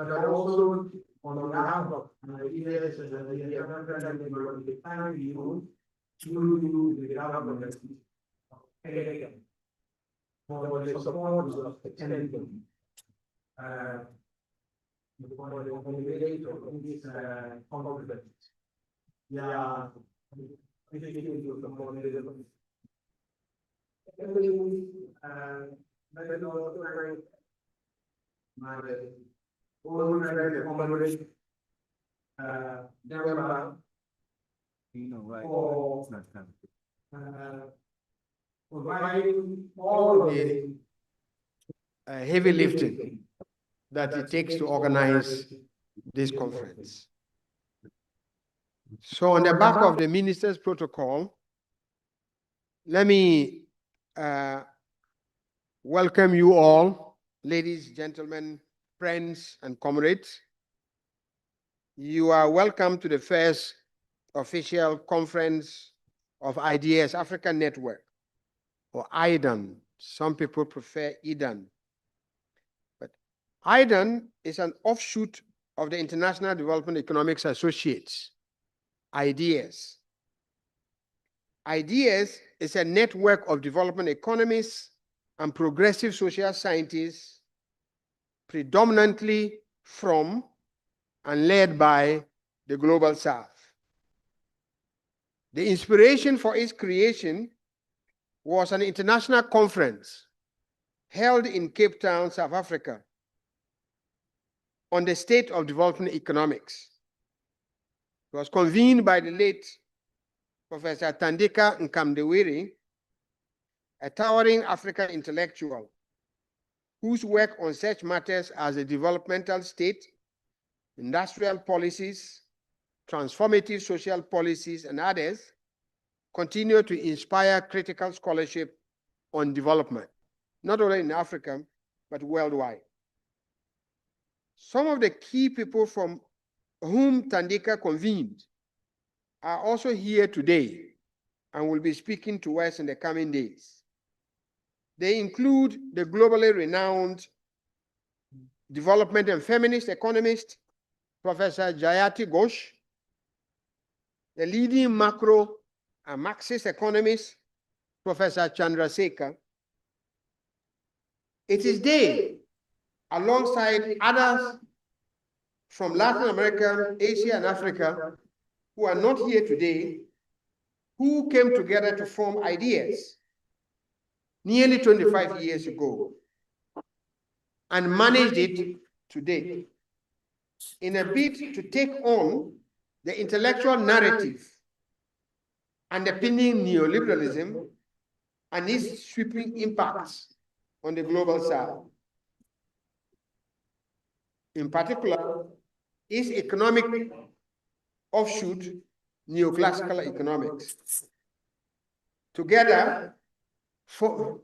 but also on behalf of ideas and the African development time you to the development of Kenya for the support of the Kenya. For the formulation of this confidence. Yeah, this is the formulation. My own accommodation, Demba, for providing all of the heavy lifting that it takes to organize this conference. So on the back of the minister's protocol, let me welcome you all, ladies, gentlemen, friends, and comrades. You are welcome to the first official conference of IDS African Network, or IDAN. Some people prefer IDAN. But IDAN is an offshoot of the International Development Economics Associates, IDS. IDS is a network of development economists and progressive social scientists, predominantly from and led by the Global South. The inspiration for its creation was an international conference held in Cape Town, South Africa, on the state of development economics. It was convened by the late Professor Thandika Nkamdewere, a towering African intellectual whose work on such matters as the developmental state, industrial policies, transformative social policies, and others continue to inspire critical scholarship on development, not only in Africa, but worldwide. Some of the key people from whom Thandika convened are also here today and will be speaking to us in the coming days. They include the globally renowned development and feminist economist, Professor Jayati Ghosh, the leading macro and Marxist economist, Professor Chandrasekhar. It is they, alongside others from Latin America, Asia, and Africa, who are not here today, who came together to form IDS nearly 25 years ago and managed it today in a bid to take on the intellectual narrative underpinning neoliberalism and its sweeping impacts on the global south. In particular, its economic offshoot, neoclassical economics. Together,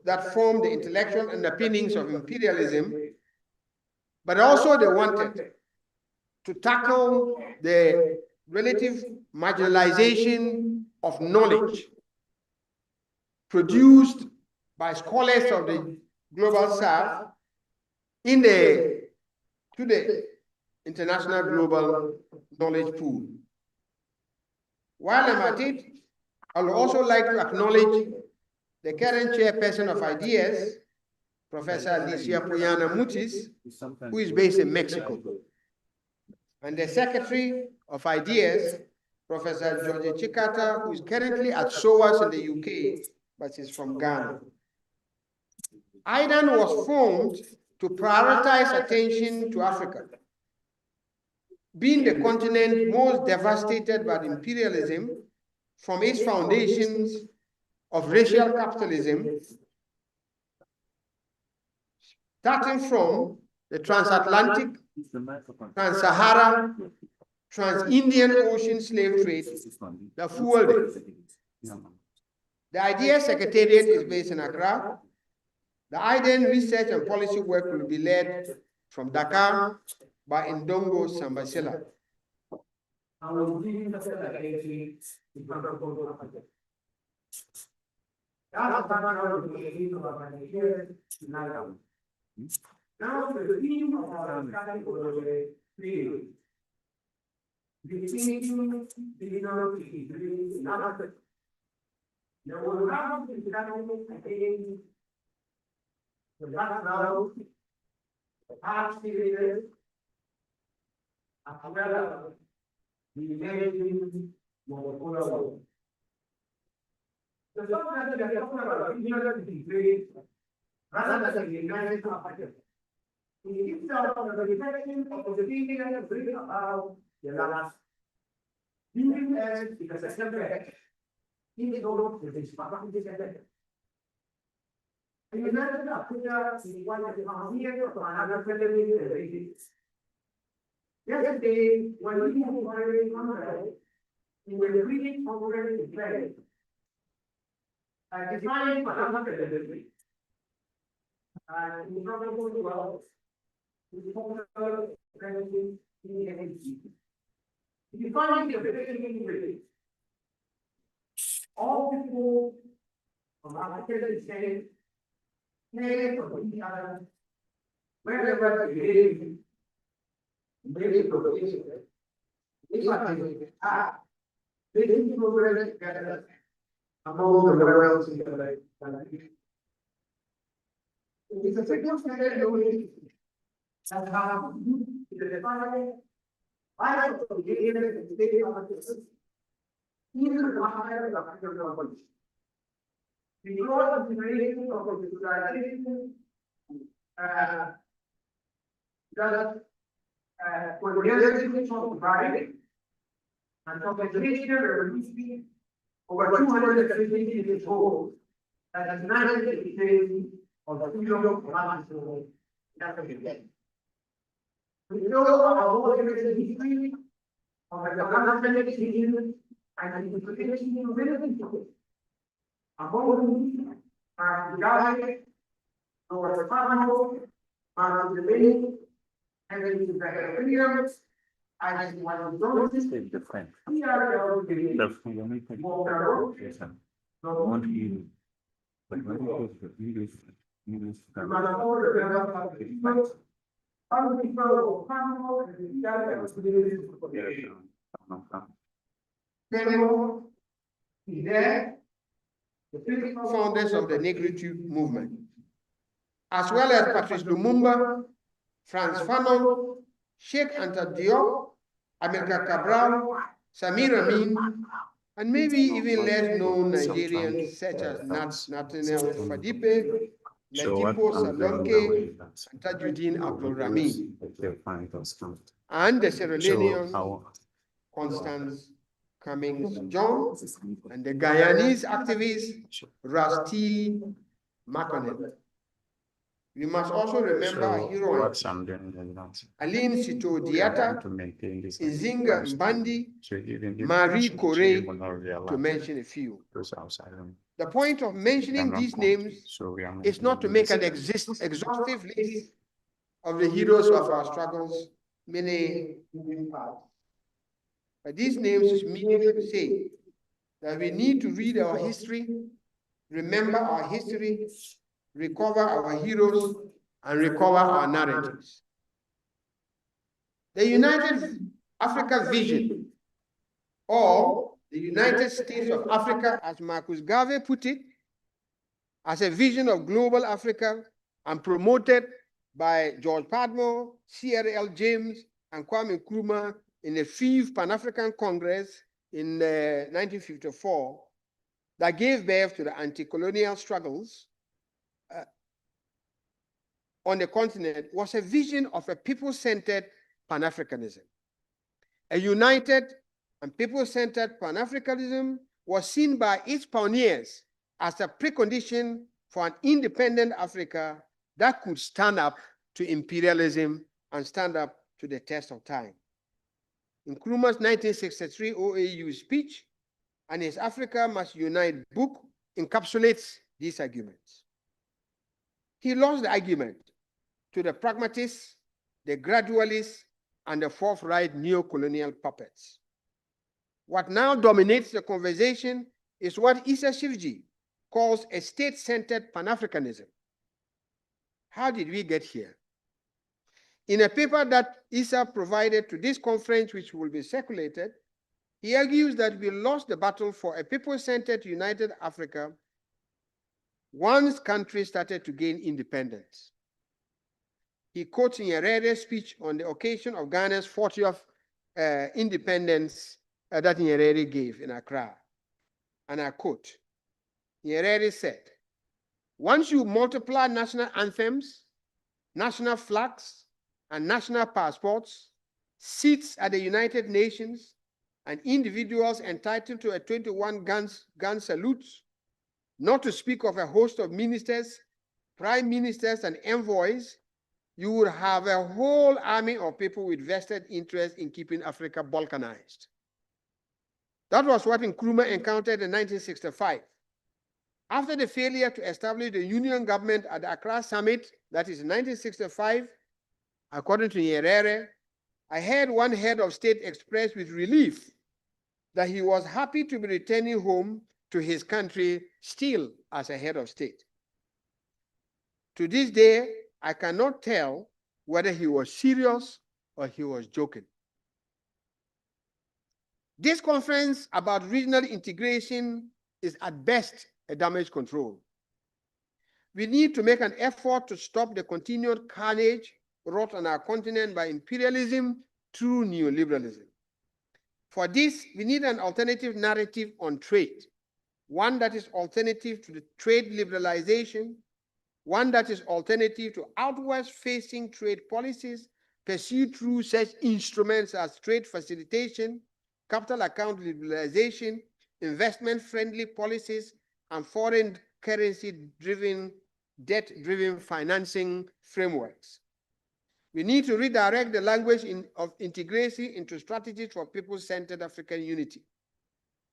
that form the intellectual underpinnings of imperialism, but also they wanted to tackle the relative marginalization of knowledge produced by scholars of the global south to the international global knowledge pool. While I'm at it, I would also like to acknowledge the current chairperson of IDS, Professor Alicia Puyana Mutis, who is based in Mexico, and the secretary of IDS, Professor George Chikata, who is currently at SOAS in the UK, but is from Ghana. IDAN was formed to prioritize attention to Africa, being the continent most devastated by imperialism from its foundations of racial capitalism, starting from the transatlantic, trans-Sahara, trans-Indian Ocean slave trade that fueled it. The IDS Secretariat is based in Accra. The IDAN research and policy work will be led from Dakar by Ndongo Sambasila. Now, the theme of our discussion was creative. Rethinking is another. Now, we have been discussing again the background, the past period, as well as the emerging molecular world. The subject that we are talking about is great, rather than the United States. It gives out the reflection of the thinking and bring about the last. Thinking as because I said that thinking over the discovery together. And you know that Africa is one of the here for another federation. Yesterday, when we have already come in the reading already declared, I defined another federation. And we probably well. If you find the federation, all people from Africa is saying, hey, from each other, wherever they live, maybe provocation. If I think, they didn't go together among the rebels in the country. It's a second federation. And how the defining I don't know, even if it's big on the system, even the higher the African companies. Because of the creation of the civilization, for the realization of private and from the creation revolution over 250 years old, that has united the creation of the freedom of the that's what you get. We know our whole history of the government decision and the implication of benefits of it. Among the government, our department, our debate, and then the freedom, and one of those is different. we are The more narrow. one you, but when it goes to English, Founders of the Negritude movement, as well as Patrice Lumumba, Frantz Fanon, Sheikh Anta Diop, Amilcar Cabral, Samir Amin, and maybe even less known Nigerians such as Nathaniel Fadipe, Latipo Salonke, and Tajuddin Abdul Rahim, and the Sierra Leonean Constance Cummings John, and the Guyanese activist Rusty McConnell. We must also remember our heroines, Aline Sito Diatta, Nzinga Mbandi, Marie Corey, to mention a few. The point of mentioning these names is not to make an exhaustive list of the heroes of our struggles, many moving parts. But these names is merely to say that we need to read our history, remember our history, recover our heroes, and recover our narratives. The United Africa Vision, or the United States of Africa, as Marcus Garvey put it, as a vision of global Africa and promoted by George Padmore, C.R.L. James, and Kwame Nkrumah in the 5th Pan-African Congress in 1954, that gave birth to the anti-colonial struggles on the continent, was a vision of a people-centered Pan-Africanism. A united and people-centered Pan-Africanism was seen by its pioneers as a precondition for an independent Africa that could stand up to imperialism and stand up to the test of time. Nkrumah's 1963 OAU speech and his Africa Must Unite book encapsulates these arguments. He lost the argument to the pragmatists, the gradualists, and the forthright neo-colonial puppets. What now dominates the conversation is what Issa Shivji calls a state-centered Pan-Africanism. How did we get here? In a paper that ISA provided to this conference, which will be circulated, he argues that we lost the battle for a people-centered united Africa once countries started to gain independence. He quotes Nyerere's speech on the occasion of Ghana's 40th independence that Nyerere gave in Accra. And I quote, Nyerere said, once you multiply national anthems, national flags, and national passports, seats at the United Nations, and individuals entitled to a 21 gun salute, not to speak of a host of ministers, prime ministers, and envoys, you would have a whole army of people with vested interest in keeping Africa balkanized. That was what Nkrumah encountered in 1965. After the failure to establish the union government at the Accra Summit, that is in 1965, according to Nyerere, I heard one head of state express with relief that he was happy to be returning home to his country still as a head of state. To this day, I cannot tell whether he was serious or he was joking. This conference about regional integration is at best a damage control. We need to make an effort to stop the continued carnage wrought on our continent by imperialism through neoliberalism. For this, we need an alternative narrative on trade, one that is alternative to the trade liberalization, one that is alternative to outwards-facing trade policies pursued through such instruments as trade facilitation, capital account liberalization, investment-friendly policies, and foreign currency-driven, debt-driven financing frameworks. We need to redirect the language of integration into strategies for people-centered African unity.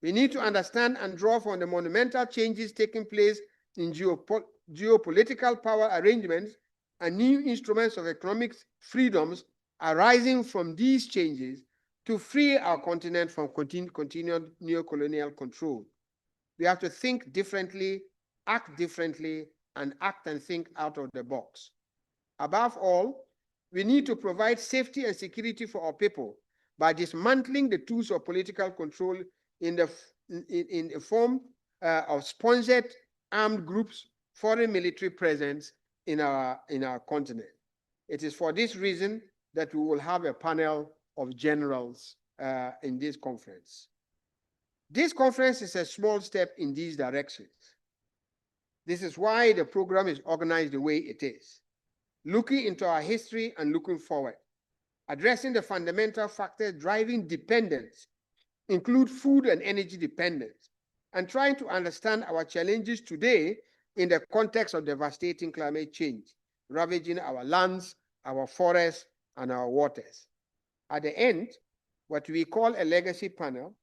We need to understand and draw from the monumental changes taking place in geopolitical power arrangements and new instruments of economic freedoms arising from these changes to free our continent from continued neocolonial control. We have to think differently, act differently, and act and think out of the box. Above all, we need to provide safety and security for our people by dismantling the tools of political control in the form of sponsored armed groups, foreign military presence in our continent. It is for this reason that we will have a panel of generals in this conference. This conference is a small step in these directions. This is why the program is organized the way it is, looking into our history and looking forward, addressing the fundamental factors driving dependence, include food and energy dependence, and trying to understand our challenges today in the context of devastating climate change, ravaging our lands, our forests, and our waters. At the end, what we call a legacy panel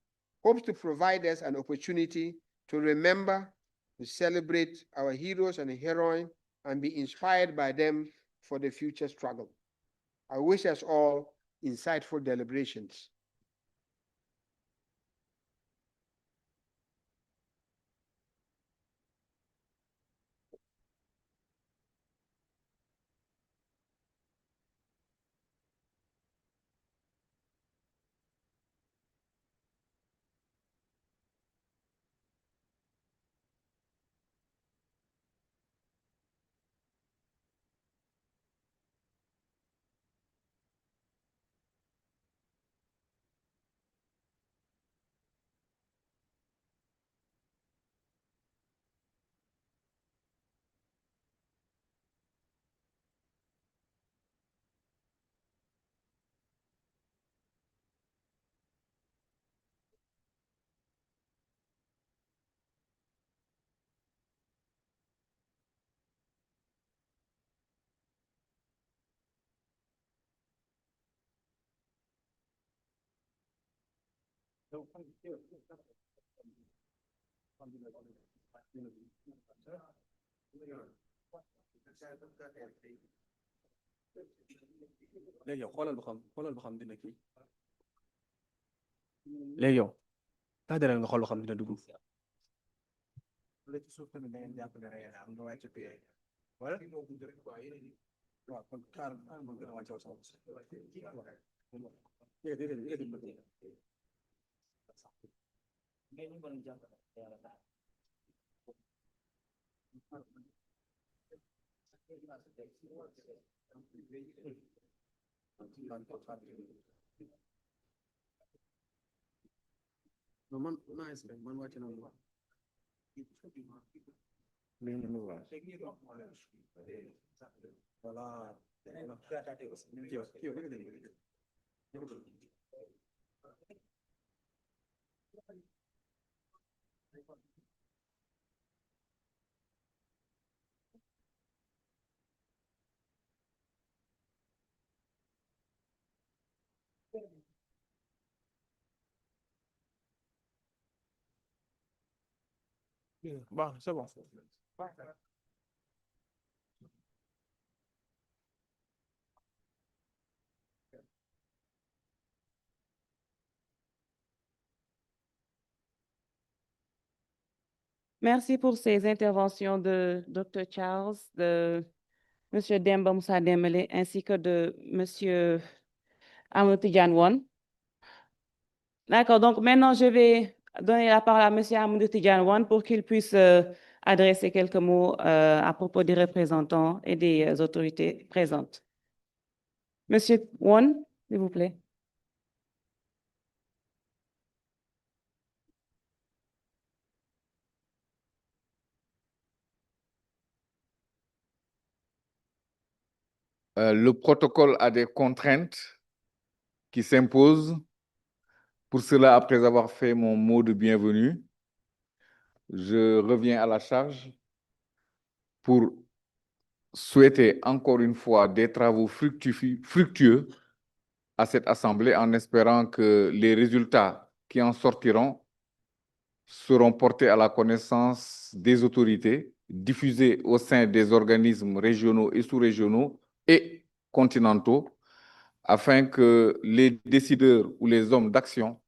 hopes to provide us an opportunity to remember, to celebrate our heroes and heroines, and be inspired by them for the future struggle. I wish us all insightful deliberations. Leo, xoolal ba xam dina kii. Leo, tax dara nga xool ba xam dina dugg. Wala ci suuf tamit da ngeen jàpp ne rek am nga wàcc wala Bon, c'est bon. Merci pour ces interventions de Dr. Charles, de M. Demba Moussa Dembélé, ainsi que de M. Amadou Tidiane Wan. D'accord, donc maintenant je vais donner la parole à M. Amadou Tidiane Wan pour qu'il puisse adresser quelques mots à propos des représentants et des autorités présentes. Monsieur Wan, s'il vous plaît. Le protocole a des contraintes qui s'imposent. Pour cela, après avoir fait mon mot de bienvenue, je reviens à la charge pour souhaiter encore une fois des travaux fructueux à cette Assemblée en espérant que les résultats qui en sortiront seront portés à la connaissance des autorités, diffusés au sein des organismes régionaux et sous-régionaux et continentaux, afin que les décideurs ou les hommes d'action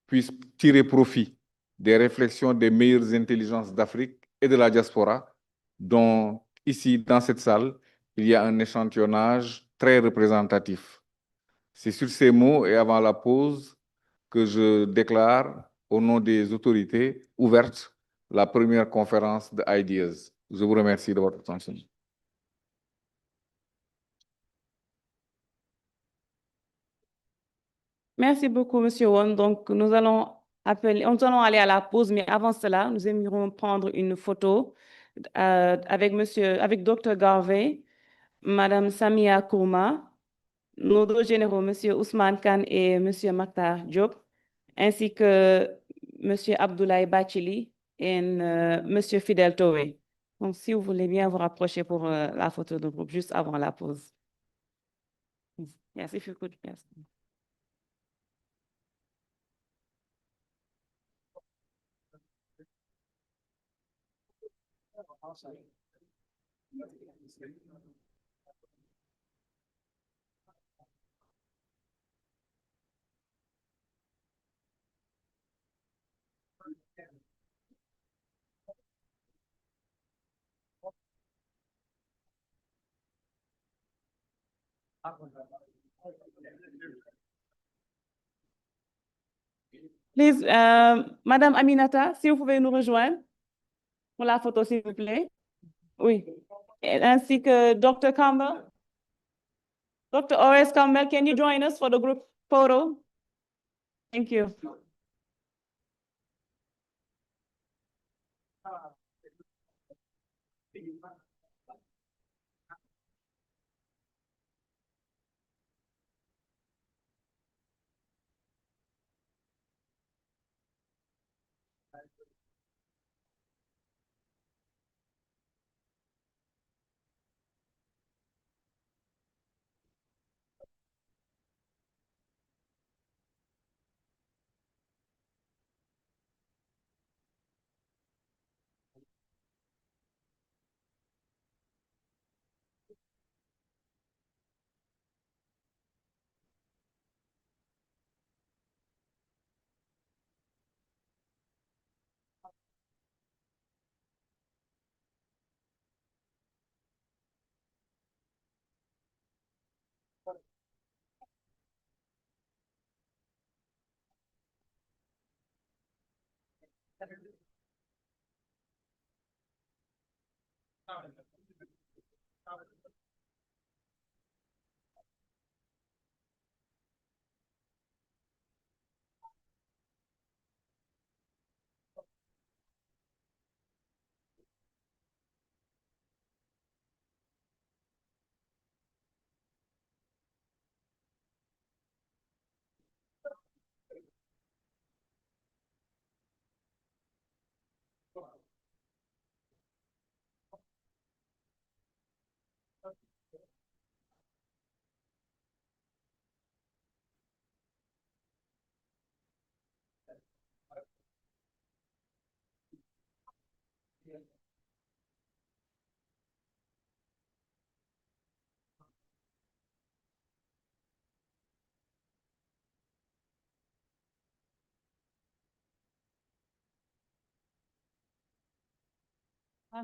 puissent tirer profit des réflexions des meilleures intelligences d'Afrique et de la diaspora, dont ici, dans cette salle, il y a un échantillonnage très représentatif. C'est sur ces mots et avant la pause que je déclare, au nom des autorités, ouverte la première conférence de IDAS. Je vous remercie de votre attention. Merci beaucoup, Monsieur Won. Donc, nous allons aller à la pause, mais avant cela, nous aimerions prendre une photo avec Dr. Garvey, Madame Samia Kourma, nos deux généraux, Monsieur Ousmane Khan et Monsieur Maktar Diop, ainsi que Monsieur Abdoulaye Bachili et Monsieur Fidel Touré. Donc, si vous voulez bien vous rapprocher pour la photo de groupe juste avant la pause. Yes, if you could, yes. Please, Madame Aminata, si vous pouvez nous rejoindre pour la photo, s'il vous plaît. Oui. Et ainsi que Dr. Campbell. Dr. O.S. Campbell, can you join us for the group photo? Thank you.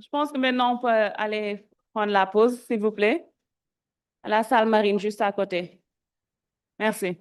Je pense que maintenant on peut aller prendre la pause, s'il vous plaît, à la salle marine juste à côté. Merci.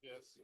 Yes.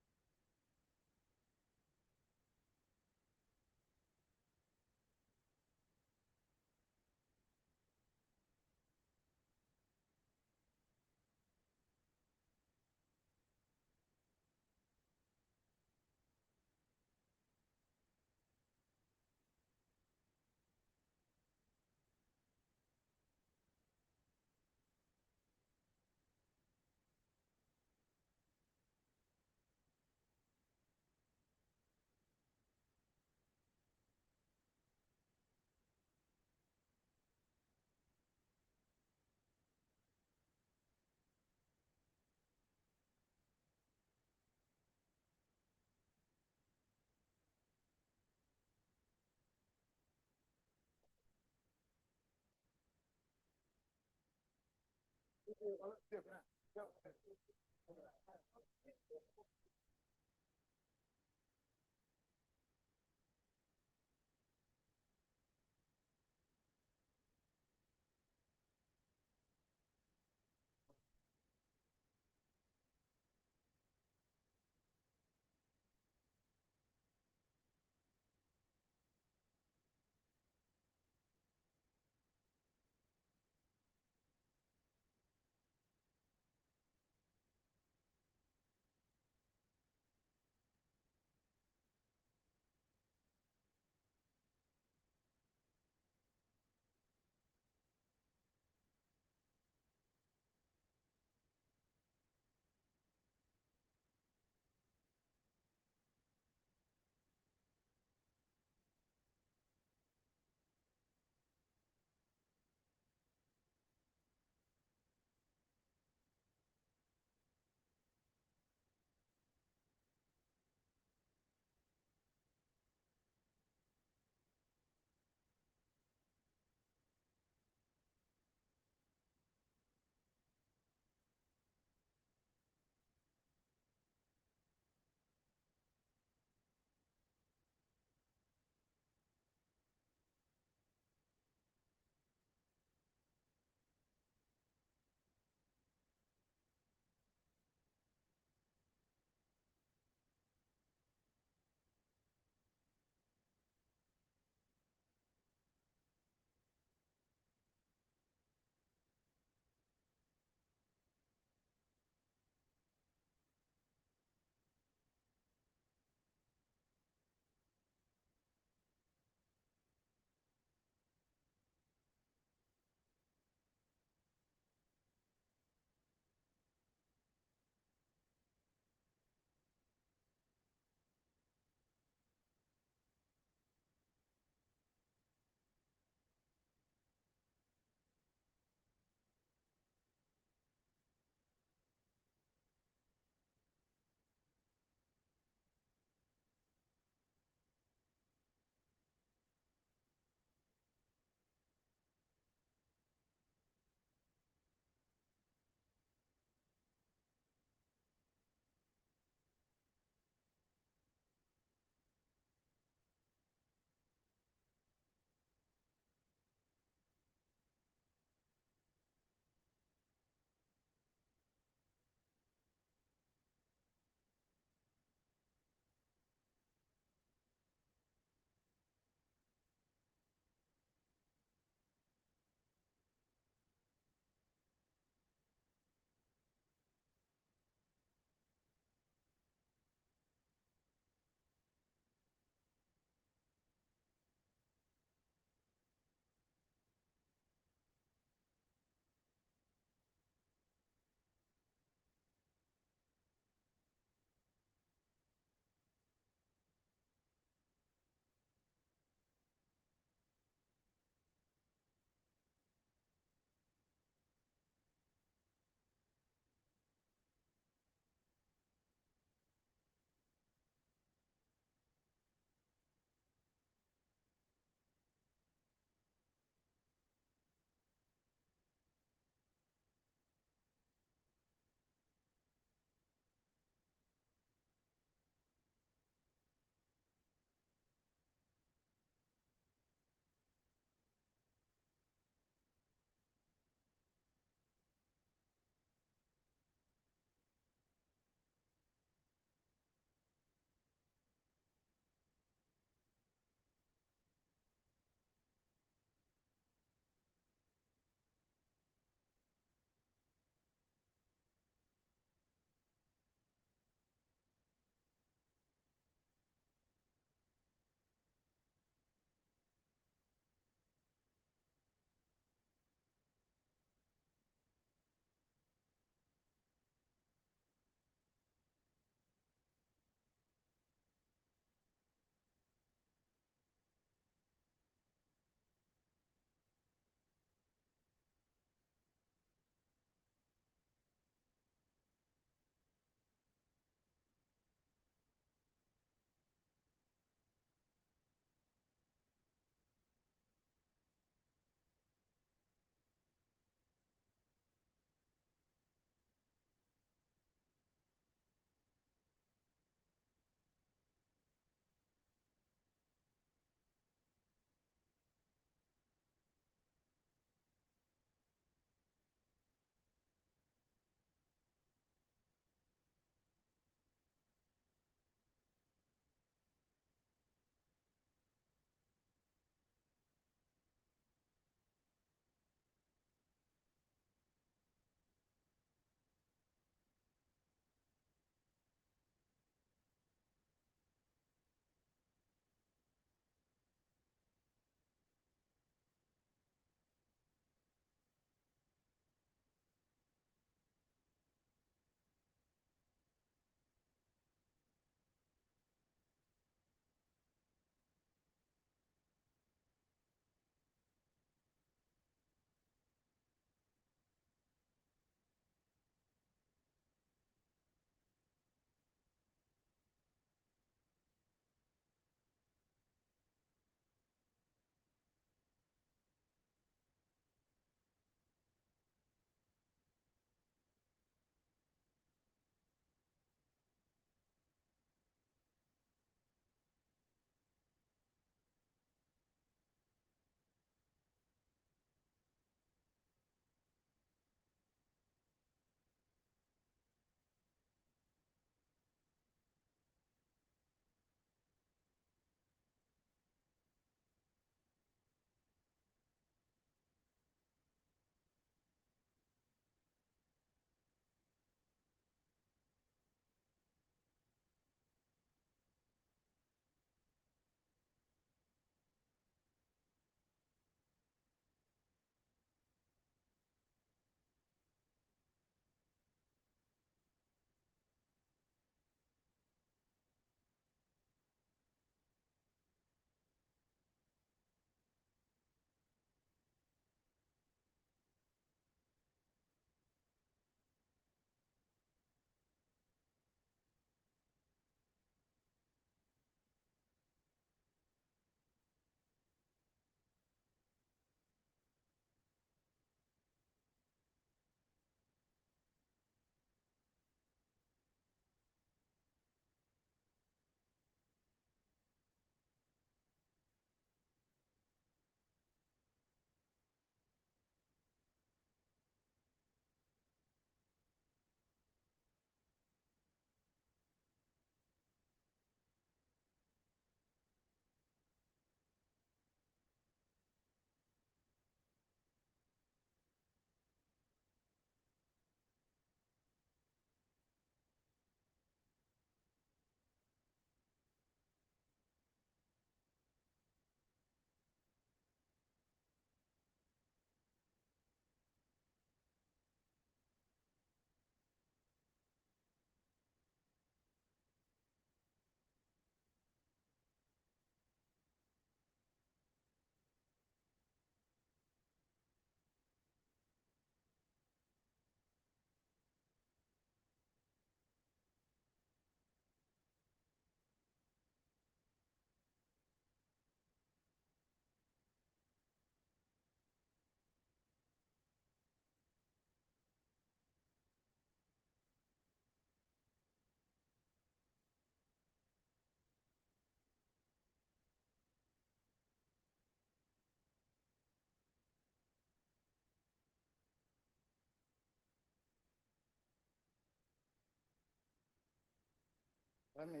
Let me,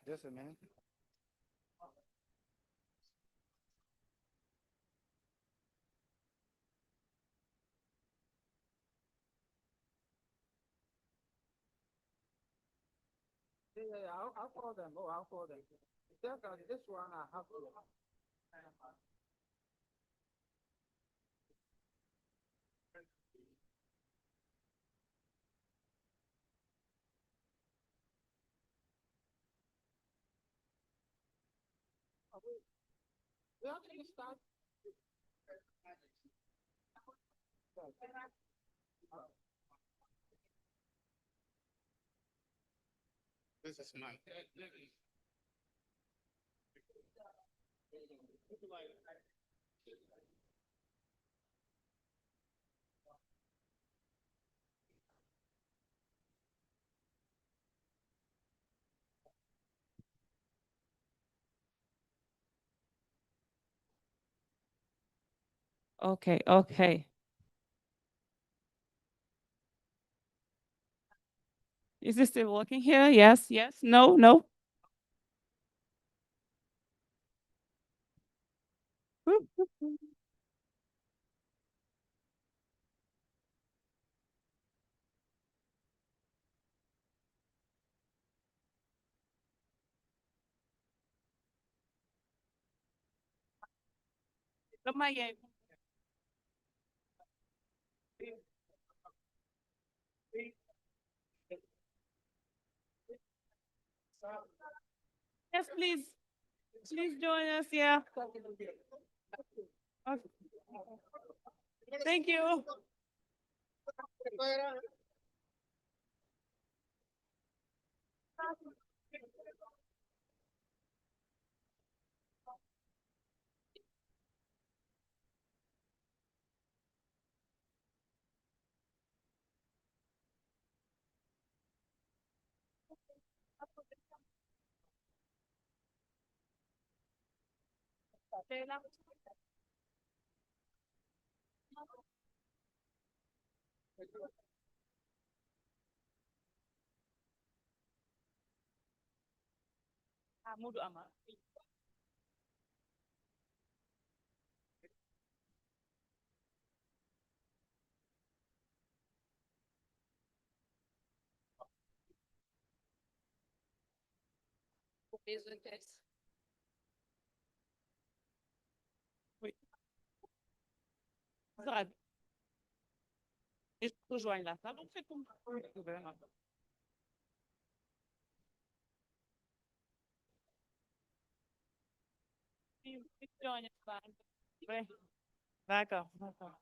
just a minute. Yeah, I'll call them. Oh, I'll call them. This one I have to. We actually start. This is mine. Okay, okay. Is this still working here? Yes, yes, no, no. Yes, please. Please join us, yeah. Okay. Thank you. Mudu ama. Oui. Ça, je rejoins la salle, on fait comme gouvernement. Oui. D'accord, d'accord.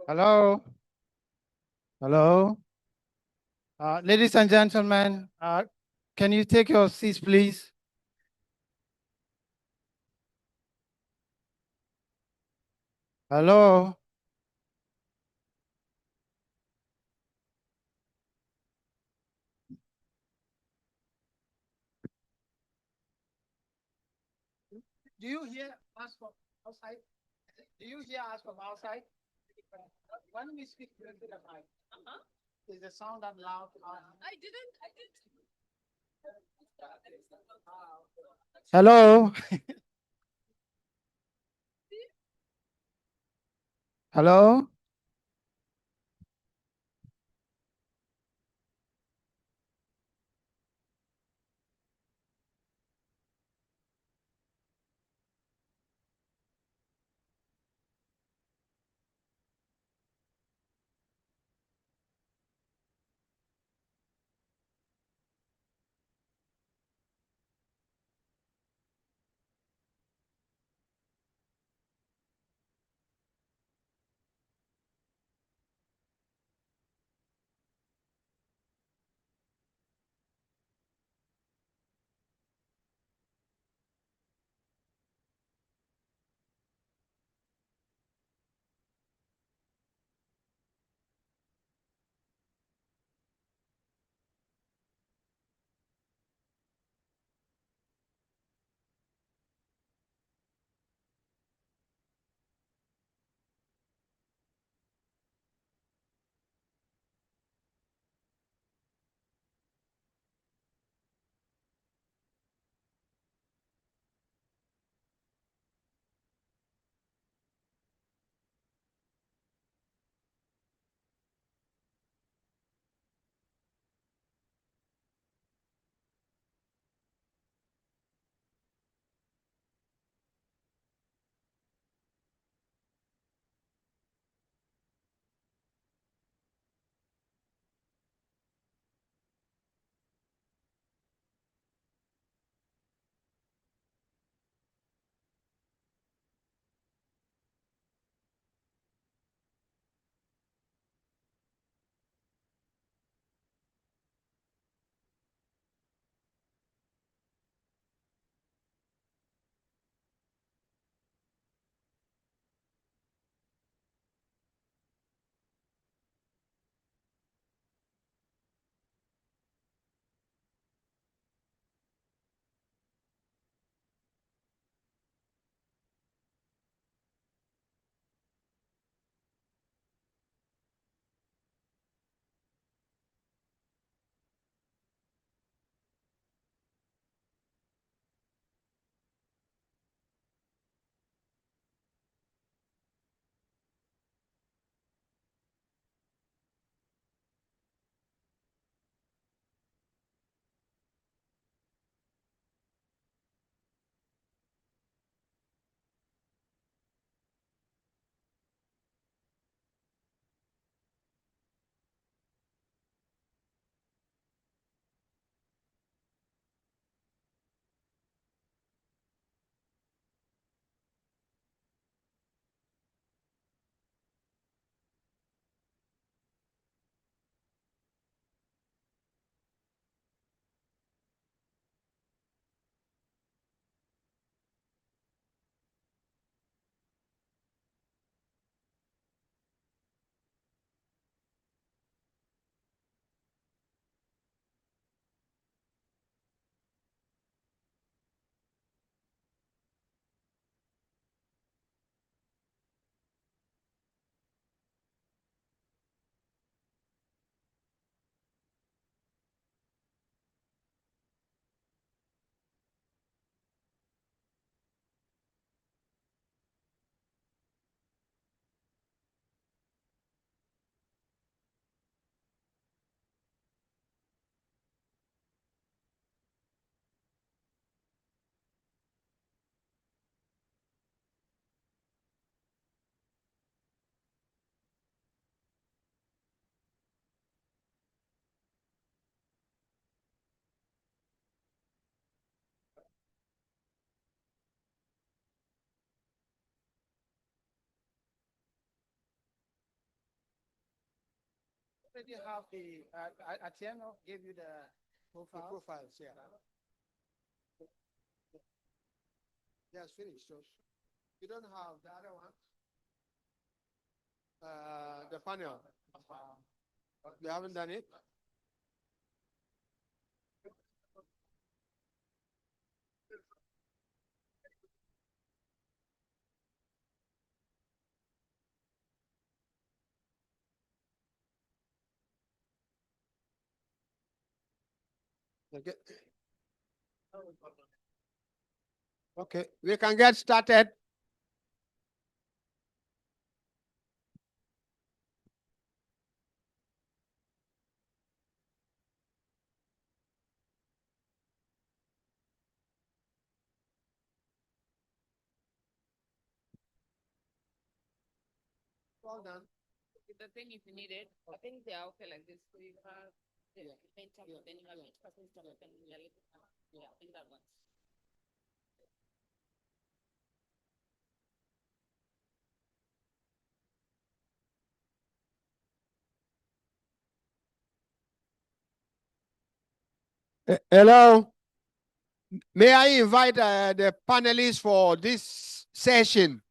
Hello? Hello? Ladies and gentlemen, can you take your seats, please? Hello? Do you hear us from outside? Do you hear us from outside? When we speak into the mic, is the sound that loud? I didn't. Hello. Hello. Already have the, Atieno gave you the profile. The profiles, yeah. Yes, finished. So you don't have the other one? The panel. They haven't done it? Okay. Okay, we can get started. Well done. The thing if you need it, I think they are okay like this. So you have the main tab, then you have it. Yeah, I think that one. Hello. May I invite the panelists for this session?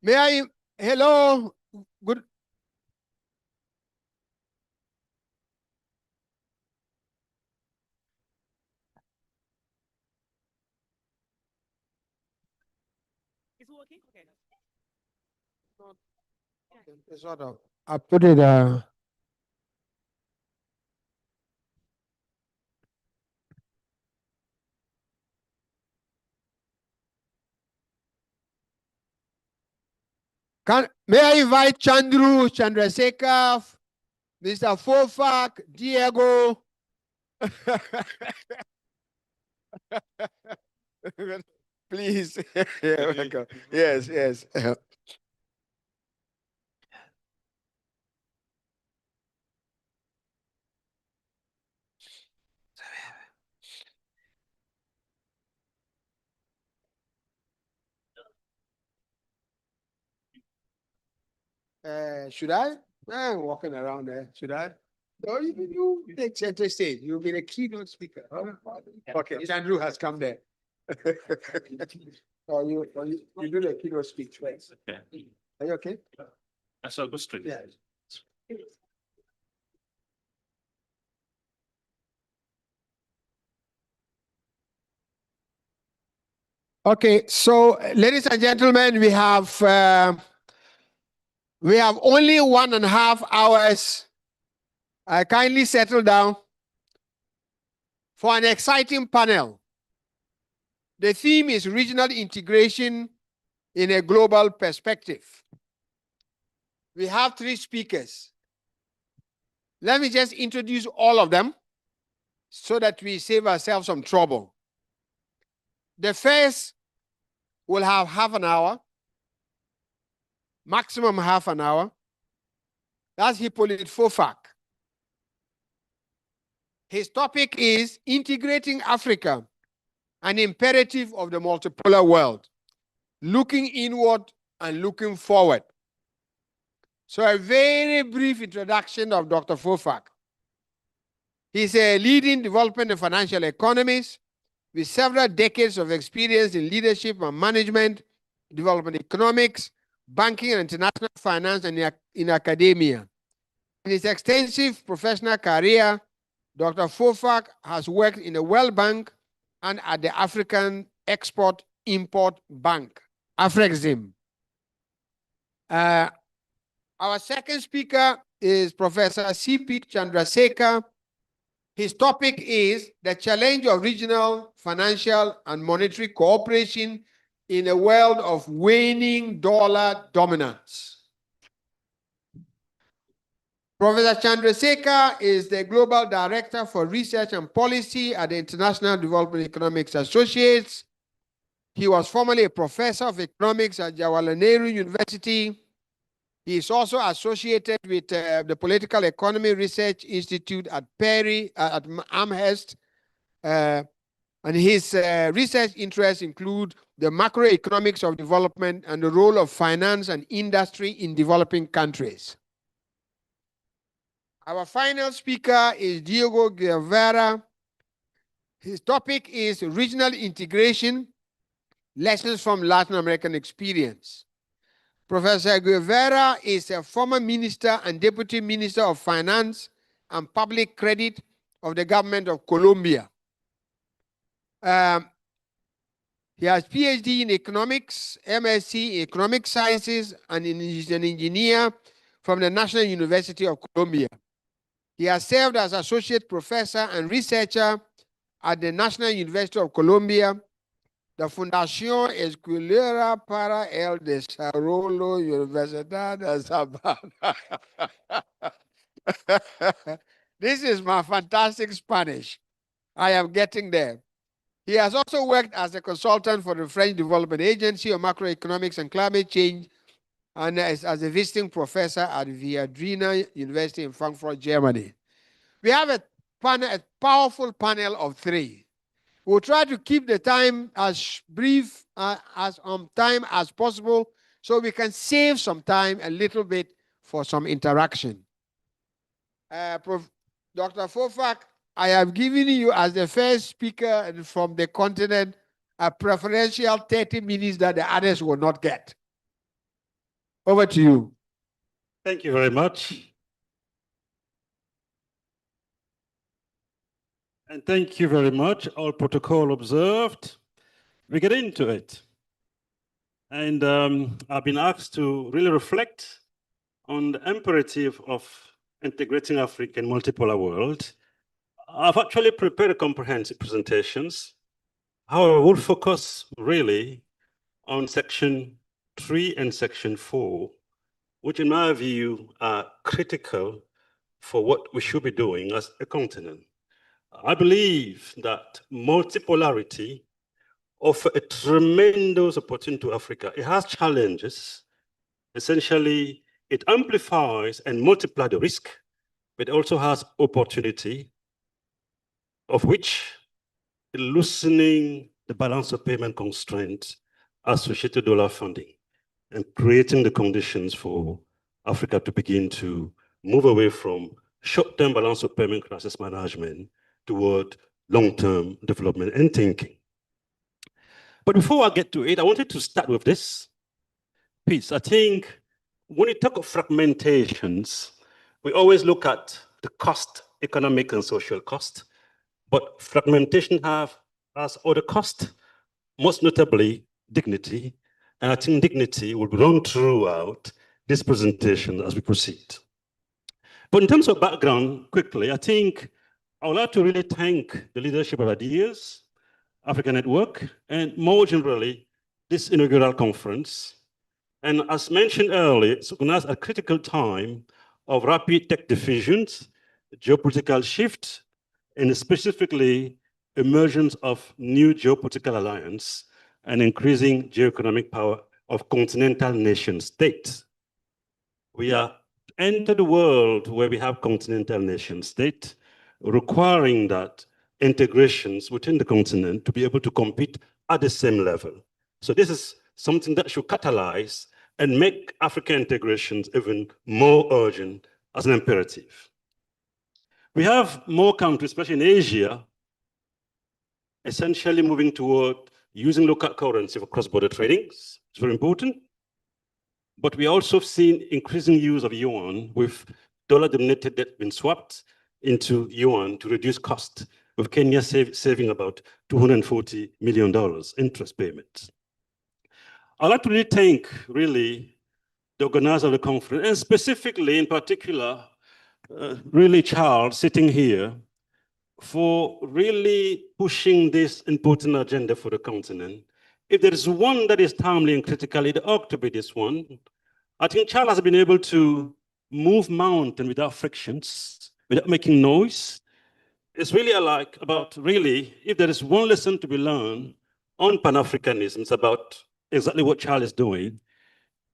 May I? Hello. Good. It's working? Okay. Sort of. I put it. May I invite Chandru, Chandrasekhar, Mr. Fofak, Diego? Please. Yeah, welcome. Yes, yes. Should I? I'm walking around there. Should I? No, you take center stage. You'll be the keynote speaker. Okay, Chandru has come there. You do the keynote speech, right? Okay. Are you okay? That's a good street. Yeah. Okay, so ladies and gentlemen, we have only 1.5 hours. Kindly settle down for an exciting panel. The theme is regional integration in a global perspective. We have 3 speakers. Let me just introduce all of them so that we save ourselves some trouble. The first will have half an hour, maximum half an hour. That's Hippolyte Fofak. His topic is integrating Africa, an imperative of the multipolar world, looking inward and looking forward. So a very brief introduction of Dr. Fofak. He's a leading development and financial economist with several decades of experience in leadership and management, development economics, banking and international finance, and in academia. In his extensive professional career, Dr. Fofak has worked in the World Bank and at the African Export-Import Bank, Afrexim. Our second speaker is Professor C.P. Chandrasekhar. His topic is the challenge of regional, financial, and monetary cooperation in a world of waning dollar dominance. Professor Chandrasekhar is the Global Director for Research and Policy at the International Development Economics Associates. He was formerly a professor of economics at Jawaharlal Nehru University. He is also associated with the Political Economy Research Institute at Amherst. And his research interests include the macroeconomics of development and the role of finance and industry in developing countries. Our final speaker is Diego Guevara. His topic is regional integration, lessons from Latin American experience. Professor Guevara is a former minister and deputy minister of finance and public credit of the government of Colombia. He has PhD in economics, MSc in economic sciences, and is an engineer from the National University of Colombia. He has served as associate professor and researcher at the National University of Colombia, the Fundación Escuela para el Desarrollo Universidad de Sabana. This is my fantastic Spanish. I am getting there. He has also worked as a consultant for the French Development Agency on macroeconomics and climate change, and as a visiting professor at Viadrina University in Frankfurt, Germany. We have a powerful panel of three. We'll try to keep the time as brief as on time as possible so we can save some time a little bit for some interaction. Dr. Fofak, I have given you as the first speaker from the continent a preferential 30 minutes that the others will not get. Over to you. Thank you very much. And thank you very much. All protocol observed. We get into it. And I've been asked to really reflect on the imperative of integrating Africa in multipolar world. I've actually prepared comprehensive presentations. However, we'll focus really on section 3 and section 4, which in my view are critical for what we should be doing as a continent. I believe that multipolarity offers a tremendous opportunity to Africa. It has challenges. Essentially, it amplifies and multiplies the risk, but it also has opportunity, of which loosening the balance of payment constraints associated with dollar funding and creating the conditions for Africa to begin to move away from short-term balance of payment crisis management toward long-term development and thinking. But before I get to it, I wanted to start with this piece. I think when we talk of fragmentations, we always look at the cost, economic and social cost, but fragmentation has other cost, most notably dignity. And I think dignity will be run throughout this presentation as we proceed. But in terms of background, quickly, I think I would like to really thank the leadership of IDEAS, Africa Network, and more generally, this inaugural conference. And as mentioned earlier, it's organized at a critical time of rapid tech diffusions, geopolitical shift, and specifically emergence of new geopolitical alliance and increasing geoeconomic power of continental nation states. We are enter the world where we have continental nation state, requiring that integrations within the continent to be able to compete at the same level. So this is something that should catalyze and make African integrations even more urgent as an imperative. We have more countries, especially in Asia, essentially moving toward using local currency for cross-border trading. It's very important. But we also have seen increasing use of yuan with dollar-denominated debt being swapped into yuan to reduce cost, with Kenya saving about $240 million interest payments. I'd like to really thank, really, the organizer of the conference, and specifically, in particular, really Charles, sitting here, for really pushing this important agenda for the continent. If there is one that is timely and critical, it ought to be this one. I think Charles has been able to move mountain without frictions, without making noise. It's really about really, if there is one lesson to be learned on Pan-Africanism, it's about exactly what Charles is doing.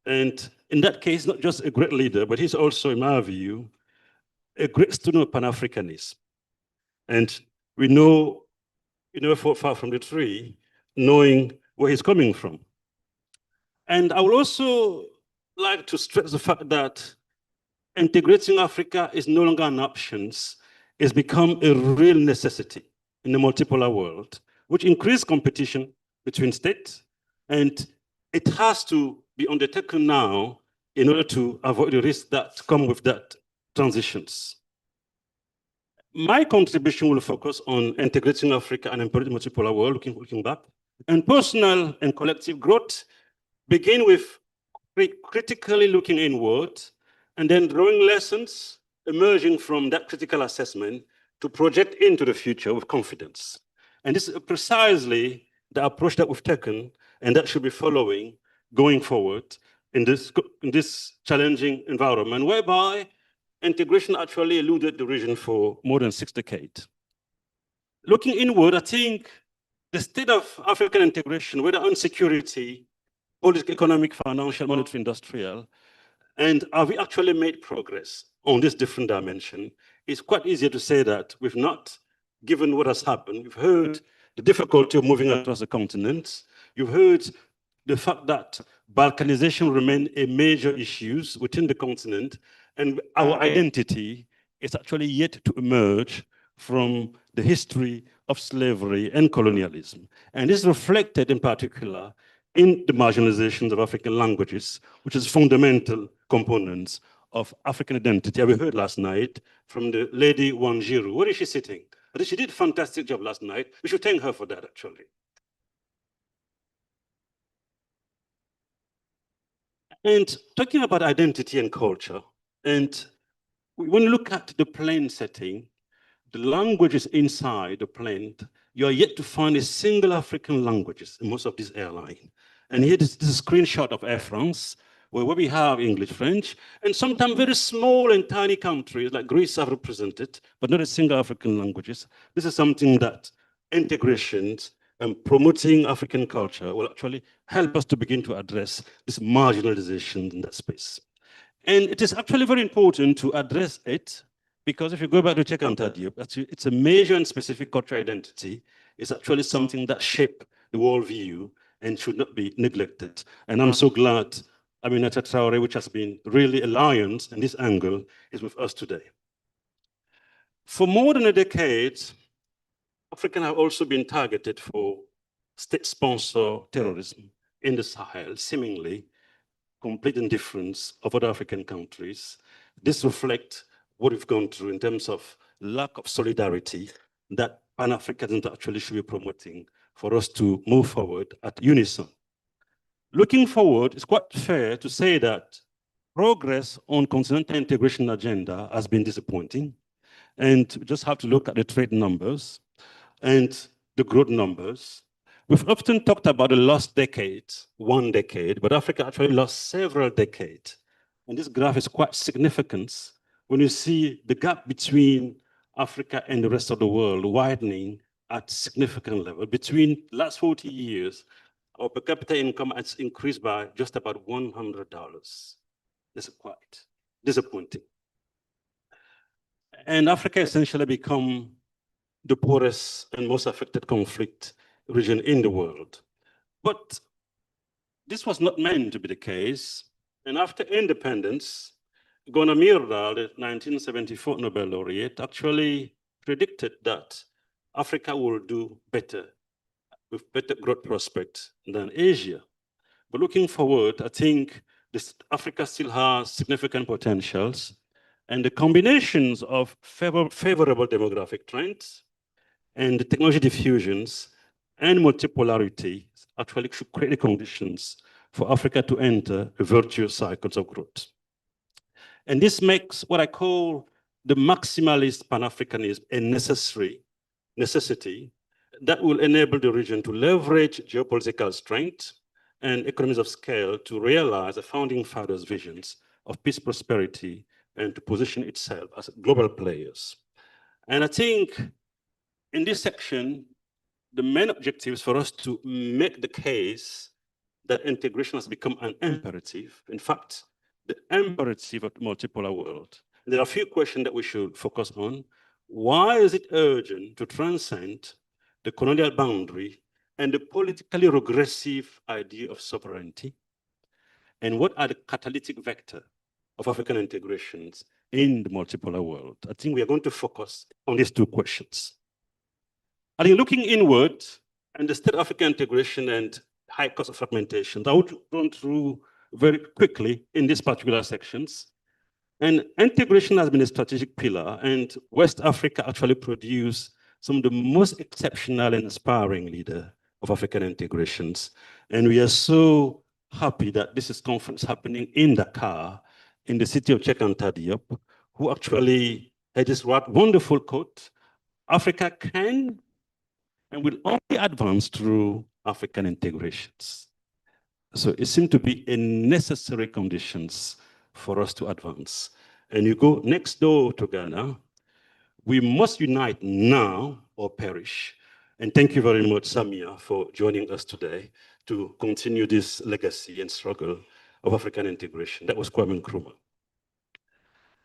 And in that case, not just a great leader, but he's also, in my view, a great student of Pan-Africanism. And we know, far from the tree, knowing where he's coming from. And I would also like to stress the fact that integrating Africa is no longer an option. It's become a real necessity in the multipolar world, which increases competition between states. And it has to be undertaken now in order to avoid the risks that come with that transitions. My contribution will focus on integrating Africa and empowering the multipolar world, looking back. And personal and collective growth begin with critically looking inward and then drawing lessons emerging from that critical assessment to project into the future with confidence. And this is precisely the approach that we've taken and that should be following going forward in this challenging environment, whereby integration actually eluded the region for more than 6 decades. Looking inward, I think the state of African integration, whether on security, political, economic, financial, monetary, industrial, and have we actually made progress on this different dimension? It's quite easier to say that we've not, given what has happened. We've heard the difficulty of moving across the continent. You've heard the fact that balkanization remains a major issue within the continent, and our identity is actually yet to emerge from the history of slavery and colonialism. And this is reflected in particular in the marginalization of African languages, which is fundamental components of African identity. We heard last night from the lady Wanjiru. Where is she sitting? I think she did a fantastic job last night. We should thank her for that, actually. And talking about identity and culture, and when you look at the plane setting, the languages inside the plane, you are yet to find a single African languages in most of these airlines. And here this is a screenshot of Air France, where we have English, French, and sometimes very small and tiny countries like Greece are represented, but not a single African languages. This is something that integrations and promoting African culture will actually help us to begin to address this marginalization in that space. And it is actually very important to address it, because if you go back to Cheikh Anta Diop, it's a major and specific cultural identity. It's actually something that shapes the worldview and should not be neglected. And I'm so glad Aminata Traore, which has been really a lion in this angle, is with us today. For more than a decade, Africans have also been targeted for state-sponsored terrorism in the Sahel, seemingly complete indifference of other African countries. This reflects what we've gone through in terms of lack of solidarity that Pan-Africanism actually should be promoting for us to move forward at unison. Looking forward, it's quite fair to say that progress on continental integration agenda has been disappointing. And we just have to look at the trade numbers and the growth numbers. We've often talked about the lost decade, 1 decade, but Africa actually lost several decades. And this graph is quite significant when you see the gap between Africa and the rest of the world widening at significant level. Between the last 40 years, our per capita income has increased by just about $100. This is quite disappointing. And Africa essentially become the poorest and most affected conflict region in the world. But this was not meant to be the case. And after independence, Gunnar Myrdal, the 1974 Nobel laureate, actually predicted that Africa will do better with better growth prospects than Asia. But looking forward, I think Africa still has significant potentials, and the combinations of favorable demographic trends and the technology diffusions and multipolarity actually should create the conditions for Africa to enter a virtuous cycle of growth. And this makes what I call the maximalist Pan-Africanism a necessity that will enable the region to leverage geopolitical strength and economies of scale to realize the founding fathers' visions of peace, prosperity, and to position itself as global players. And I think in this section, the main objective is for us to make the case that integration has become an imperative. In fact, the imperative of the multipolar world. And there are a few questions that we should focus on. Why is it urgent to transcend the colonial boundary and the politically regressive idea of sovereignty? And what are the catalytic vectors of African integrations in the multipolar world? I think we are going to focus on these 2 questions. I think looking inward and the state of African integration and high cost of fragmentation, I would run through very quickly in these particular sections. And integration has been a strategic pillar, and West Africa actually produced some of the most exceptional and inspiring leaders of African integrations. And we are so happy that this is conference happening in Dakar, in the city of Diop, who actually had this wonderful quote, Africa can and will only advance through African integrations. So it seemed to be a necessary conditions for us to advance. And you go next door to Ghana, we must unite now or perish. And thank you very much, Samia, for joining us today to continue this legacy and struggle of African integration. That was Kwame Nkrumah.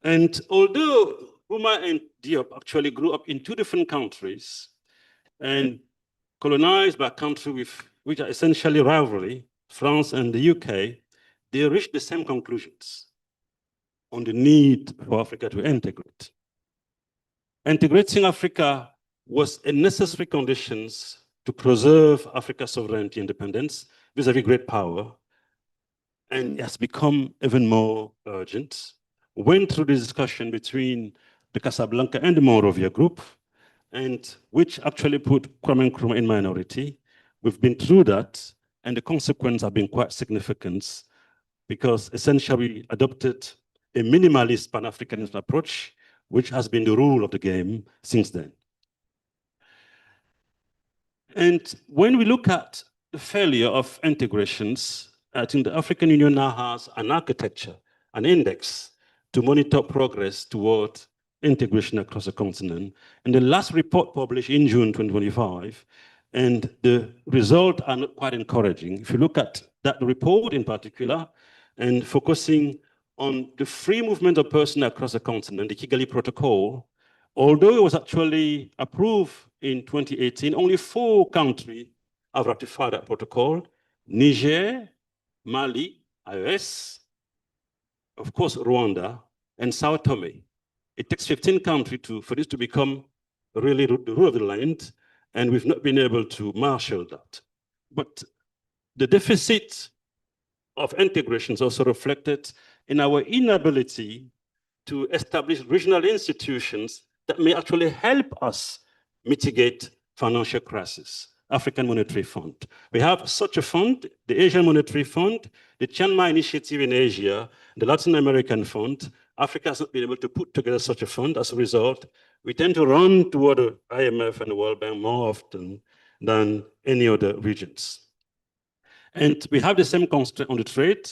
And although Nkrumah and Diop actually grew up in two different countries and colonized by a country which are essentially rivalry, France and the UK, they reached the same conclusions on the need for Africa to integrate. Integrating Africa was a necessary condition to preserve Africa's sovereignty and independence vis-a-vis great power, and it has become even more urgent. Went through the discussion between the Casablanca and the Monrovia group, and which actually put Kwame Nkrumah in minority. We've been through that, and the consequences have been quite significant because essentially we adopted a minimalist Pan-Africanist approach, which has been the rule of the game since then. And when we look at the failure of integrations, I think the African Union now has an architecture, an index to monitor progress toward integration across the continent. And the last report published in June 2025, and the results are not quite encouraging. If you look at that report in particular, and focusing on the free movement of persons across the continent, the Kigali Protocol, although it was actually approved in 2018, only 4 countries have ratified that protocol: Niger, Mali, IOS, of course, Rwanda, and Sao Tome. It takes 15 countries for this to become really the rule of the land, and we've not been able to marshal that. But the deficit of integration is also reflected in our inability to establish regional institutions that may actually help us mitigate financial crisis. African Monetary Fund. We have such a fund, the Asian Monetary Fund, the Chiang Mai Initiative in Asia, the Latin American Fund. Africa has not been able to put together such a fund. As a result, we tend to run toward the IMF and the World Bank more often than any other regions. And we have the same constraint on the trade.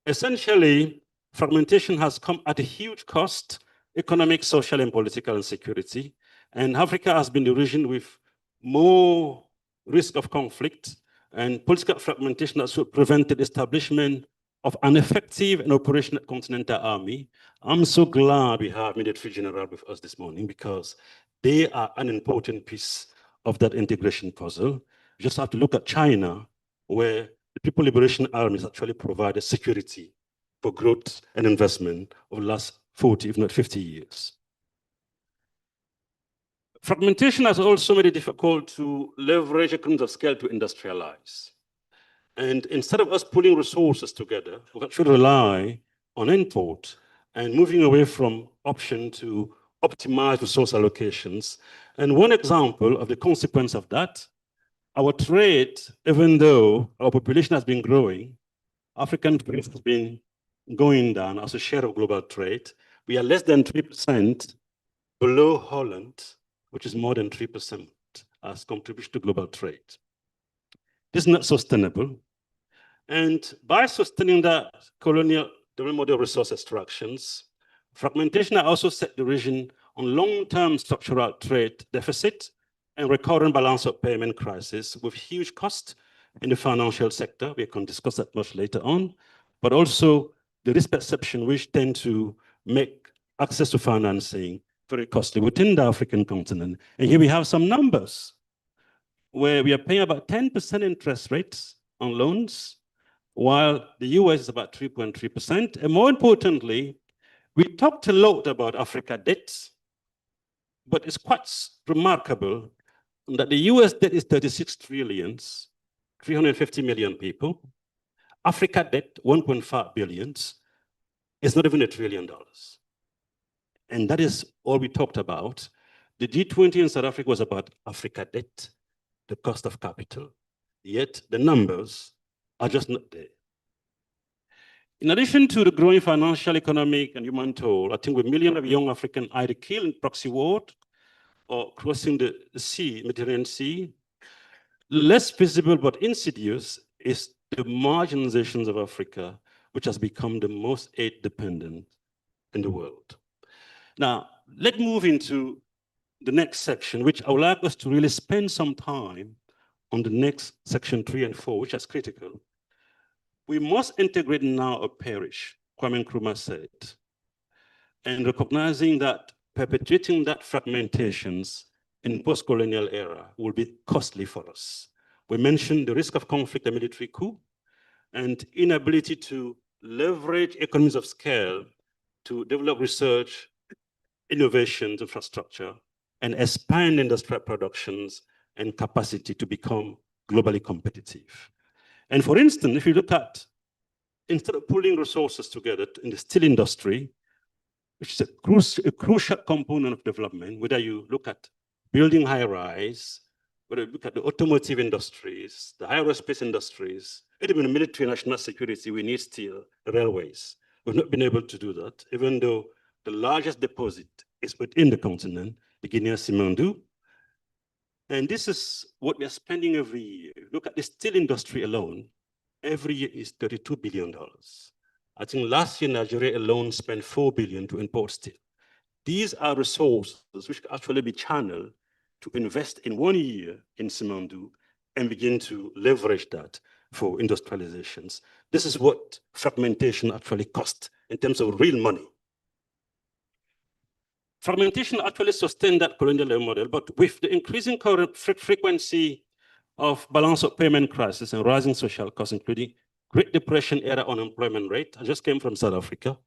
Essentially, fragmentation has come at a huge cost, economic, social, and political insecurity. And Africa has been the region with more risk of conflict, and political fragmentation has prevented establishment of an effective and operational continental army. I'm so glad we have military general with us this morning because they are an important piece of that integration puzzle. You just have to look at China, where the People Liberation Army has actually provided security for growth and investment over the last 40, if not 50 years. Fragmentation has also made it difficult to leverage economies of scale to industrialize. And instead of us pulling resources together, we actually rely on import and moving away from option to optimize resource allocations. And one example of the consequence of that, our trade, even though our population has been growing, African trade has been going down as a share of global trade. We are less than 3% below Holland, which is more than 3% as contribution to global trade. This is not sustainable. And by sustaining that colonial model resource extractions, fragmentation also set the region on long-term structural trade deficit and recurrent balance of payment crisis with huge cost in the financial sector. We can discuss that much later on, but also the risk perception which tend to make access to financing very costly within the African continent. And here we have some numbers where we are paying about 10% interest rates on loans, while the US is about 3.3%. And more importantly, we talked a lot about Africa debt, but it's quite remarkable that the US debt is 36 trillion, 350 million people. Africa debt, 1.5 billion, is not even $1 trillion. And that is all we talked about. The G20 in South Africa was about Africa debt, the cost of capital. Yet the numbers are just not there. In addition to the growing financial, economic, and human toll, I think with millions of young Africans either killed in proxy war or crossing the sea, Mediterranean Sea, less visible but insidious is the marginalizations of Africa, which has become the most aid dependent in the world. Now, let's move into the next section, which I would like us to really spend some time on the next section 3 and 4, which is critical. We must integrate now or perish, Kwame Nkrumah said, and recognizing that perpetuating that fragmentations in post-colonial era will be costly for us. We mentioned the risk of conflict and military coup and inability to leverage economies of scale to develop research, innovations, infrastructure, and expand industrial productions and capacity to become globally competitive. And for instance, if you look at, instead of pulling resources together in the steel industry, which is a crucial component of development, whether you look at building high-rise, whether you look at the automotive industries, the aerospace industries, even the military and national security, we need steel, railways. We've not been able to do that, even though the largest deposit is within the continent, the Guinea-Simandou. And this is what we are spending every year. Look at the steel industry alone, every year is $32 billion. I think last year, Nigeria alone spent $4 billion to import steel. These are resources which can actually be channeled to invest in 1 year in Simandou and begin to leverage that for industrializations. This is what fragmentation actually costs in terms of real money. Fragmentation actually sustained that colonial model, but with the increasing current frequency of balance of payment crisis and rising social costs, including Great Depression era unemployment rate. I just came from South Africa,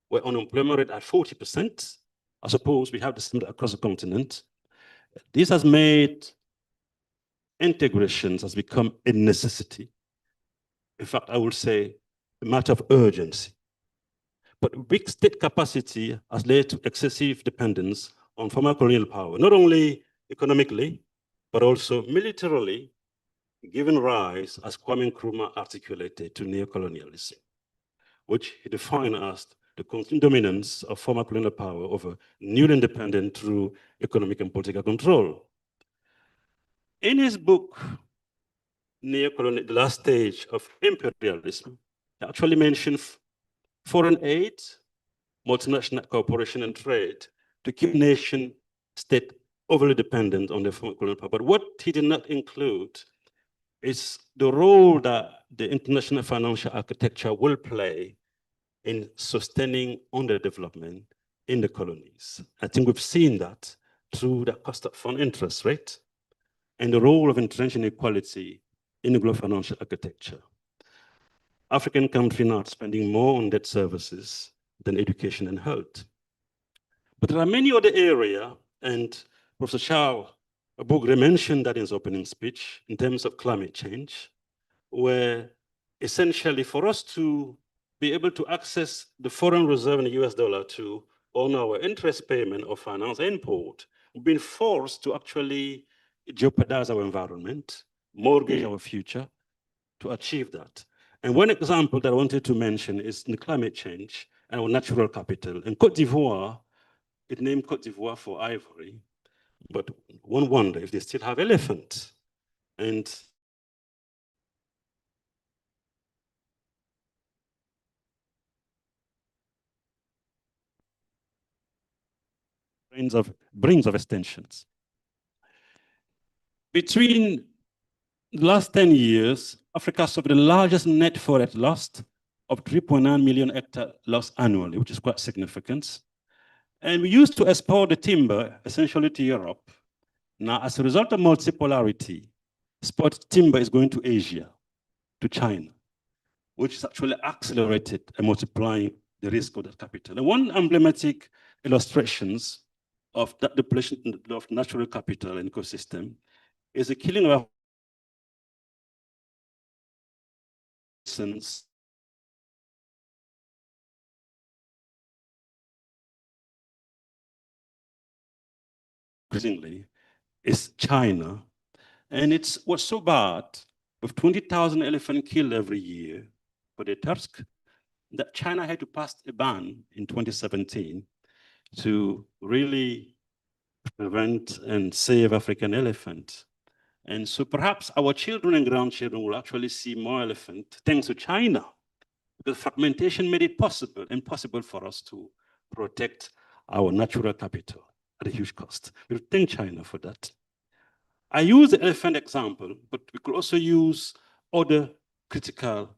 where unemployment rate at 40%. I suppose we have the same across the continent. This has made integrations has become a necessity. In fact, I would say a matter of urgency. But weak state capacity has led to excessive dependence on former colonial power, not only economically, but also militarily, giving rise, as Kwame Nkrumah articulated, to neocolonialism, which he defined as the continued dominance of former colonial power over new independent through economic and political control. In his book, Neocolonial, The Last Stage of Imperialism, he actually mentioned foreign aid, multinational cooperation and trade to keep nation state overly dependent on the former colonial power. But what he did not include is the role that the international financial architecture will play in sustaining underdevelopment in the colonies. I think we've seen that through the cost of fund interest rate and the role of entrenching inequality in the global financial architecture. African countries now are spending more on debt services than education and health. But there are many other areas, and Professor Charles Bougre mentioned that in his opening speech in terms of climate change, where essentially for us to be able to access the foreign reserve in the US dollar to honor our interest payment or finance import, we've been forced to actually jeopardize our environment, mortgage our future to achieve that. And one example that I wanted to mention is the climate change and our natural capital. In Cote d'Ivoire, it named Cote d'Ivoire for ivory, but one wonder if they still have elephants. And brings of extensions. Between the last 10 years, Africa suffered the largest net forest loss of 3.9 million hectare loss annually, which is quite significant. And we used to export the timber essentially to Europe. Now, as a result of multipolarity, export timber is going to Asia, to China, which is actually accelerated and multiplying the risk of that capital. And one emblematic illustrations of that depletion of natural capital and ecosystem is the killing of increasingly is China. And it's what's so bad with 20,000 elephants killed every year for the tusk. that China had to pass a ban in 2017 to really prevent and save African elephant. And so perhaps our children and grandchildren will actually see more elephant thanks to China, because fragmentation made it impossible for us to protect our natural capital at a huge cost. We thank China for that. I use the elephant example, but we could also use other critical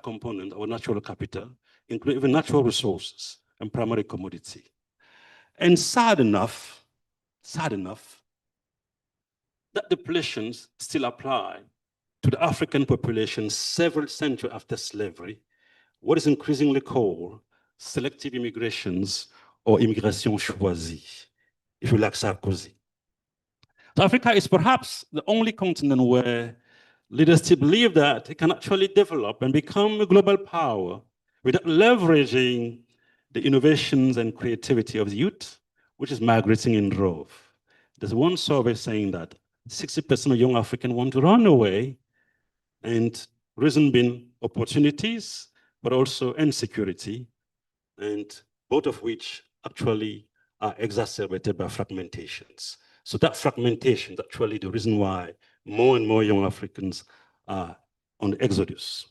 components of our natural capital, including even natural resources and primary commodity. And sad enough, that depletions still apply to the African population several centuries after slavery, what is increasingly called selective immigrations or immigration choisie, if you like Sarkozy. So Africa is perhaps the only continent where leaders still believe that it can actually develop and become a global power without leveraging the innovations and creativity of the youth, which is migrating in drove. There's one survey saying that 60% of young Africans want to run away, and reason being opportunities, but also insecurity, and both of which actually are exacerbated by fragmentations. So that fragmentation is actually the reason why more and more young Africans are on the exodus.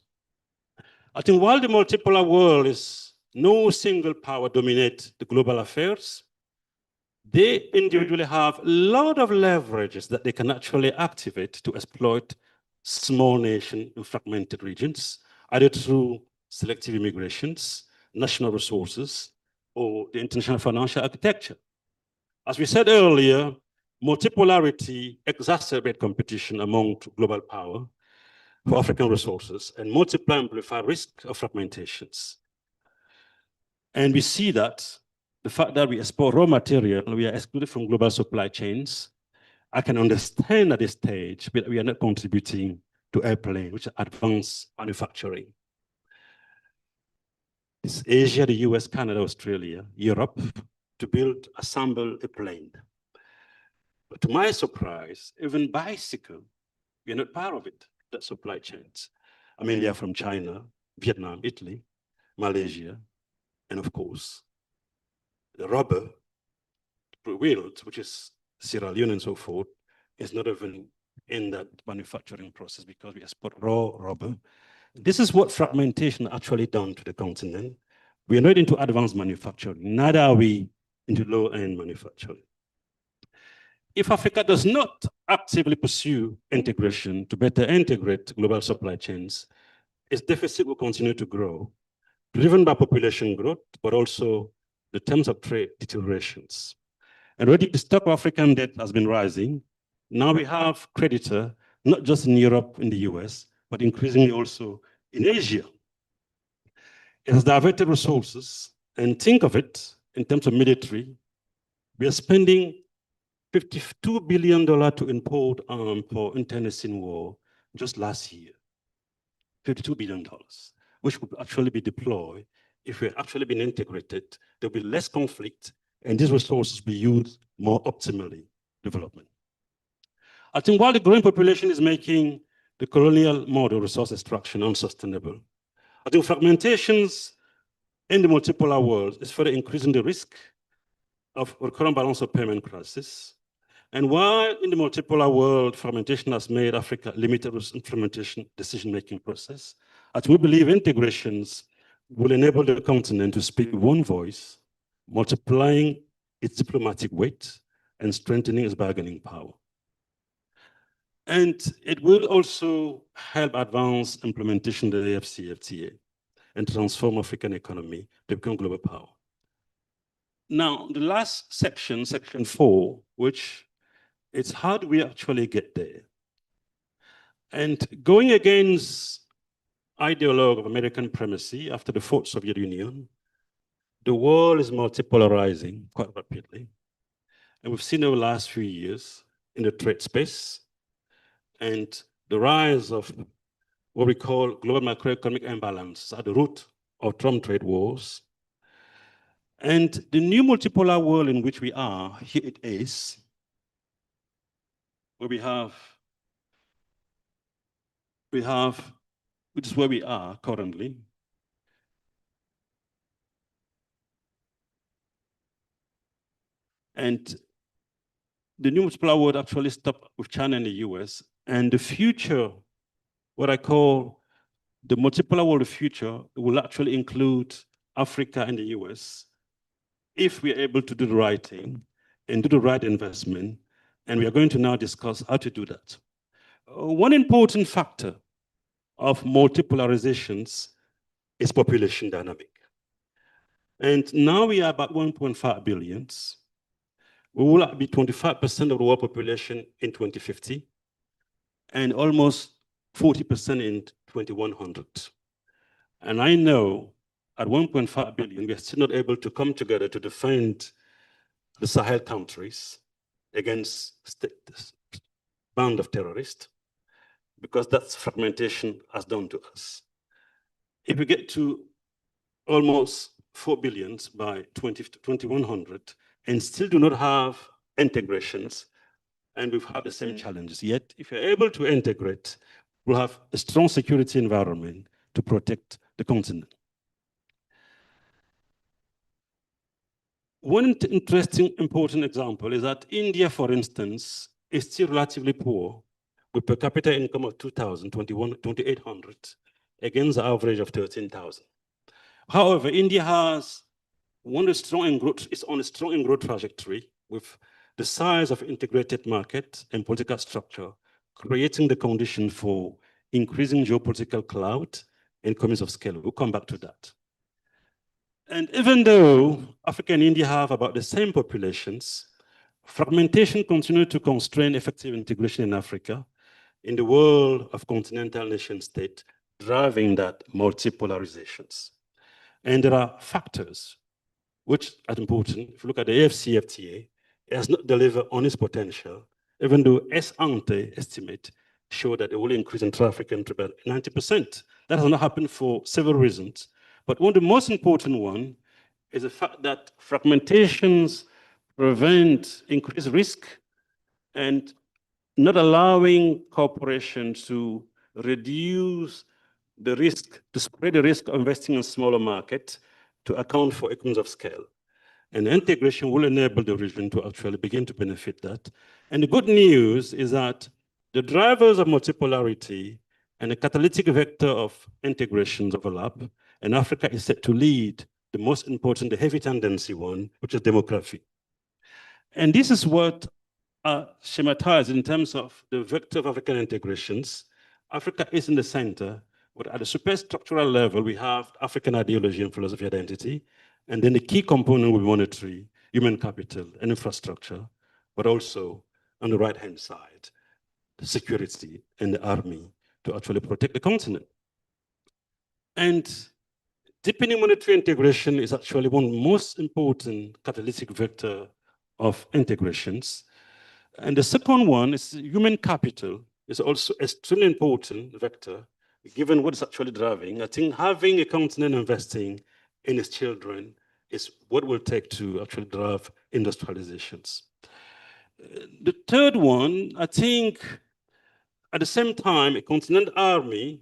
I think while the multipolar world is no single power dominates the global affairs, they individually have a lot of leverages that they can actually activate to exploit small nation in fragmented regions, either through selective immigrations, national resources, or the international financial architecture. As we said earlier, multipolarity exacerbates competition among global power for African resources and multiply and amplify risk of fragmentations. And we see that the fact that we export raw material, we are excluded from global supply chains. I can understand at this stage, but we are not contributing to airplane, which is advanced manufacturing. It's Asia, the US, Canada, Australia, Europe, to build, assemble a plane. But to my surprise, even bicycle, we are not part of it, that supply chains. I mean, they are from China, Vietnam, Italy, Malaysia, and of course, the rubber, wheels, which is Sierra Leone and so forth, is not even in that manufacturing process because we export raw rubber. This is what fragmentation actually done to the continent. We are not into advanced manufacturing, neither are we into low-end manufacturing. If Africa does not actively pursue integration to better integrate global supply chains, its deficit will continue to grow, driven by population growth, but also the terms of trade deteriorations. Already the stock of African debt has been rising. Now we have creditor, not just in Europe, in the US, but increasingly also in Asia. It has diverted resources, and think of it in terms of military. We are spending $52 billion to import arms for internecine war just last year. $52 billion, which would actually be deployed if we had actually been integrated. There'll be less conflict, and these resources be used more optimally development. I think while the growing population is making the colonial model resource extraction unsustainable, I think fragmentations in the multipolar world is further increasing the risk of recurrent balance of payment crisis. And while in the multipolar world, fragmentation has made Africa limited implementation decision-making process, as we believe integrations will enable the continent to speak with one voice, multiplying its diplomatic weight and strengthening its bargaining power. And it will also help advance implementation of the AFCFTA and transform African economy to become global power. Now, the last section, section 4, which is how do we actually get there? And going against ideologue of American primacy after the fourth Soviet Union, the world is multipolarizing quite rapidly. And we've seen over the last few years in the trade space and the rise of what we call global macroeconomic imbalance at the root of Trump trade wars. And the new multipolar world in which we are, here it is, where we have, which is where we are currently. And the new multipolar world actually stopped with China and the US. And the future, what I call the multipolar world future, will actually include Africa and the US if we are able to do the right thing and do the right investment. And we are going to now discuss how to do that. One important factor of multipolarizations is population dynamic. And now we are about 1.5 billion. We will be 25% of the world population in 2050 and almost 40% in 2100. And I know at 1.5 billion, we are still not able to come together to defend the Sahel countries against the band of terrorists, because that's fragmentation has done to us. If we get to almost 4 billion by 2100 and still do not have integrations, and we've had the same challenges. Yet, if you're able to integrate, we'll have a strong security environment to protect the continent. One interesting, important example is that India, for instance, is still relatively poor with per capita income of 2,800 against the average of 13,000. However, India has is on a strong growth trajectory with the size of integrated market and political structure, creating the condition for increasing geopolitical clout and economies of scale. We'll come back to that. And even though Africa and India have about the same populations, fragmentation continues to constrain effective integration in Africa in the world of continental nation state, driving that multipolarizations. And there are factors which are important. If you look at the AFCFTA, it has not delivered on its potential, even though ex-ante estimate show that it will increase in traffic to about 90%. That has not happened for several reasons. But one of the most important one is the fact that fragmentations prevent increased risk and not allowing corporations to reduce the risk, to spread the risk of investing in smaller markets to account for economies of scale. And integration will enable the region to actually begin to benefit that. And the good news is that the drivers of multipolarity and the catalytic vector of integrations overlap, and Africa is set to lead the most important, the heavy tendency one, which is demography. And this is what schematized in terms of the vector of African integrations. Africa is in the center, but at the superstructural level, we have African ideology and philosophy identity. And then the key component will be monetary, human capital, and infrastructure, but also on the right-hand side, the security and the army to actually protect the continent. And deepening monetary integration is actually one of the most important catalytic vector of integrations. And the second one is human capital is also extremely important vector, given what is actually driving. I think having a continent investing in its children is what will take to actually drive industrializations. The third one, I think at the same time, a continental army,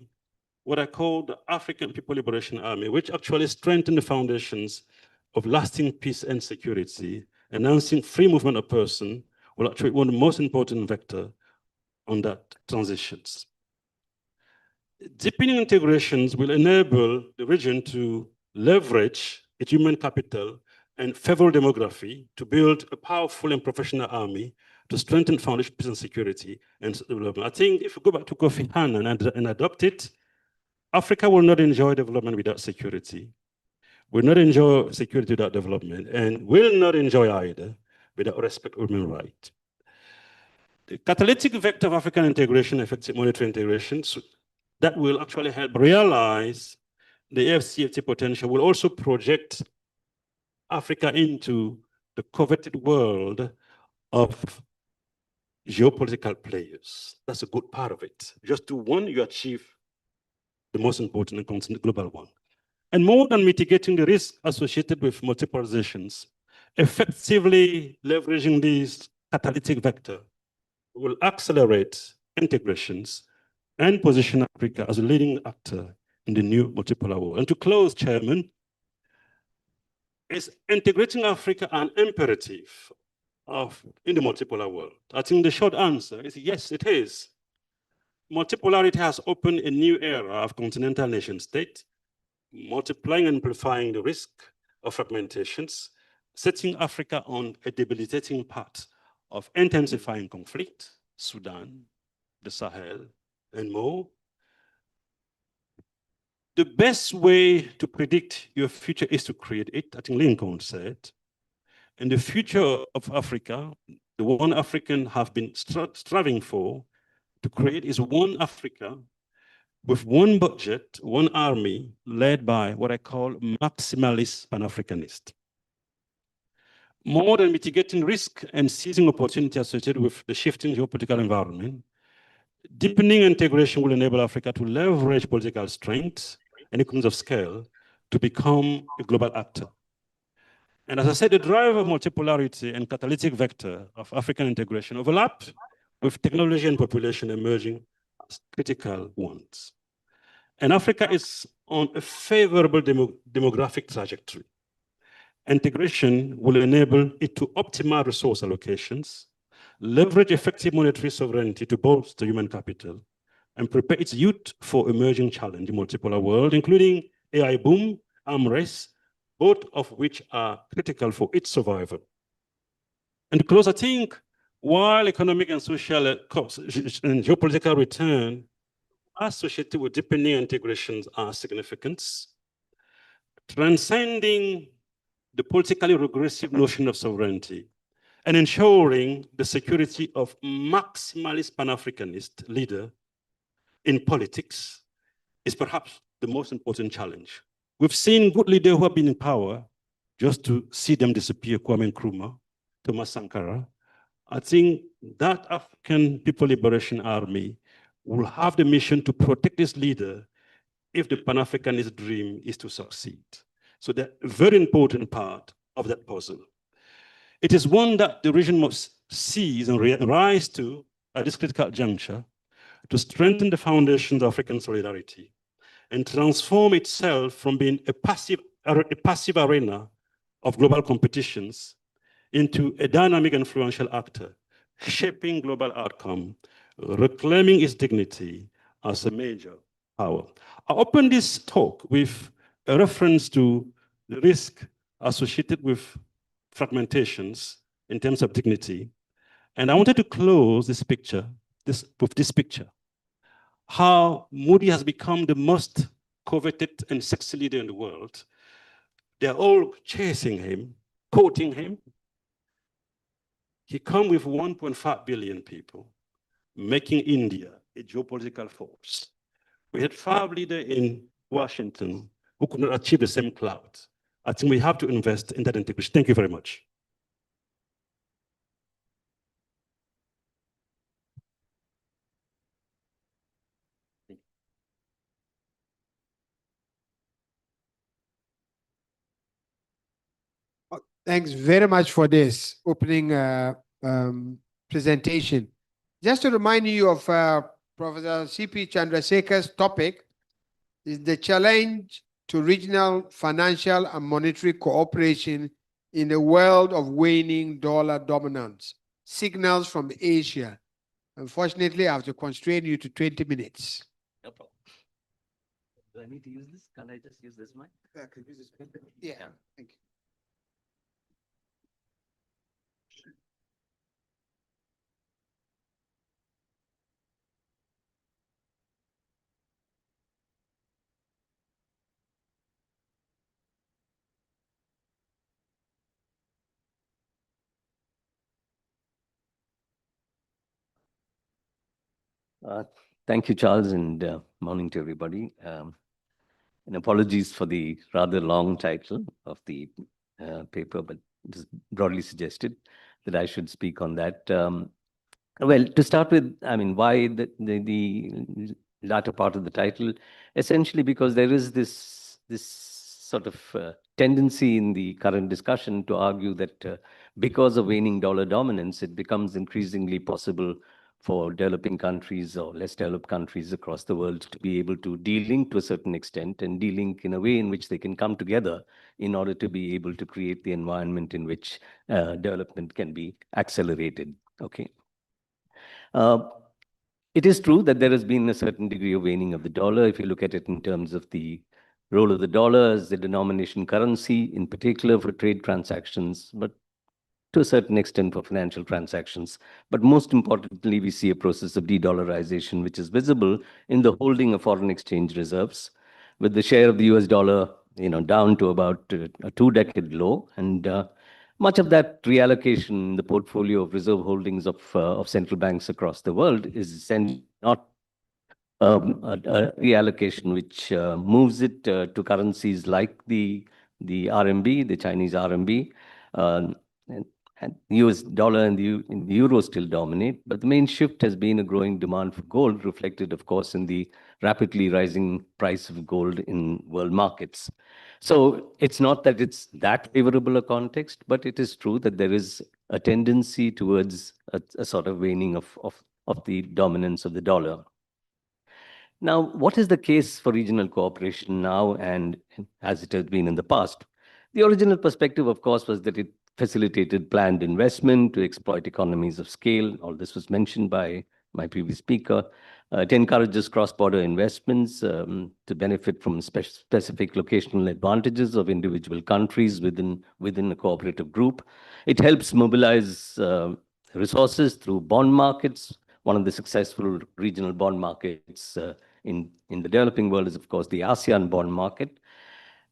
what I call the African People Liberation Army, which actually strengthened the foundations of lasting peace and security, enhancing free movement of person, will actually be one of the most important vector on that transitions. Deepening integrations will enable the region to leverage its human capital and favorable demography to build a powerful and professional army to strengthen foundation peace and security and development. I think if you go back to Kofi Annan and adopt it, Africa will not enjoy development without security, will not enjoy security without development, and will not enjoy either without respect for human rights. The catalytic vector of African integration, effective monetary integration, that will actually help realize the AFCFTA potential, will also project Africa into the coveted world of geopolitical players. That's a good part of it. Just do one, you achieve the most important and constant global one. And more than mitigating the risk associated with multipolarizations, effectively leveraging these catalytic vector will accelerate integrations and position Africa as a leading actor in the new multipolar world. And to close, Chairman, is integrating Africa an imperative in the multipolar world? I think the short answer is yes, it is. Multipolarity has opened a new era of continental nation state, multiplying and amplifying the risk of fragmentations, setting Africa on a debilitating path of intensifying conflict, Sudan, the Sahel, and more. The best way to predict your future is to create it, I think Lincoln said. And the future of Africa, the one African have been striving for to create is one Africa with one budget, one army, led by what I call maximalist Pan-Africanist. More than mitigating risk and seizing opportunity associated with the shifting geopolitical environment, deepening integration will enable Africa to leverage political strength and economies of scale to become a global actor. And as I said, the driver of multipolarity and catalytic vector of African integration overlap with technology and population emerging as critical ones. And Africa is on a favorable demographic trajectory. Integration will enable it to optimize resource allocations, leverage effective monetary sovereignty to bolster human capital, and prepare its youth for emerging challenge in multipolar world, including AI boom, arms race, both of which are critical for its survival. And to close, I think, while economic and social costs and geopolitical return associated with deepening integrations are significant, transcending the politically regressive notion of sovereignty and ensuring the security of maximalist Pan-Africanist leader in politics is perhaps the most important challenge. We've seen good leaders who have been in power just to see them disappear, Kwame Nkrumah, Thomas Sankara. I think that African People Liberation Army will have the mission to protect this leader if the Pan-Africanist dream is to succeed. So they're a very important part of that puzzle. It is one that the region must seize and rise to at this critical juncture to strengthen the foundations of African solidarity and transform itself from being a passive arena of global competitions into a dynamic, influential actor, shaping global outcome, reclaiming its dignity as a major power. I open this talk with a reference to the risk associated with fragmentations in terms of dignity. And I wanted to close this picture, with this picture, how Modi has become the most coveted and sexy leader in the world. They're all chasing him, quoting him. He comes with 1.5 billion people, making India a geopolitical force. We had 5 leaders in Washington who could not achieve the same clout. I think we have to invest in that integration. Thank you very much. Thanks very much for this opening presentation. Just to remind you of Professor C.P. Chandrasekhar's topic is the challenge to regional financial and monetary cooperation in a world of waning dollar dominance. Signals from Asia. Unfortunately, I have to constrain you to 20 minutes. No problem. Do I need to use this? Can't I just use this mic? Yeah, yeah. Thank you. Thank you, Charles, and morning to everybody. And apologies for the rather long title of the paper, but it is broadly suggested that I should speak on that. Well, to start with, I mean, why the latter part of the title? Essentially because there is this sort of tendency in the current discussion to argue that because of waning dollar dominance, it becomes increasingly possible for developing countries or less developed countries across the world to be able to de-link to a certain extent and de-link in a way in which they can come together in order to be able to create the environment in which development can be accelerated. Okay. It is true that there has been a certain degree of waning of the dollar. If you look at it in terms of the role of the dollar as the denomination currency, in particular for trade transactions, but to a certain extent for financial transactions. But most importantly, we see a process of de-dollarization, which is visible in the holding of foreign exchange reserves, with the share of the US dollar down to about a two-decade low. And much of that reallocation in the portfolio of reserve holdings of central banks across the world is essentially not a reallocation which moves it to currencies like the RMB, the Chinese RMB, and US dollar and the euro still dominate. But the main shift has been a growing demand for gold, reflected, of course, in the rapidly rising price of gold in world markets. So it's not that it's that favorable a context, but it is true that there is a tendency towards a sort of waning of the dominance of the dollar. Now, what is the case for regional cooperation now and as it has been in the past? The original perspective, of course, was that it facilitated planned investment to exploit economies of scale. All this was mentioned by my previous speaker. It encourages cross-border investments to benefit from specific locational advantages of individual countries within a cooperative group. It helps mobilize resources through bond markets. One of the successful regional bond markets in the developing world is, of course, the ASEAN bond market.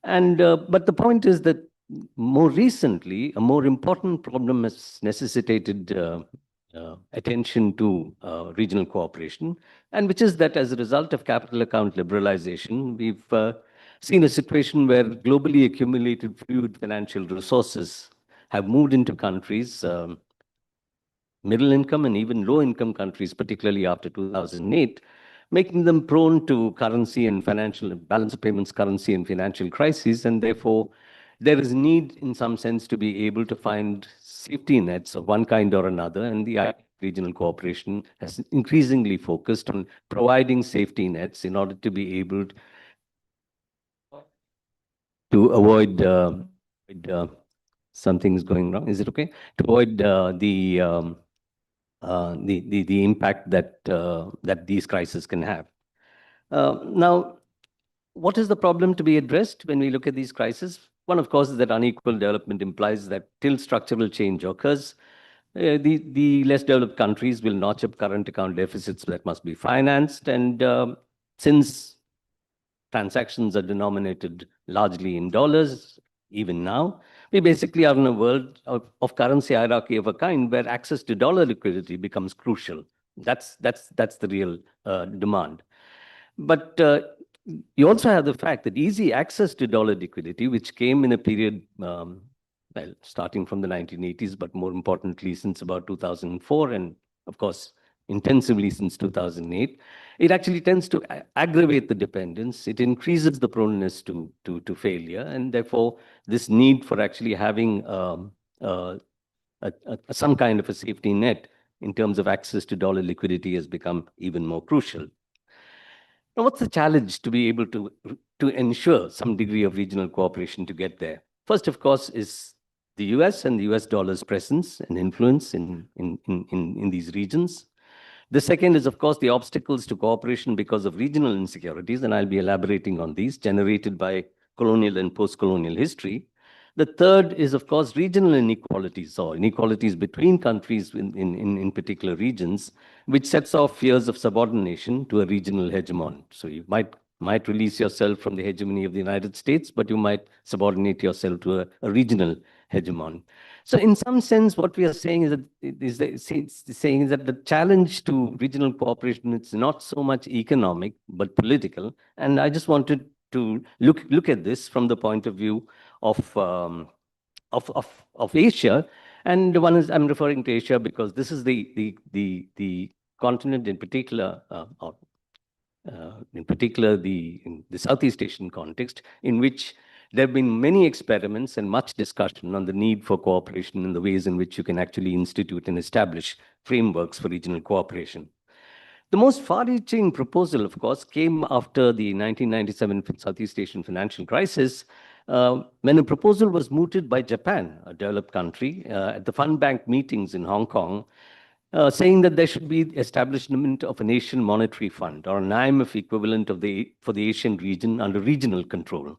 And but the point is that more recently, a more important problem has necessitated attention to regional cooperation, and which is that as a result of capital account liberalization, we've seen a situation where globally accumulated fluid financial resources have moved into countries, middle income and even low income countries, particularly after 2008, making them prone to currency and financial balance of payments, currency and financial crises. And therefore, there is need in some sense to be able to find safety nets of one kind or another. And the regional cooperation has increasingly focused on providing safety nets in order to be able to avoid something's going wrong. Is it okay? To avoid the impact that these crises can have. Now, what is the problem to be addressed when we look at these crises? One, of course, is that unequal development implies that till structural change occurs, the less developed countries will notch up current account deficits that must be financed. And since transactions are denominated largely in dollars, even now, we basically are in a world of currency hierarchy of a kind where access to dollar liquidity becomes crucial. That's the real demand. But you also have the fact that easy access to dollar liquidity, which came in a period, well, starting from the 1980s, but more importantly, since about 2004, and of course, intensively since 2008, it actually tends to aggravate the dependence. It increases the proneness to failure. And therefore, this need for actually having some kind of a safety net in terms of access to dollar liquidity has become even more crucial. Now, what's the challenge to be able to ensure some degree of regional cooperation to get there? First, of course, is the US and the US dollar's presence and influence in these regions. The second is, of course, the obstacles to cooperation because of regional insecurities, and I'll be elaborating on these, generated by colonial and post-colonial history. The third is, of course, regional inequalities, or inequalities between countries in particular regions, which sets off fears of subordination to a regional hegemon. So you might release yourself from the hegemony of the United States, but you might subordinate yourself to a regional hegemon. So in some sense, what we are saying is that the challenge to regional cooperation is not so much economic, but political. And I just wanted to look at this from the point of view of Asia. And one is, I'm referring to Asia because this is the continent in particular, in the Southeast Asian context, in which there have been many experiments and much discussion on the need for cooperation and the ways in which you can actually institute and establish frameworks for regional cooperation. The most far-reaching proposal, of course, came after the 1997 Southeast Asian financial crisis, when a proposal was mooted by Japan, a developed country, at the Fund Bank meetings in Hong Kong, saying that there should be establishment of an Asian Monetary Fund, or an IMF equivalent for the Asian region under regional control.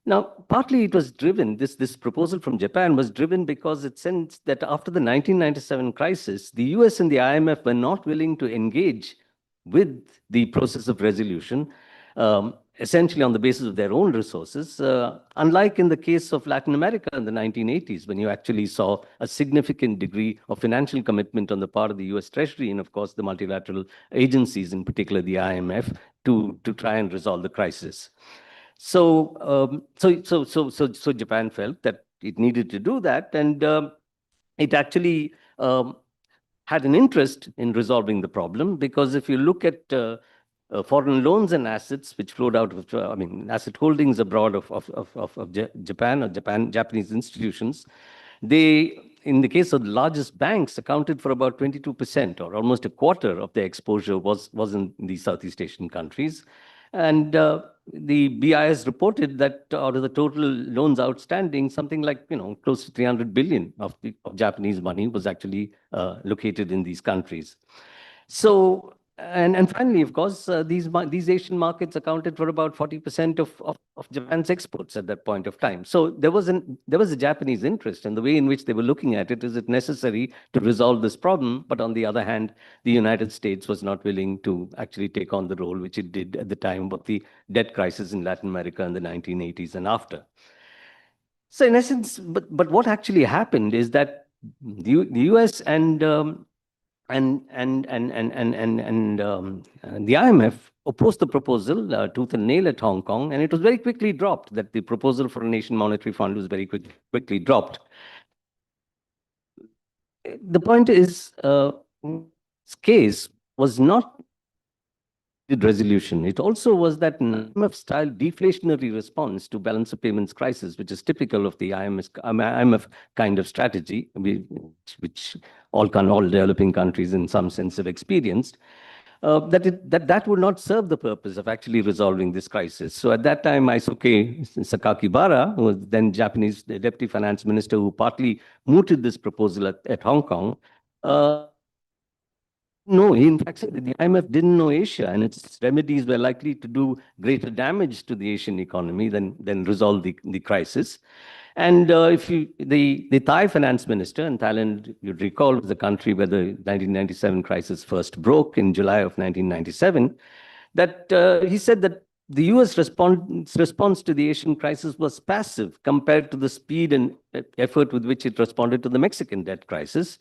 Now, partly it was driven, this proposal from Japan was driven because it sensed that after the 1997 crisis, the US and the IMF were not willing to engage with the process of resolution, essentially on the basis of their own resources, unlike in the case of Latin America in the 1980s, when you actually saw a significant degree of financial commitment on the part of the US Treasury and, of course, the multilateral agencies, in particular the IMF, to try and resolve the crisis. So Japan felt that it needed to do that, and it actually had an interest in resolving the problem, because if you look at foreign loans and assets which flowed out of, asset holdings abroad of Japan or Japanese institutions, they, in the case of the largest banks, accounted for about 22%, or almost a quarter of their exposure was in the Southeast Asian countries. And the BIS reported that out of the total loans outstanding, something like, close to 300 billion of Japanese money was actually located in these countries. So, and finally, of course, these Asian markets accounted for about 40% of Japan's exports at that point of time. So there was a Japanese interest, and the way in which they were looking at it, is it necessary to resolve this problem? But on the other hand, the United States was not willing to actually take on the role which it did at the time of the debt crisis in Latin America in the 1980s and after. So in essence, but what actually happened is that the US and the IMF opposed the proposal tooth and nail at Hong Kong, and it was very quickly dropped. That the proposal for a Asian Monetary Fund was very quickly dropped. The point is, this case was not the resolution. It also was that IMF-style deflationary response to balance of payments crisis, which is typical of the IMF kind of strategy, which all developing countries in some sense have experienced, that would not serve the purpose of actually resolving this crisis. So at that time, Isuke Sakakibara, who was then Japanese deputy finance minister, who partly mooted this proposal at Hong Kong, no, in fact, the IMF didn't know Asia, and its remedies were likely to do greater damage to the Asian economy than resolve the crisis. And the Thai finance minister, and Thailand, you'd recall, was the country where the 1997 crisis first broke in July of 1997, that he said that the US response to the Asian crisis was passive compared to the speed and effort with which it responded to the Mexican debt crisis.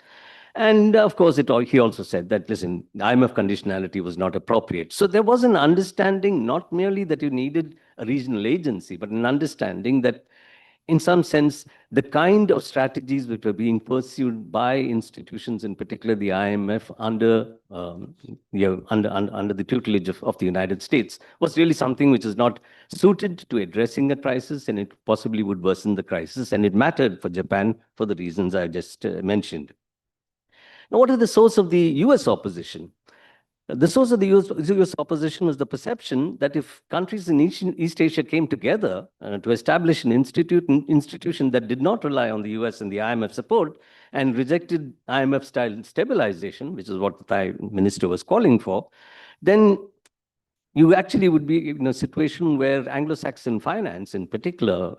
And of course, he also said that, listen, IMF conditionality was not appropriate. So there was an understanding, not merely that you needed a regional agency, but an understanding that, in some sense, the kind of strategies which were being pursued by institutions, in particular the IMF, under the tutelage of the United States, was really something which is not suited to addressing a crisis, and it possibly would worsen the crisis. And it mattered for Japan for the reasons I just mentioned. Now, what is the source of the US opposition? The source of the US opposition was the perception that if countries in East Asia came together to establish an institution that did not rely on the US and the IMF support and rejected IMF-style stabilization, which is what the Thai minister was calling for, then you actually would be in a situation where Anglo-Saxon finance, in particular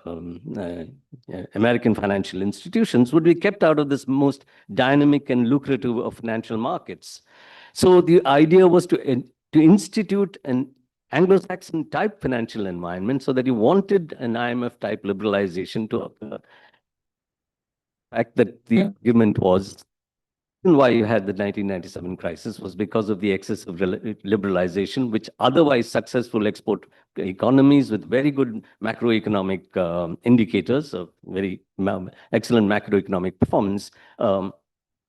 American financial institutions, would be kept out of this most dynamic and lucrative of financial markets. So the idea was to institute an Anglo-Saxon type financial environment, so that you wanted an IMF type liberalization to occur. The fact that the argument was why you had the 1997 crisis was because of the excess of liberalization, which otherwise successful export economies with very good macroeconomic indicators of very excellent macroeconomic performance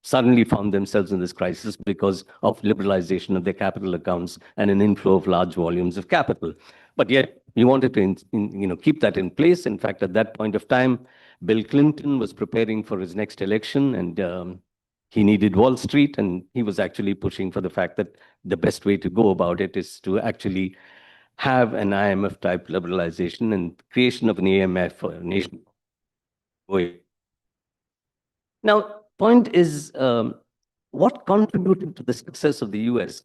suddenly found themselves in this crisis because of liberalization of their capital accounts and an inflow of large volumes of capital. But yet we wanted to keep that in place. In fact, at that point of time, Bill Clinton was preparing for his next election, and he needed Wall Street, and he was actually pushing for the fact that the best way to go about it is to actually have an IMF type liberalization and creation of an AMF for a nation. Now, point is, what contributed to the success of the US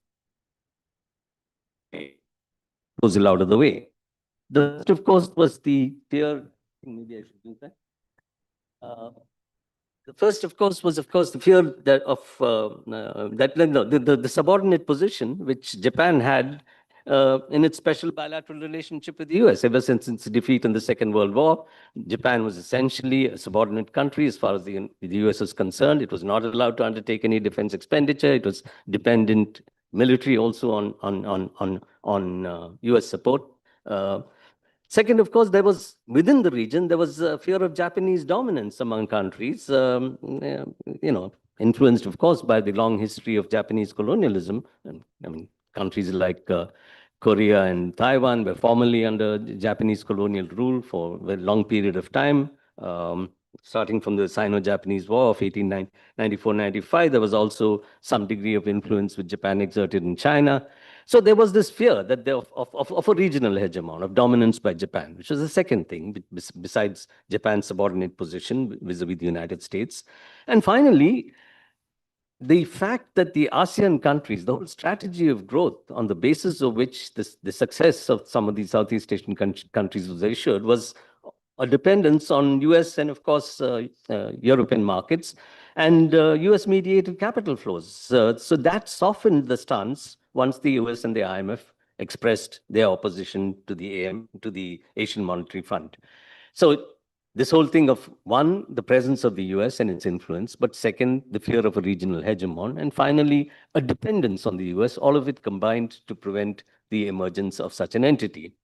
goes out of the way. The first, of course, was the fear. Maybe I should do that. The first, of course, was the fear that the subordinate position which Japan had in its special bilateral relationship with the US. Ever since its defeat in the Second World War, Japan was essentially a subordinate country as far as the US is concerned. It was not allowed to undertake any defense expenditure. It was dependent military also on US support. Second, of course, there was within the region, there was a fear of Japanese dominance among countries, influenced, of course, by the long history of Japanese colonialism. And, I mean, countries like Korea and Taiwan were formerly under Japanese colonial rule for a very long period of time. Starting from the Sino-Japanese War of 1894-95, there was also some degree of influence which Japan exerted in China. So there was this fear that of a regional hegemon, of dominance by Japan, which was the second thing, besides Japan's subordinate position vis-a-vis the United States. And finally, the fact that the ASEAN countries, the whole strategy of growth on the basis of which the success of some of these Southeast Asian countries was assured was a dependence on US and, of course, European markets and US mediated capital flows. So that softened the stance once the US and the IMF expressed their opposition to the Asian Monetary Fund. So this whole thing of, one, the presence of the US and its influence, but second, the fear of a regional hegemon, and finally, a dependence on the US, all of it combined to prevent the emergence of such an entity.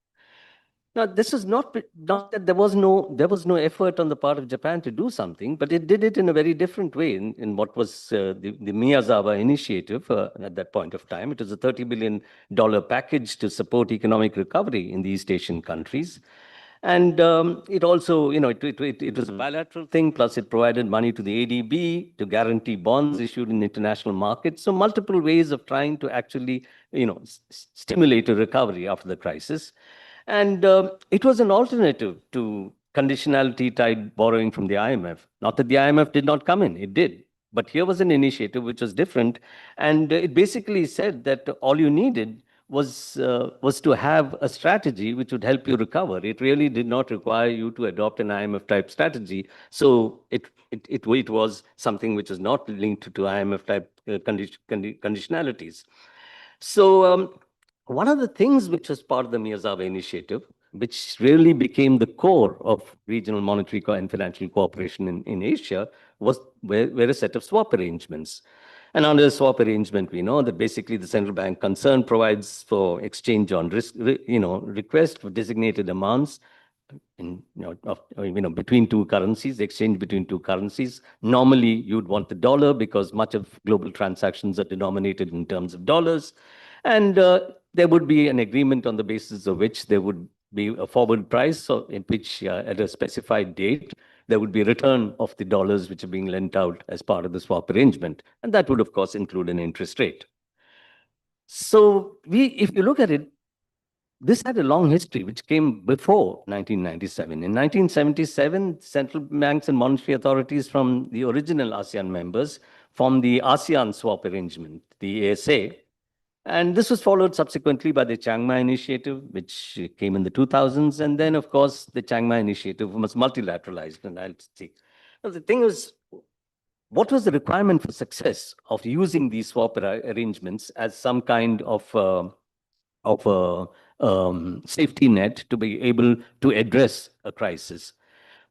Now, this is not that there was no effort on the part of Japan to do something, but it did it in a very different way in what was the Miyazawa initiative at that point of time. It was a $30 billion package to support economic recovery in the East Asian countries. And it also, it was a bilateral thing, plus it provided money to the ADB to guarantee bonds issued in international markets. So multiple ways of trying to actually, stimulate a recovery after the crisis. And it was an alternative to conditionality-tied borrowing from the IMF. Not that the IMF did not come in, it did. But here was an initiative which was different. And it basically said that all you needed was to have a strategy which would help you recover. It really did not require you to adopt an IMF-type strategy. So it was something which was not linked to IMF-type conditionalities. So one of the things which was part of the Miyazawa initiative, which really became the core of regional monetary and financial cooperation in Asia, were a set of swap arrangements. And under the swap arrangement, we know that basically the central bank concerned provides for exchange on risk, request for designated amounts between two currencies, the exchange between two currencies. Normally, you'd want the dollar because much of global transactions are denominated in terms of dollars. And there would be an agreement on the basis of which there would be a forward price, so in which at a specified date, there would be a return of the dollars which are being lent out as part of the swap arrangement. And that would, of course, include an interest rate. So if you look at it, this had a long history which came before 1997. In 1977, central banks and monetary authorities from the original ASEAN members formed the ASEAN Swap Arrangement, the ASA. And this was followed subsequently by the Chiang Mai Initiative, which came in the 2000s. And then, of course, the Chiang Mai Initiative was multilateralized. And I'll see. Now, the thing is, what was the requirement for success of using these swap arrangements as some kind of safety net to be able to address a crisis?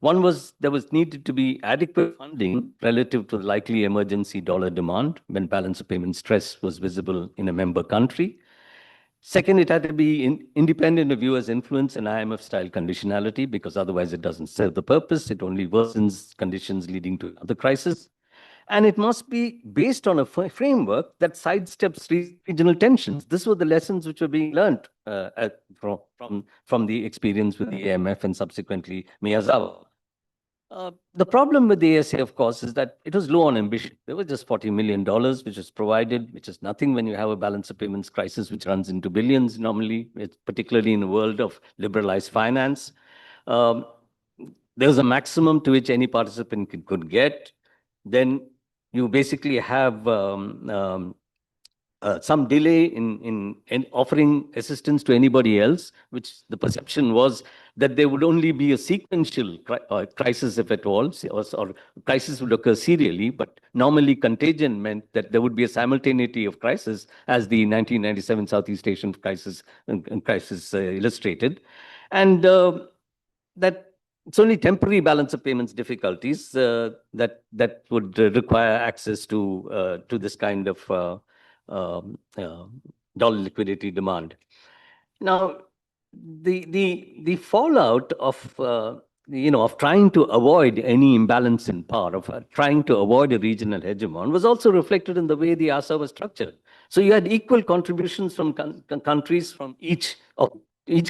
One was there was needed to be adequate funding relative to the likely emergency dollar demand when balance of payment stress was visible in a member country. Second, it had to be independent of US influence and IMF-style conditionality, because otherwise it doesn't serve the purpose. It only worsens conditions leading to other crisis. And it must be based on a framework that sidesteps regional tensions. This were the lessons which were being learned from the experience with the AMF and subsequently Miyazawa. The problem with the ASA, of course, is that it was low on ambition. There was just $40 million, which was provided, which is nothing when you have a balance of payments crisis, which runs into billions normally, particularly in a world of liberalized finance. There was a maximum to which any participant could get. Then you basically have some delay in offering assistance to anybody else, which the perception was that there would only be a sequential crisis, if at all, or crisis would occur serially, but normally contagion meant that there would be a simultaneity of crisis, as the 1997 Southeast Asian crisis illustrated. And that it's only temporary balance of payments difficulties that would require access to this kind of dollar liquidity demand. Now, the fallout of of trying to avoid any imbalance in power, of trying to avoid a regional hegemon, was also reflected in the way the ASA was structured. So you had equal contributions from countries from each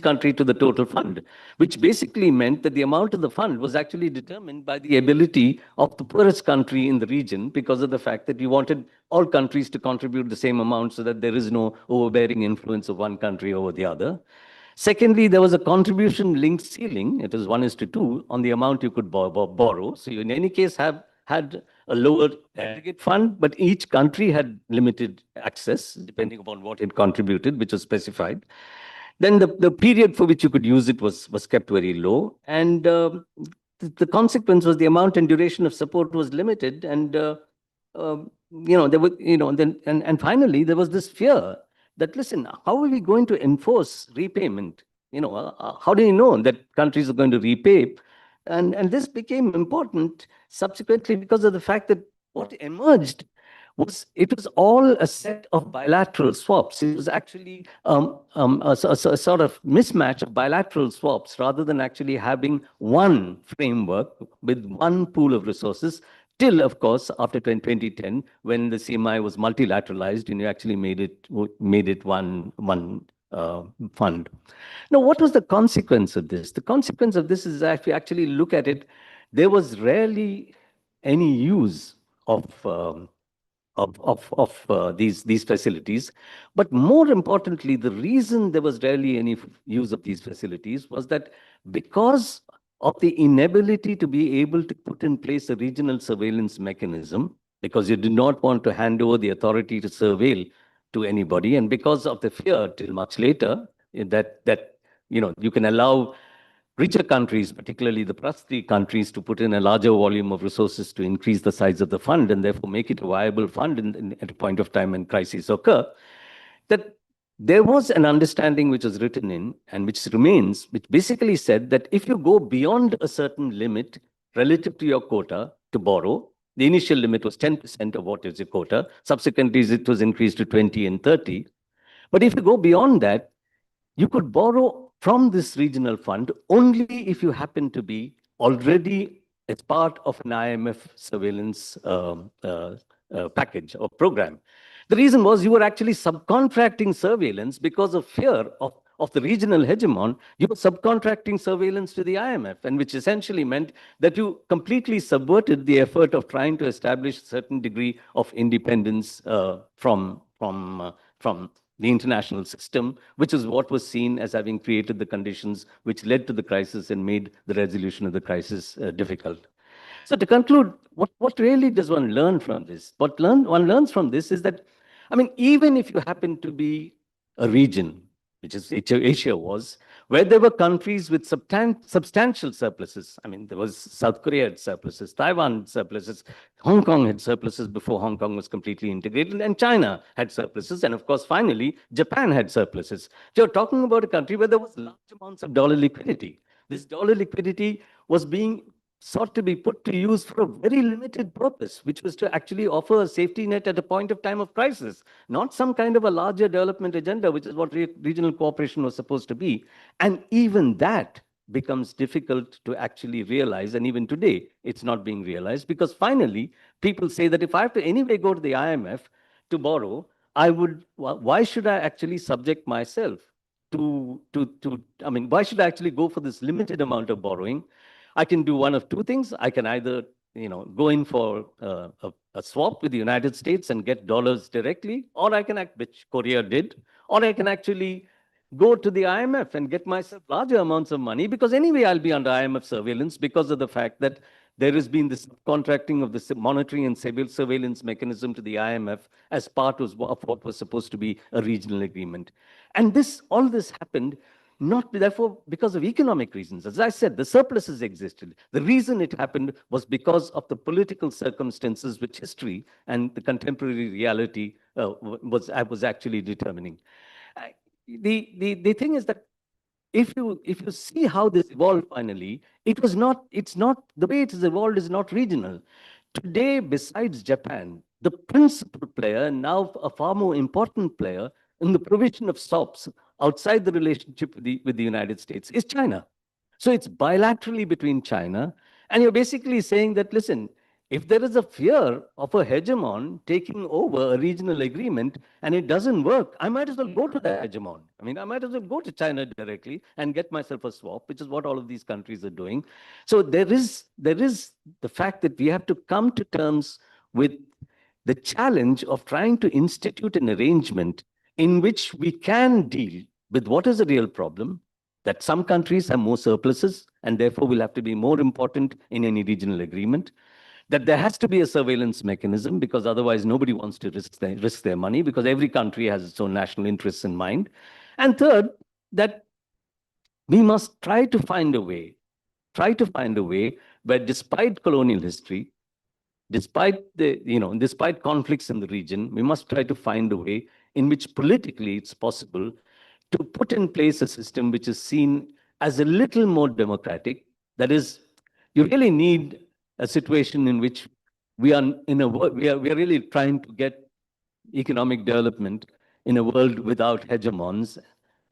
country to the total fund, which basically meant that the amount of the fund was actually determined by the ability of the poorest country in the region, because of the fact that you wanted all countries to contribute the same amount so that there is no overbearing influence of one country over the other. Secondly, there was a contribution-linked ceiling. It was 1:2 on the amount you could borrow. So you in any case had a lower aggregate fund, but each country had limited access depending upon what it contributed, which was specified. Then the period for which you could use it was kept very low. And the consequence was the amount and duration of support was limited. And, there was, and finally, there was this fear that, listen, how are we going to enforce repayment? How do you know that countries are going to repay? And this became important subsequently because of the fact that what emerged was all a set of bilateral swaps. It was actually a sort of mismatch of bilateral swaps rather than actually having one framework with one pool of resources. Till, of course, after 2010, when the CMI was multilateralized and you actually made it one fund. Now, what was the consequence of this? The consequence of this is that if you actually look at it, there was rarely any use of these facilities. But more importantly, the reason there was rarely any use of these facilities was that because of the inability to be able to put in place a regional surveillance mechanism, because you did not want to hand over the authority to surveil to anybody, and because of the fear till much later that you can allow richer countries, particularly the plus-3 countries, to put in a larger volume of resources to increase the size of the fund and therefore make it a viable fund at a point of time when crises occur, that there was an understanding which was written in and which remains, which basically said that if you go beyond a certain limit relative to your quota to borrow, the initial limit was 10% of what is your quota. Subsequently, it was increased to 20 and 30. But if you go beyond that, you could borrow from this regional fund only if you happen to be already as part of an IMF surveillance package or program. The reason was you were actually subcontracting surveillance because of fear of the regional hegemon. You were subcontracting surveillance to the IMF, and which essentially meant that you completely subverted the effort of trying to establish a certain degree of independence from the international system, which is what was seen as having created the conditions which led to the crisis and made the resolution of the crisis difficult. So to conclude, what really does one learn from this? One learns from this is that, even if you happen to be a region, which is Asia was, where there were countries with substantial surpluses. There was South Korea had surpluses, Taiwan had surpluses, Hong Kong had surpluses before Hong Kong was completely integrated, and China had surpluses, and of course, finally, Japan had surpluses. So you're talking about a country where there was large amounts of dollar liquidity. This dollar liquidity was being sought to be put to use for a very limited purpose, which was to actually offer a safety net at a point of time of crisis, not some kind of a larger development agenda, which is what regional cooperation was supposed to be. And even that becomes difficult to actually realize. And even today, it's not being realized because finally, people say that if I have to anyway go to the IMF to borrow, why should I actually subject myself I mean, why should I actually go for this limited amount of borrowing? I can do one of two things. I can either go in for a swap with the United States and get dollars directly, or I can act, which Korea did, or I can actually go to the IMF and get myself larger amounts of money because anyway I'll be under IMF surveillance because of the fact that there has been this contracting of the monetary and civil surveillance mechanism to the IMF as part of what was supposed to be a regional agreement. And all this happened not therefore because of economic reasons. As I said, the surpluses existed. The reason it happened was because of the political circumstances which history and the contemporary reality was actually determining. The thing is that if you see how this evolved finally, it's not the way it has evolved is not regional. Today, besides Japan, the principal player, and now a far more important player in the provision of SOPs outside the relationship with the United States is China. So it's bilaterally between China, and you're basically saying that, listen, if there is a fear of a hegemon taking over a regional agreement and it doesn't work, I might as well go to the hegemon. I mean, I might as well go to China directly and get myself a swap, which is what all of these countries are doing. So there is the fact that we have to come to terms with the challenge of trying to institute an arrangement in which we can deal with what is a real problem, that some countries have more surpluses and therefore will have to be more important in any regional agreement, that there has to be a surveillance mechanism because otherwise nobody wants to risk their money because every country has its own national interests in mind. And third, that we must try to find a way where despite colonial history, despite despite conflicts in the region, we must try to find a way in which politically it's possible to put in place a system which is seen as a little more democratic. That is, you really need a situation in which we are really trying to get economic development in a world without hegemons.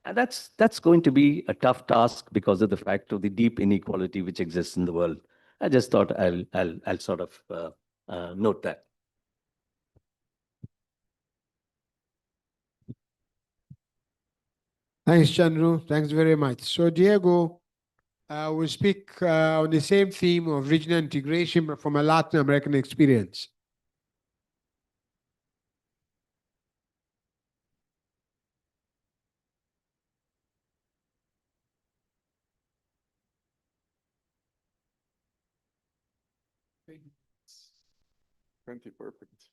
And that's going to be a tough task because of the fact of the deep inequality which exists in the world. I just thought I'll sort of note that. Thanks, Chandru. Thanks very much. So Diego will speak on the same theme of regional integration, but from a Latin American experience. Perfect.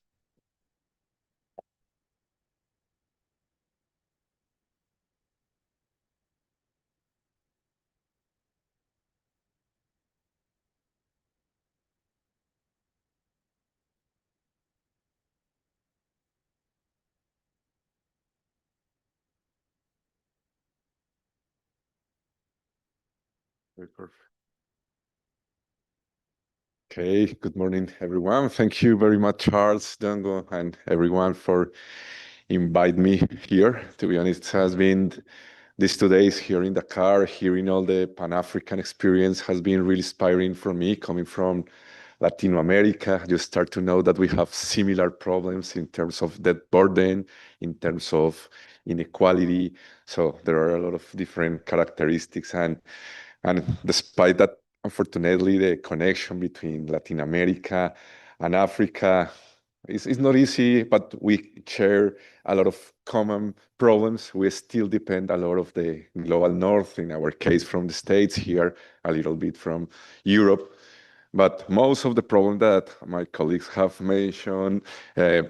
Very perfect. Okay, good morning, everyone. Thank you very much, Charles, Dango, and everyone for inviting me here. To be honest, it has been these 2 days here in Dakar, hearing all the Pan-African experience has been really inspiring for me, coming from Latin America. You start to know that we have similar problems in terms of debt burden, in terms of inequality. So there are a lot of different characteristics. And despite that, unfortunately, the connection between Latin America and Africa is not easy, but we share a lot of common problems. We still depend a lot of the global north, in our case from the States, here a little bit from Europe. But most of the problems that my colleagues have mentioned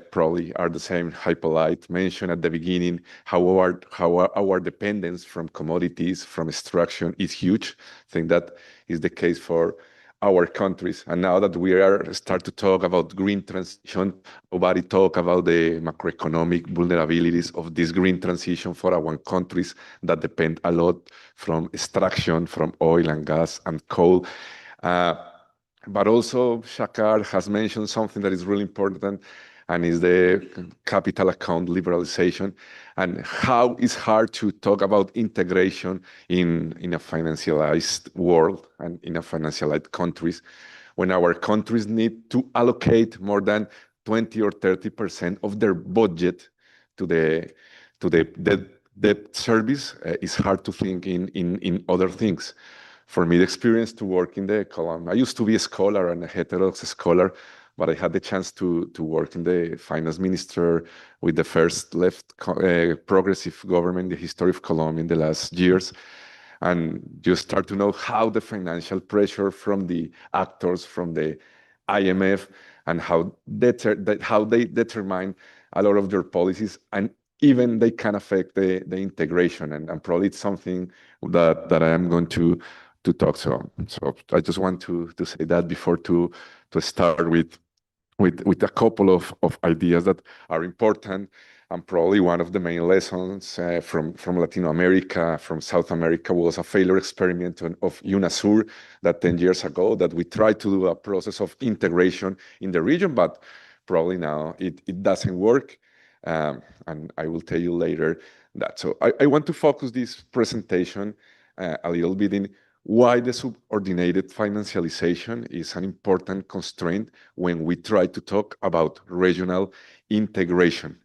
probably are the same. Hippolyte mentioned at the beginning how our dependence from commodities, from extraction is huge. I think that is the case for our countries. And now that we start to talk about green transition, nobody talk about the macroeconomic vulnerabilities of this green transition for our countries that depend a lot from extraction, from oil and gas and coal. But also, Shakar has mentioned something that is really important. and is the capital account liberalization, and how it's hard to talk about integration in a financialized world and in a financialized countries, when our countries need to allocate more than 20 or 30% of their budget to the debt service. It's hard to think in other things. For me, the experience to work in the Colombia, I used to be a scholar and a heterodox scholar, but I had the chance to work in the finance minister with the first left progressive government in the history of Colombia in the last years. And you start to know how the financial pressure from the actors, from the IMF, and how they determine a lot of their policies, and even they can affect the integration. And probably it's something that I am going to talk. So I just want to say that before to start with a couple of ideas that are important, and probably one of the main lessons from Latin America, from South America, was a failure experiment of UNASUR that 10 years ago, that we tried to do a process of integration in the region, but probably now it doesn't work. And I will tell you later that. So I want to focus this presentation a little bit in why the subordinated financialization is an important constraint when we try to talk about regional integration.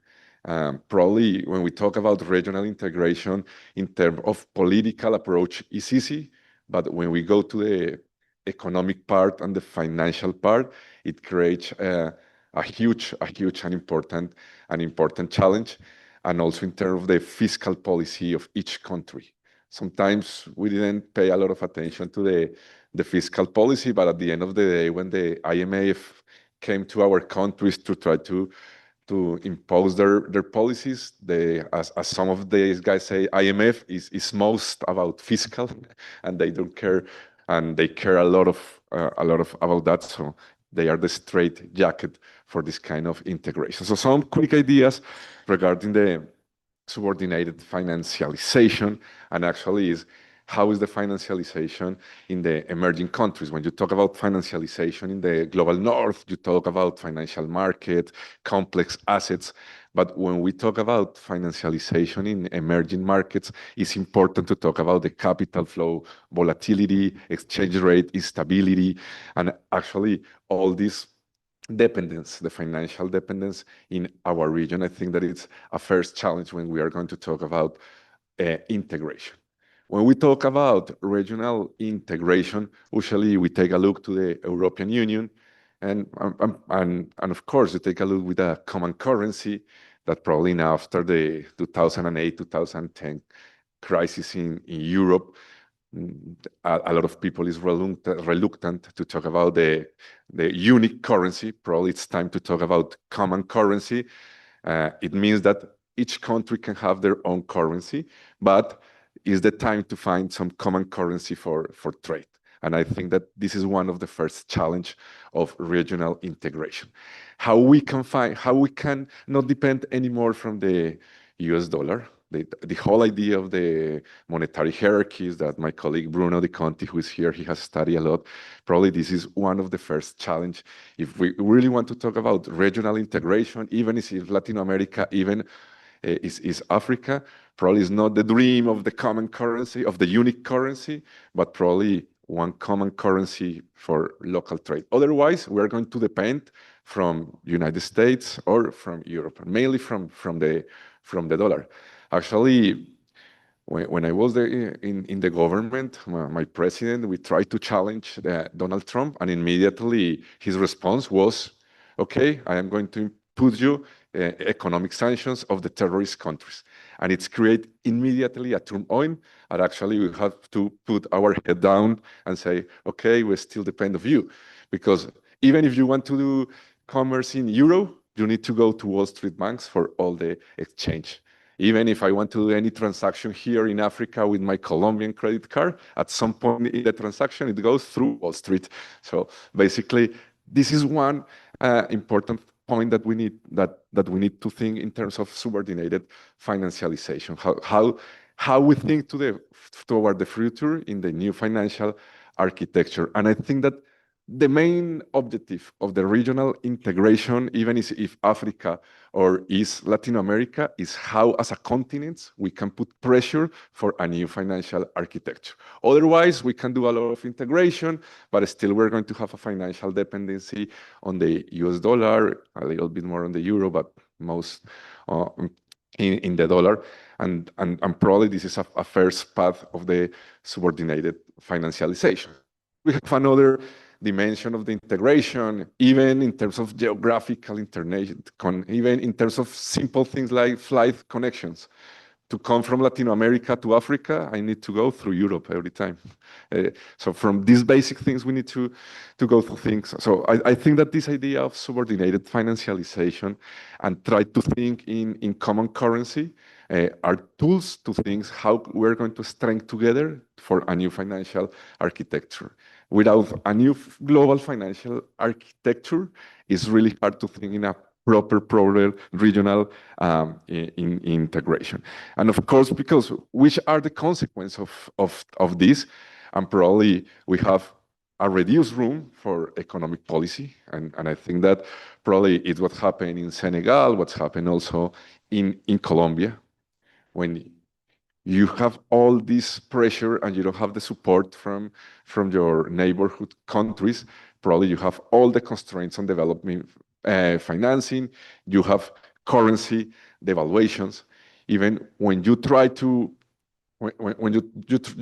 Probably when we talk about regional integration in terms of political approach, it's easy, but when we go to the economic part and the financial part, it creates a huge and important challenge, and also in terms of the fiscal policy of each country. Sometimes we didn't pay a lot of attention to the fiscal policy, but at the end of the day, when the IMF came to our countries to try to impose their policies, as some of these guys say, IMF is most about fiscal, and they don't care, and they care a lot about that. So they are the straight jacket for this kind of integration. So some quick ideas regarding the subordinated financialization, and actually is how is the financialization in the emerging countries. When you talk about financialization in the global north, you talk about financial market, complex assets. But when we talk about financialization in emerging markets, it's important to talk about the capital flow, volatility, exchange rate, instability, and actually all these dependence, the financial dependence in our region. I think that it's a first challenge when we are going to talk about integration. When we talk about regional integration, usually we take a look to the European Union, and of course, we take a look with a common currency that probably now after the 2008, 2010 crisis in Europe, a lot of people is reluctant to talk about the unique currency. Probably it's time to talk about common currency. It means that each country can have their own currency, but is the time to find some common currency for trade. And I think that this is one of the first challenge of regional integration. How we can not depend anymore from the US dollar. The whole idea of the monetary hierarchies that my colleague Bruno De Conti, who is here, he has studied a lot. Probably this is one of the first challenge. If we really want to talk about regional integration, even if Latin America, even is Africa, probably is not the dream of the common currency, of the unique currency, but probably one common currency for local trade. Otherwise, we are going to depend from United States or from Europe, mainly from the dollar. Actually, when I was there in the government, my president, we tried to challenge Donald Trump, and immediately his response was, okay, I am going to put you economic sanctions of the terrorist countries. And it's create immediately a turmoil, and actually we have to put our head down and say, okay, we still depend on you. Because even if you want to do commerce in euro, you need to go to Wall Street banks for all the exchange. Even if I want to do any transaction here in Africa with my Colombian credit card, at some point in the transaction, it goes through Wall Street. So basically, this is one important point that we need to think in terms of subordinated financialization. How we think toward the future in the new financial architecture. And I think that the main objective of the regional integration, even if Africa or is Latin America, is how as a continent we can put pressure for a new financial architecture. Otherwise, we can do a lot of integration, but still we're going to have a financial dependency on the US dollar, a little bit more on the euro, but most in the dollar. And probably this is a first path of the subordinated financialization. We have another dimension of the integration, even in terms of geographical integration, even in terms of simple things like flight connections. To come from Latin America to Africa, I need to go through Europe every time. So from these basic things, we need to go through things. So I think that this idea of subordinated financialization and try to think in common currency are tools to think how we're going to strengthen together for a new financial architecture. Without a new global financial architecture, it's really hard to think in a proper regional integration. And of course, because which are the consequences of this? And probably we have a reduced room for economic policy. And I think that probably it's what happened in Senegal, what's happened also in Colombia, when you have all this pressure and you don't have the support from your neighborhood countries. Probably you have all the constraints on development financing, you have currency devaluations. Even when you try to when you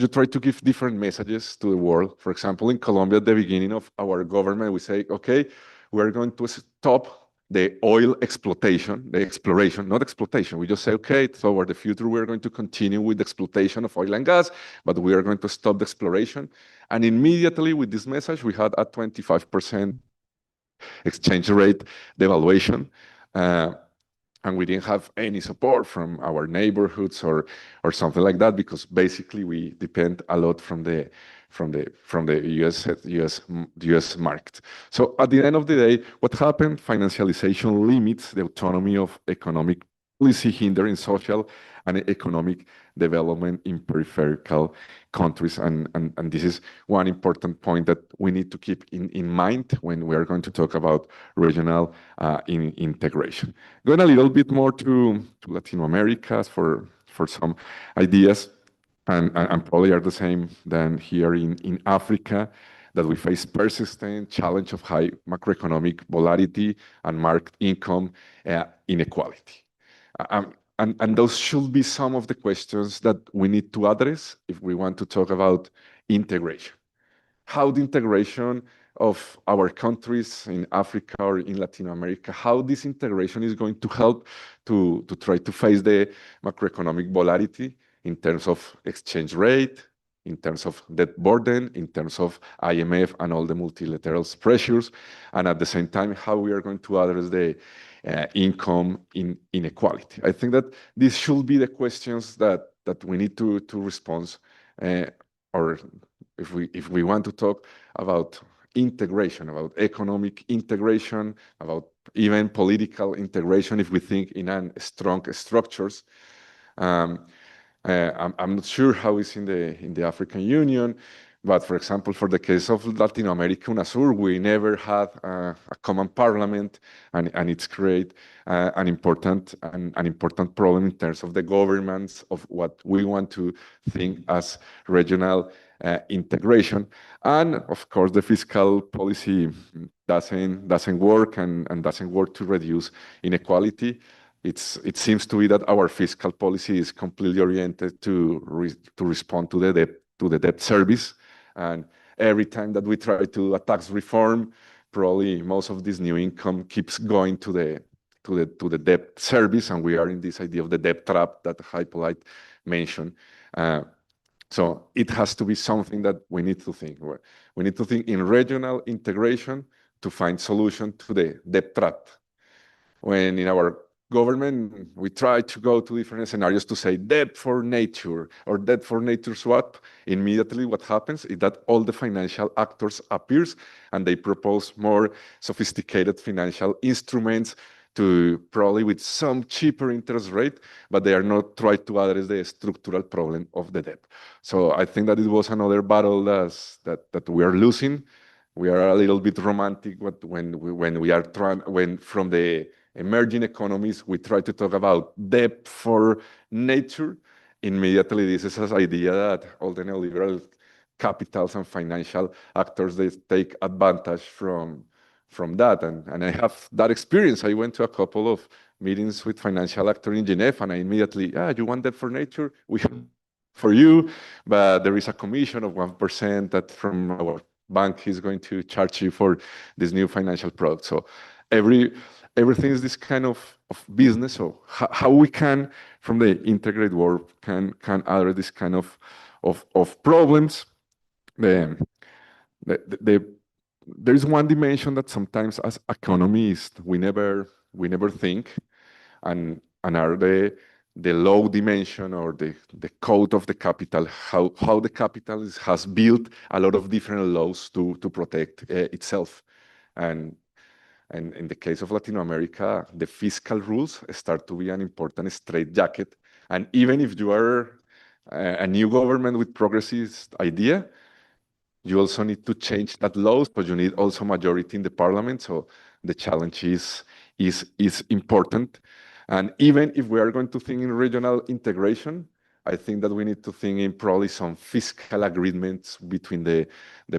try to give different messages to the world. For example, in Colombia, at the beginning of our government, we say, okay, we're going to stop the oil exploitation, the exploration, not exploitation. We just say, okay, toward the future, we're going to continue with the exploitation of oil and gas, but we are going to stop the exploration. And immediately with this message, we had a 25% exchange rate devaluation. And we didn't have any support from our neighborhoods or something like that, because basically we depend a lot from the US market. So at the end of the day, what happened? Financialization limits the autonomy of economic policy, hindering social and economic development in peripheral countries. And this is one important point that we need to keep in mind when we are going to talk about regional integration. Going a little bit more to Latin America for some ideas, and probably are the same than here in Africa, that we face persistent challenge of high macroeconomic volatility and marked income inequality. And those should be some of the questions that we need to address if we want to talk about integration. How the integration of our countries in Africa or in Latin America, how this integration is going to help to try to face the macroeconomic volatility in terms of exchange rate, in terms of debt burden, in terms of IMF and all the multilateral pressures, and at the same time, how we are going to address the income inequality. I think that these should be the questions that we need to respond, or if we want to talk about integration, about economic integration, about even political integration, if we think in strong structures. I'm not sure how it's in the African Union, but for example, for the case of Latin America, UNASUR, we never had a common parliament, and it's create an important problem in terms of the governance of what we want to think as regional integration. And of course, the fiscal policy doesn't work and doesn't work to reduce inequality. It seems to be that our fiscal policy is completely oriented to respond to the debt service. And every time that we try to do a tax reform, probably most of this new income keeps going to the debt service, and we are in this idea of the debt trap that Hippolyte mentioned. So it has to be something that we need to think. We need to think in regional integration to find solution to the debt trap. When in our government, we try to go to different scenarios to say debt for nature or debt for nature swap. Immediately what happens is that all the financial actors appears and they propose more sophisticated financial instruments to probably with some cheaper interest rate, but they are not trying to address the structural problem of the debt. So I think that it was another battle that we are losing we are a little bit romantic when we are trying, when from the emerging economies, we try to talk about debt for nature. Immediately, this is this idea that all the neoliberal capitals and financial actors, they take advantage from that. And I have that experience. I went to a couple of meetings with financial actors in Geneva, and I immediately, you want debt for nature? We have for you, but there is a commission of 1% that from our bank is going to charge you for this new financial product. So everything is this kind of business. So how we can, from the integrated world, can address this kind of problems. There is one dimension that sometimes as economists we never think, and are the low dimension, or the code of the capital, how the capital has built a lot of different laws to protect itself. And in the case of Latin America, the fiscal rules start to be an important straitjacket. And even if you are a new government with progressist idea, you also need to change that laws, but you need also majority in the parliament. So the challenge is important. And even if we are going to think in regional integration, I think that we need to think in probably some fiscal agreements between the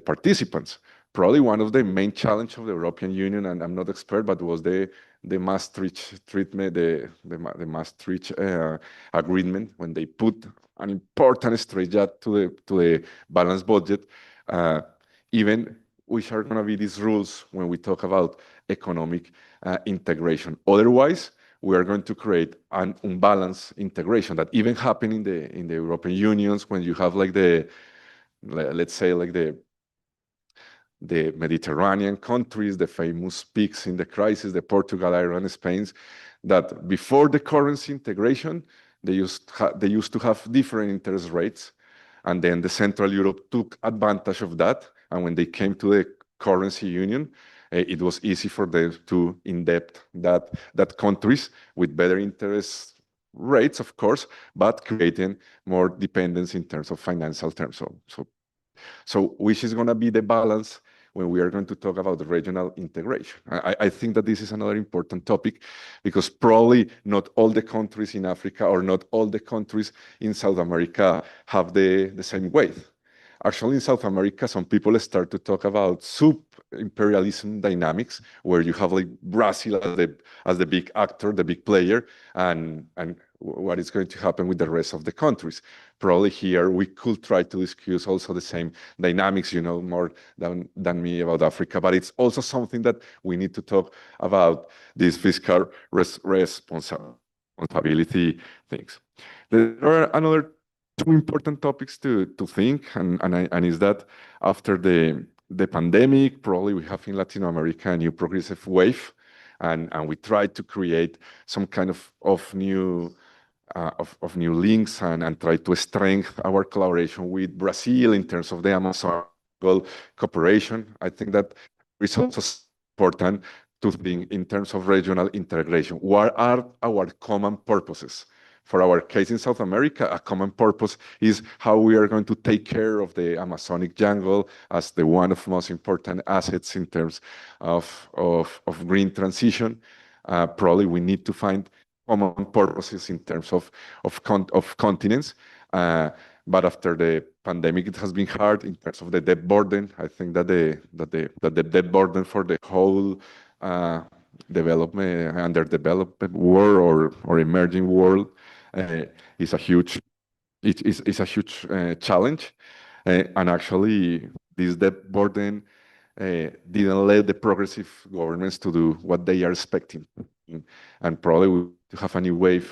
participants. Probably one of the main challenges of the European Union, and I'm not expert, but was the Maastricht treatment, the Maastricht agreement, when they put an important straitjacket to the balanced budget. Even which are going to be these rules when we talk about economic integration. Otherwise, we are going to create an unbalanced integration that even happen in the European Unions, when you have like let's say like the Mediterranean countries, the famous peaks in the crisis, the Portugal, Ireland, Spain, that before the currency integration, they used to have different interest rates. And then the Central Europe took advantage of that. And when they came to the currency union, it was easy for them to indebt that countries with better interest rates, of course, but creating more dependence in terms of financial terms. So which is going to be the balance when we are going to talk about the regional integration? I think that this is another important topic, because probably not all the countries in Africa or not all the countries in South America have the same weight. Actually, in South America, some people start to talk about sub-imperialism dynamics, where you have like Brazil as the big actor, the big player, and what is going to happen with the rest of the countries. Probably here we could try to discuss also the same dynamics, you know, more than me about Africa, but it's also something that we need to talk about, these fiscal responsibility things. There are another two important topics to think, and is that after the pandemic, probably we have in Latin America a new progressive wave, and we try to create some kind of new links and try to strengthen our collaboration with Brazil in terms of the Amazon cooperation. I think that it's also important to think in terms of regional integration. What are our common purposes? For our case in South America, a common purpose is how we are going to take care of the Amazonic jungle as the one of most important assets in terms of green transition. Probably we need to find common purposes in terms of continents. But after the pandemic, it has been hard in terms of the debt burden. I think that the debt burden for the whole underdeveloped world or emerging world is a huge challenge. And actually, this debt burden didn't let the progressive governments to do what they are expecting. And probably we have a new wave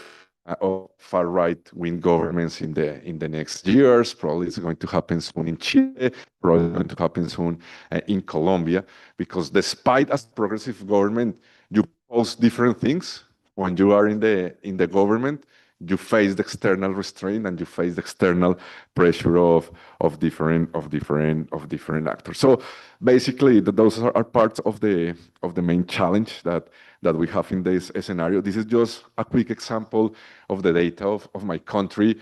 of far-right wing governments in the next years. Probably it's going to happen soon in Chile. Probably going to happen soon in Colombia, because despite as progressive government, you post different things. When you are in the government, you face the external restraint and you face the external pressure of different actors. So basically, those are parts of the main challenge that we have in this scenario. This is just a quick example of the data of my country,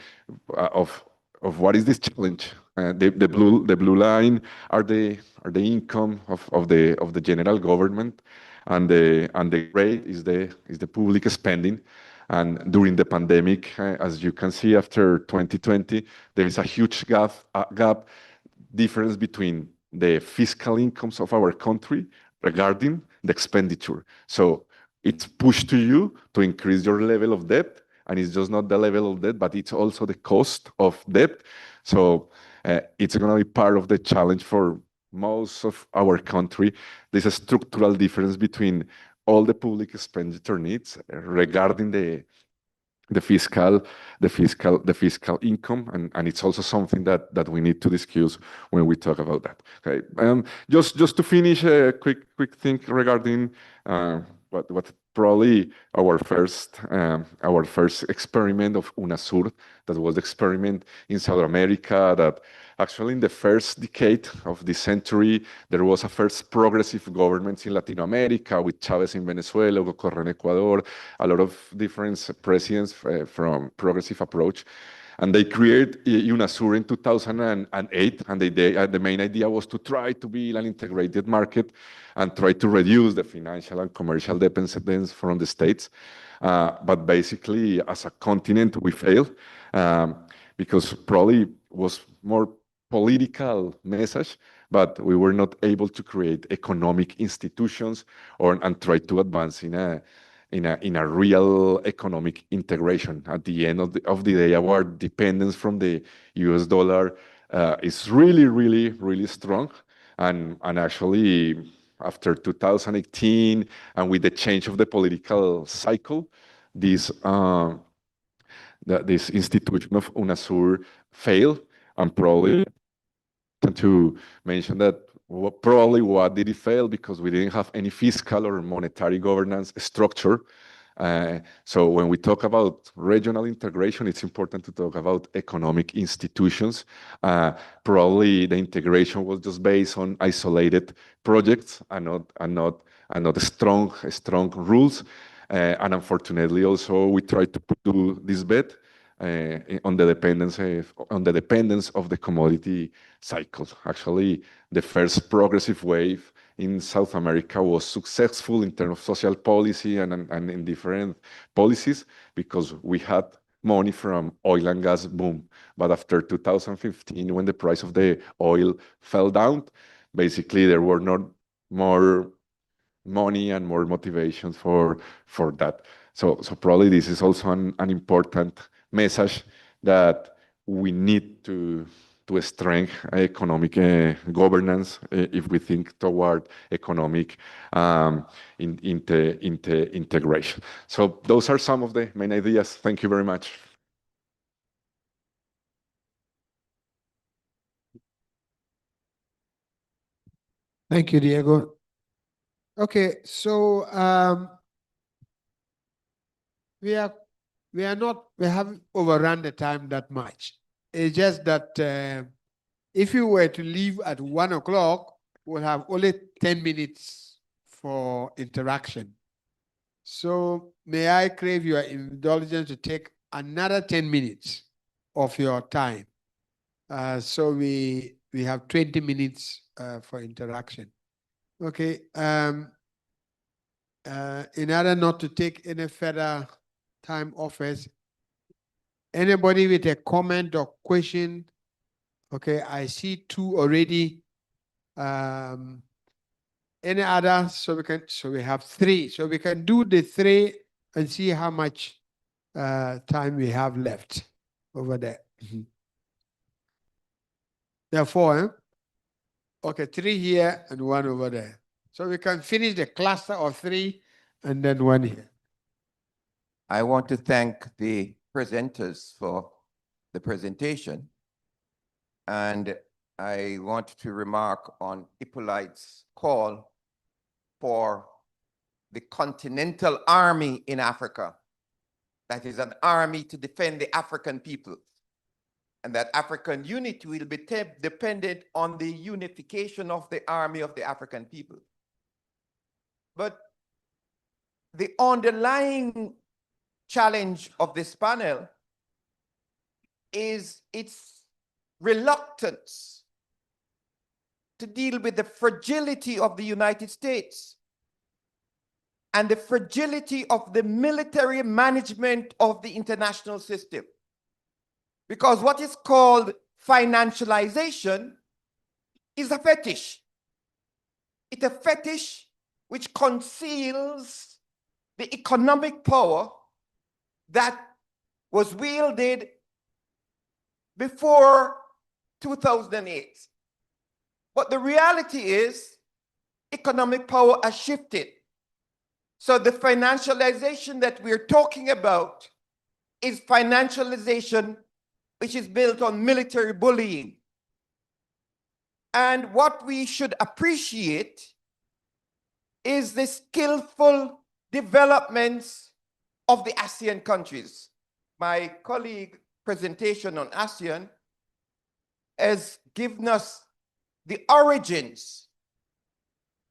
of what is this challenge the blue line are the income of the general government, and the gray is the public spending. And during the pandemic, as you can see, after 2020, there is a huge gap difference between the fiscal incomes of our country regarding the expenditure. So it's pushed to you to increase your level of debt, and it's just not the level of debt, but it's also the cost of debt. So it's going to be part of the challenge for most of our country. There's a structural difference between all the public expenditure needs regarding the fiscal income, and it's also something that we need to discuss when we talk about that. Okay, just to finish, a quick thing regarding what probably our first experiment of UNASUR, that was the experiment in South America, that actually in the first decade of this century, there was a first progressive government in Latin America with Chavez in Venezuela, Hugo Correa in Ecuador, a lot of different presidents from progressive approach. And they created UNASUR in 2008, and the main idea was to try to build an integrated market and try to reduce the financial and commercial dependence from the states. But basically, as a continent, we failed because probably was more political message, but we were not able to create economic institutions and try to advance in a real economic integration. At the end of the day, our dependence from the US dollar is really strong. And actually, after 2018, and with the change of the political cycle, this institution of UNASUR failed, and probably to mention that probably what did it fail because we didn't have any fiscal or monetary governance structure. So when we talk about regional integration, it's important to talk about economic institutions. Probably the integration was just based on isolated projects and not strong rules. And unfortunately, also we tried to do this bet on the dependence of the commodity cycles. Actually, the first progressive wave in South America was successful in terms of social policy and in different policies because we had money from oil and gas boom. But after 2015, when the price of the oil fell down, basically there were not more money and more motivation for that. So probably this is also an important message that we need to strengthen economic governance if we think toward economic integration. So those are some of the main ideas. Thank you very much. Thank you, Diego. Okay, so we haven't overrun the time that much. It's just that if you were to leave at 1 o'clock, we'll have only 10 minutes for interaction. So may I crave your indulgence to take another 10 minutes of your time? So we have 20 minutes for interaction. Okay. In order not to take any further time offers, anybody with a comment or question? Okay, I see 2 already. Any other? So we have 3. So we can do the 3 and see how much time we have left over there. There are 4, huh? Okay, 3 here and 1 over there. So we can finish the cluster of 3 and then 1 here. I want to thank the presenters for the presentation. And I want to remark on Hippolyte's call for the Continental Army in Africa. That is an army to defend the African people. And that African unity will be dependent on the unification of the army of the African people. But the underlying challenge of this panel is its reluctance to deal with the fragility of the United States and the fragility of the military management of the international system. Because what is called financialization is a fetish. It's a fetish which conceals the economic power that was wielded before 2008. But the reality is economic power has shifted. So the financialization that we're talking about is financialization which is built on military bullying. And what we should appreciate is the skillful developments of the ASEAN countries. My colleague presentation on ASEAN has given us the origins,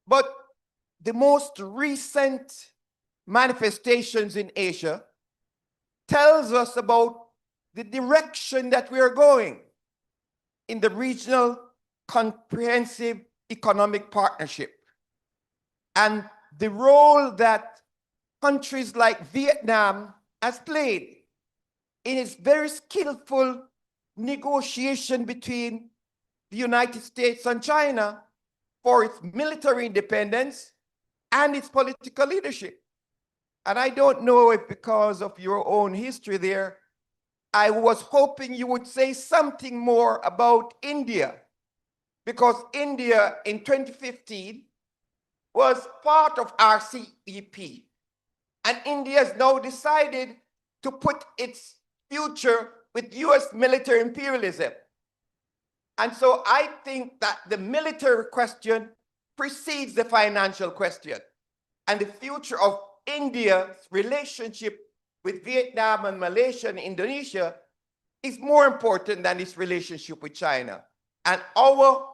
but the most recent manifestations in Asia tells us about the direction that we are going in the regional comprehensive economic partnership and the role that countries like Vietnam has played in its very skillful negotiation between the United States and China for its military independence and its political leadership. And I don't know if because of your own history there, I was hoping you would say something more about India, because India in 2015 was part of RCEP. And India has now decided to put its future with US military imperialism. And so I think that the military question precedes the financial question. And the future of India's relationship with Vietnam and Malaysia and Indonesia is more important than its relationship with China. And our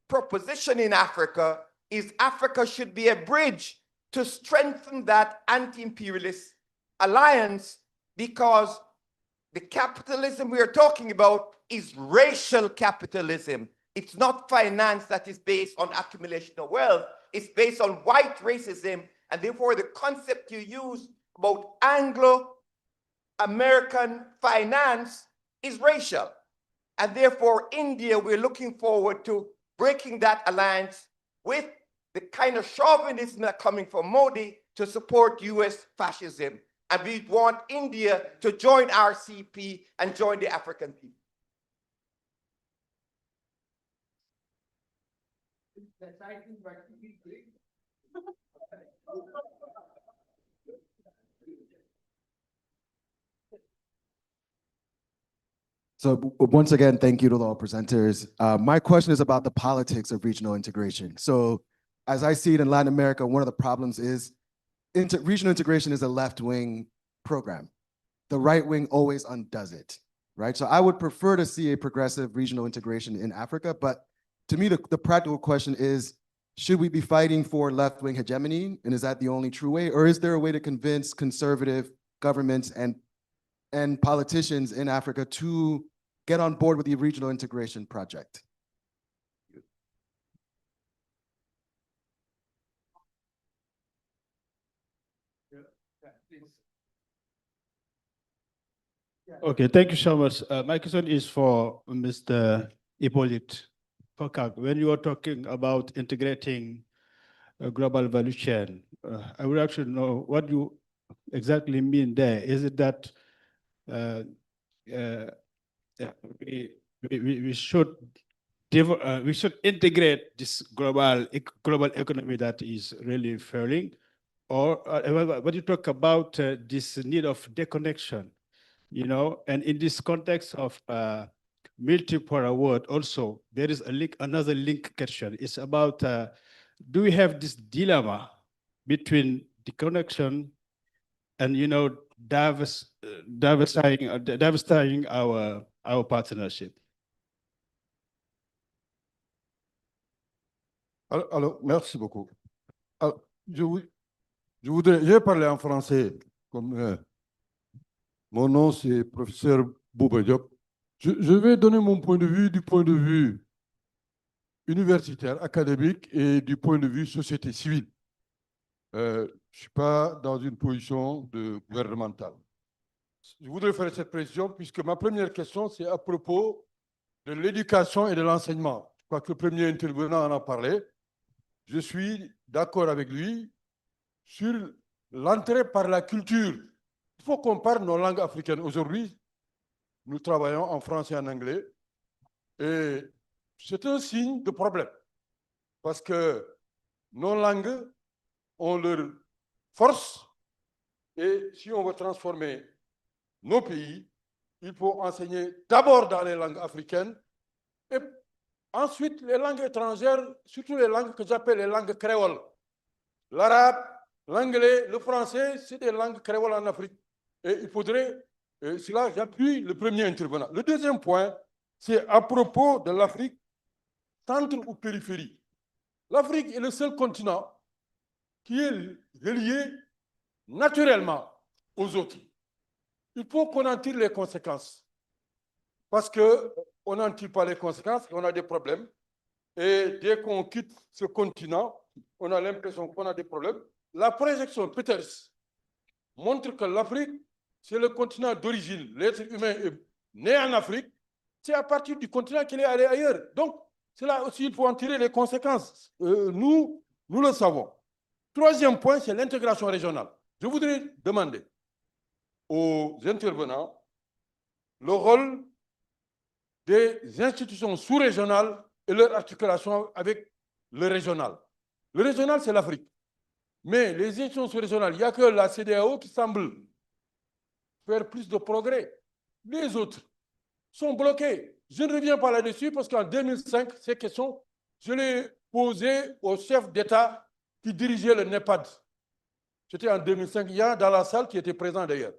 proposition in Africa is Africa should be a bridge to strengthen that anti-imperialist alliance, because the capitalism we are talking about is racial capitalism. It's not finance that is based on accumulation of wealth. It's based on white racism. And therefore, the concept you use about Anglo-American finance is racial. And therefore, India, we're looking forward to breaking that alliance with the kind of chauvinism that's coming from Modi to support US fascism. And we want India to join RCP and join the African people. So once again, thank you to all presenters. My question is about the politics of regional integration. So as I see it in Latin America, one of the problems is regional integration is a left-wing program. The right wing always undoes it, right? So I would prefer to see a progressive regional integration in Africa, but to me, the practical question is, should we be fighting for left-wing hegemony? And is that the only true way? Or is there a way to convince conservative governments and politicians in Africa to get on board with the regional integration project? Okay, thank you so much. My question is for Mr. Hippolyte Fokak. When you are talking about integrating a global value chain, I would actually know what you exactly mean there. Is it that we should integrate this global economy that is really failing, or when you talk about this need of deconnection, you know, and in this context of multipolar world, also there is a link, another link question. It's about do we have this dilemma between deconnection and, you know, diversifying our partnership? Alors, merci beaucoup. Alors, je vais parler en français. Comme, mon nom, c'est professeur Bouba Diop. Je vais donner mon point de vue du point de vue universitaire, académique et du point de vue société civile. Je ne suis pas dans une position de gouvernementale. Je voudrais faire cette précision puisque ma première question, c'est à propos de l'éducation et de l'enseignement. Je crois que le premier intervenant en a parlé. Je suis d'accord avec lui sur l'entrée par la culture. Il faut qu'on parle nos langues africaines. Aujourd'hui, nous travaillons en français et en anglais. Et c'est un signe de problème. Parce que nos langues ont leur force. Et si on veut transformer nos pays, il faut enseigner d'abord dans les langues africaines et ensuite les langues étrangères, surtout les langues que j'appelle les langues créoles. L'arabe, l'anglais, le français, c'est des langues créoles en Afrique. Et il faudrait, cela j'appuie le premier intervenant. Le deuxième point, c'est à propos de l'Afrique, centre ou périphérie. L'Afrique est le seul continent qui est relié naturellement aux autres. Il faut qu'on en tire les conséquences. Parce qu'on n'en tire pas les conséquences, on a des problèmes. Et dès qu'on quitte ce continent, on a l'impression qu'on a des problèmes. La projection Peters montre que l'Afrique, c'est le continent d'origine. L'être humain est né en Afrique. C'est à partir du continent qu'il est allé ailleurs. Donc, c'est là aussi, il faut en tirer les conséquences. Nous le savons. Troisième point, c'est l'intégration régionale. Je voudrais demander aux intervenants le rôle des institutions sous-régionales et leur articulation avec le régional. Le régional, c'est l'Afrique. Mais les institutions sous-régionales, il n'y a que la CEDEAO qui semble faire plus de progrès. Les autres sont bloqués. Je ne reviens pas là-dessus parce qu'en 2005, ces questions, je les posées au chef d'État qui dirigeait le NEPAD. C'était en 2005, il y a dans la salle qui était présent d'ailleurs.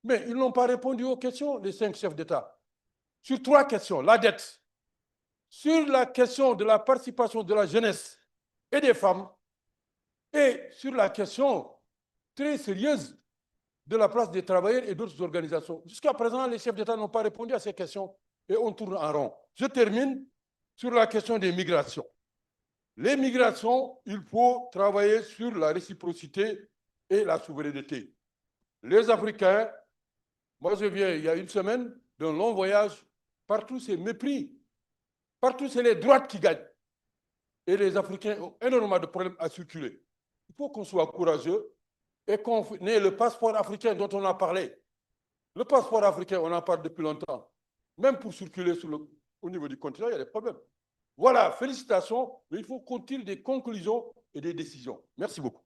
Mais ils n'ont pas répondu aux questions, les 5 chefs d'État. Sur 3 questions, la dette, sur la question de la participation de la jeunesse et des femmes, et sur la question très sérieuse de la place des travailleurs et d'autres organisations. Jusqu'à présent, les chefs d'État n'ont pas répondu à ces questions et on tourne en rond. Je termine sur la question des migrations. Les migrations, il faut travailler sur la réciprocité et la souveraineté. Les Africains, moi je viens il y a une semaine d'un long voyage, partout c'est mépris, partout c'est les droites qui gagnent. Et les Africains ont énormément de problèmes à circuler. Il faut qu'on soit courageux et qu'on ait le passeport africain dont on a parlé. Le passeport africain, on en parle depuis longtemps. Même pour circuler au niveau du continent, il y a des problèmes. Voilà, félicitations, mais il faut qu'on tire des conclusions et des décisions. Merci beaucoup.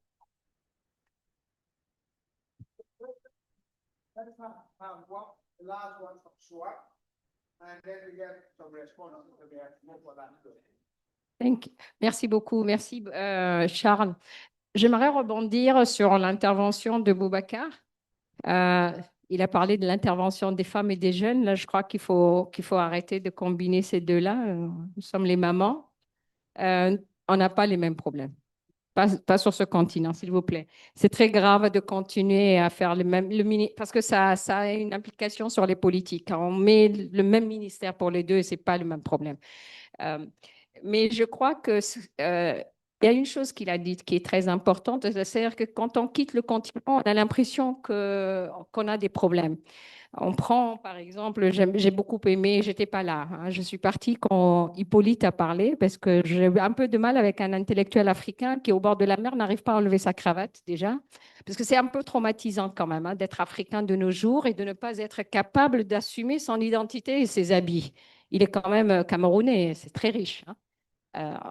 Merci beaucoup. Merci, Charles. J'aimerais rebondir sur l'intervention de Boubacar. Il a parlé de l'intervention des femmes et des jeunes. Là, je crois qu'il faut arrêter de combiner ces deux-là. Nous sommes les mamans. On n'a pas les mêmes problèmes. Pas sur ce continent, s'il vous plaît. C'est très grave de continuer à faire parce que ça a une implication sur les politiques. On met le même ministère pour les deux et ce n'est pas le même problème. Mais je crois que il y a une chose qu'il a dite qui est très importante, c'est-à-dire que quand on quitte le continent, on a l'impression qu'on a des problèmes. On prend, par exemple, j'ai beaucoup aimé, j'étais pas là, hein, je suis partie quand Hippolyte a parlé parce que j'ai un peu de mal avec un intellectuel africain qui, au bord de la mer, n'arrive pas à enlever sa cravate déjà, parce que c'est un peu traumatisant quand même hein, d'être africain de nos jours et de ne pas être capable d'assumer son identité et ses habits. Il est quand même camerounais, c'est très riche. Hein.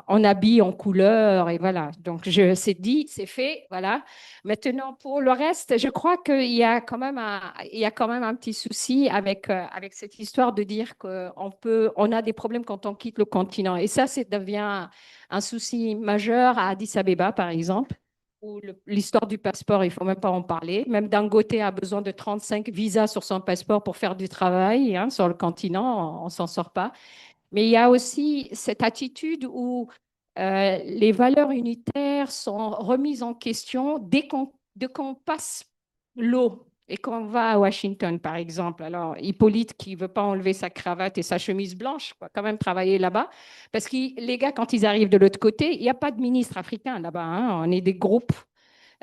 En habits, en couleurs, et voilà. Donc, c'est dit, c'est fait, voilà. Maintenant, pour le reste, je crois qu'il y a quand même un petit souci avec cette histoire de dire qu'on a des problèmes quand on quitte le continent. Et ça devient un souci majeur à Addis Abeba, par exemple, où l'histoire du passeport, il ne faut même pas en parler. Même Dangote a besoin de 35 visas sur son passeport pour faire du travail hein, sur le continent, on ne s'en sort pas. Mais il y a aussi cette attitude où les valeurs unitaires sont remises en question dès qu'on passe l'eau. Et quand on va à Washington, par exemple, alors Hippolyte qui ne veut pas enlever sa cravate et sa chemise blanche, va quand même travailler là-bas, parce que les gars, quand ils arrivent de l'autre côté, il n'y a pas de ministre africain là-bas, hein. On est des groupes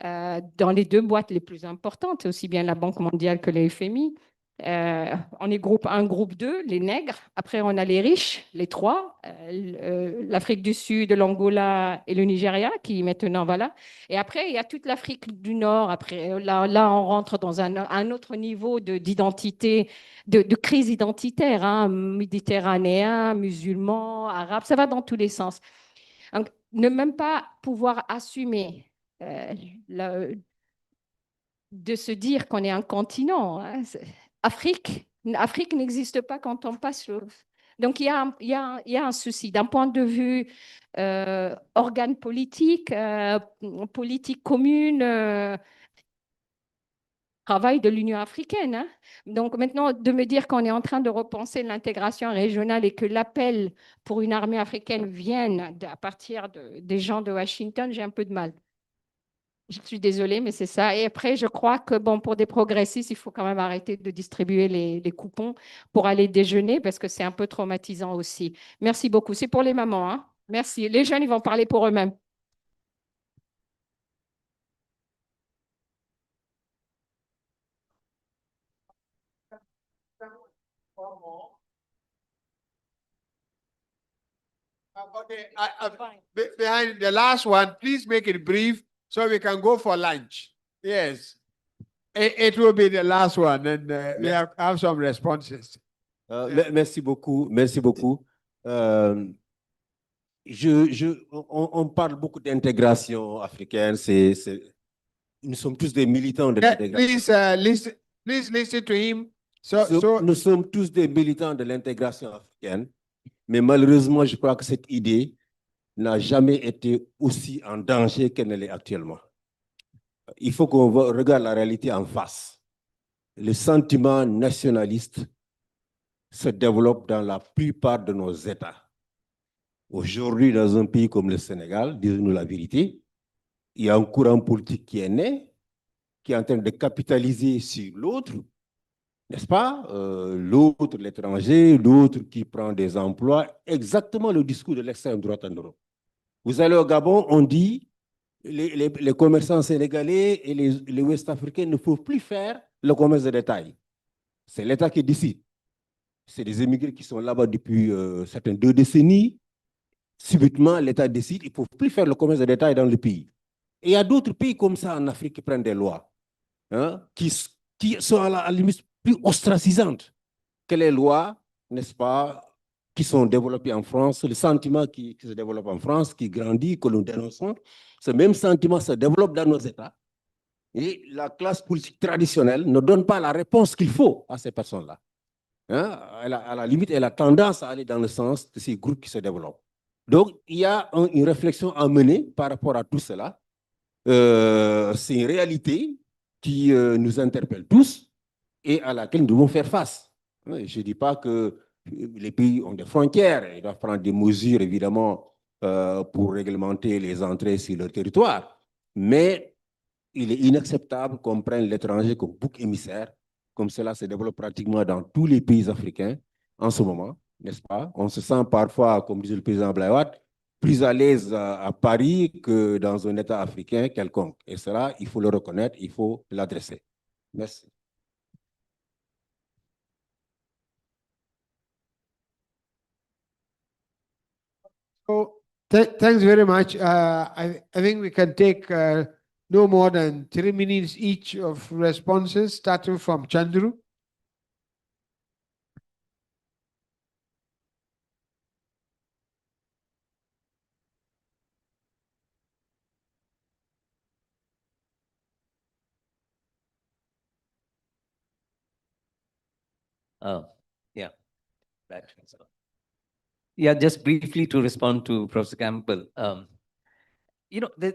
dans les deux boîtes les plus importantes, aussi bien la Banque mondiale que les FMI. On est groupe 1, groupe 2, les nègres. Après, on a les riches, les trois, l'Afrique du Sud, l'Angola et le Nigeria, qui maintenant, voilà. Et après, il y a toute l'Afrique du Nord. Après, là, on rentre dans un autre niveau d'identité, de crise identitaire, hein, méditerranéen, musulman, arabe, ça va dans tous les sens. Donc, ne même pas pouvoir assumer euh, de se dire qu'on est un continent, hein. Afrique n'existe pas quand on passe. Donc, il y a un souci d'un point de vue organe politique, politique commune, travail de l'Union africaine, hein. Donc, maintenant, de me dire qu'on est en train de repenser l'intégration régionale et que l'appel pour une armée africaine vienne à partir des gens de Washington, j'ai un peu de mal. Je suis désolée, mais c'est ça. Et après, je crois que bon, pour des progressistes, il faut quand même arrêter de distribuer les coupons pour aller déjeuner parce que c'est un peu traumatisant aussi. Merci beaucoup. C'est pour les mamans, hein. Merci. Les jeunes, ils vont parler pour eux-mêmes. Okay, behind the last one, please make it brief so we can go for lunch. Yes. It will be the last one, and we have some responses. Merci beaucoup, merci beaucoup. On parle beaucoup d'intégration africaine. Nous sommes tous des militants de l'intégration. Please listen to him. Nous sommes tous des militants de l'intégration africaine, mais malheureusement, je crois que cette idée n'a jamais été aussi en danger qu'elle ne l'est actuellement. Il faut qu'on regarde la réalité en face. Le sentiment nationaliste se développe dans la plupart de nos États. Aujourd'hui, dans un pays comme le Sénégal, disons-nous la vérité, il y a un courant politique qui est né, qui est en train de capitaliser sur l'autre, n'est-ce pas? L'autre, l'étranger, l'autre qui prend des emplois, exactement le discours de l'extrême droite en Europe. Vous allez au Gabon, on dit les commerçants sénégalais et les Ouest-Africains ne peuvent plus faire le commerce de détail. C'est l'État qui décide. C'est des immigrés qui sont là-bas depuis certaines 2 décennies. Subitement, l'État décide, il ne faut plus faire le commerce de détail dans le pays. Et il y a d'autres pays comme ça en Afrique qui prennent des lois, hein, qui sont à la limite plus ostracisantes que les lois, n'est-ce pas, qui sont développées en France, le sentiment qui se développe en France, qui grandit, que nous dénonçons, ce même sentiment se développe dans nos États. Et la classe politique traditionnelle ne donne pas la réponse qu'il faut à ces personnes-là. Hein? À la limite, elle a tendance à aller dans le sens de ces groupes qui se développent. Donc, il y a une réflexion à mener par rapport à tout cela. C'est une réalité qui nous interpelle tous et à laquelle nous devons faire face. Je ne dis pas que les pays ont des frontières, ils doivent prendre des mesures, évidemment, pour réglementer les entrées sur leur territoire. Mais il est inacceptable qu'on prenne l'étranger comme bouc émissaire, comme cela se développe pratiquement dans tous les pays africains en ce moment, n'est-ce pas? On se sent parfois, comme disait le président Blaiwat, plus à l'aise à Paris que dans un État africain quelconque. Et cela, il faut le reconnaître, il faut l'adresser. Merci. So, thanks very much. I think we can take no more than 3 minutes each of responses, starting from Chandru. Yeah. Right. Yeah, just briefly to respond to Professor Campbell. You know, I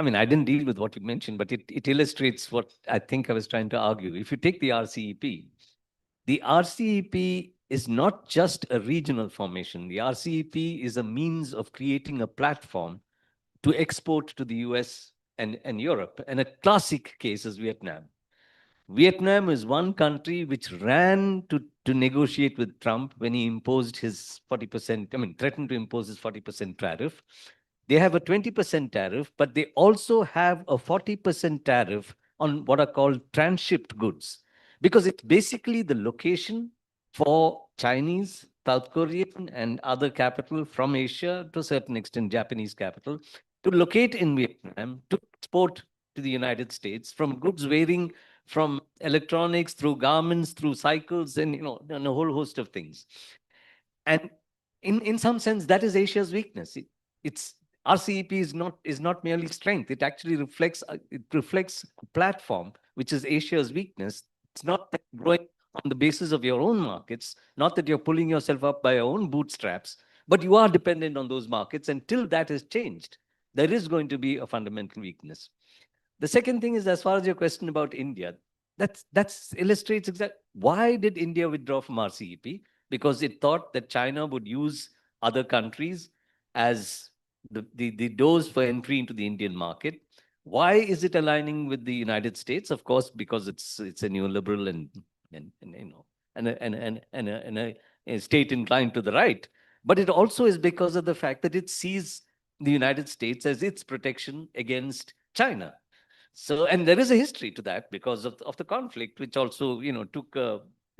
mean, I didn't deal with what you mentioned, but it illustrates what I think I was trying to argue. If you take the RCEP is not just a regional formation. The RCEP is a means of creating a platform to export to the US and Europe. And a classic case is Vietnam. Vietnam is one country which ran to negotiate with Trump when he imposed his 40%, threatened to impose his 40% tariff. They have a 20% tariff, but they also have a 40% tariff on what are called transshipped goods, because it's basically the location for Chinese, South Korean, and other capital from Asia, to a certain extent, Japanese capital, to locate in Vietnam, to export to the United States, from goods varying from electronics through garments, through cycles, and and a whole host of things. And in some sense, that is Asia's weakness. It's RCEP is not merely strength. It actually reflects a platform which is Asia's weakness. It's not that growing on the basis of your own markets, not that you're pulling yourself up by your own bootstraps, but you are dependent on those markets. Until that is changed, there is going to be a fundamental weakness. The second thing is, as far as your question about India, that illustrates exactly why did India withdraw from RCEP? Because it thought that China would use other countries as the doors for entry into the Indian market. Why is it aligning with the United States? Of course, because it's a neoliberal and a state inclined to the right. But it also is because of the fact that it sees the United States as its protection against China. So, and there is a history to that because of the conflict, which also, took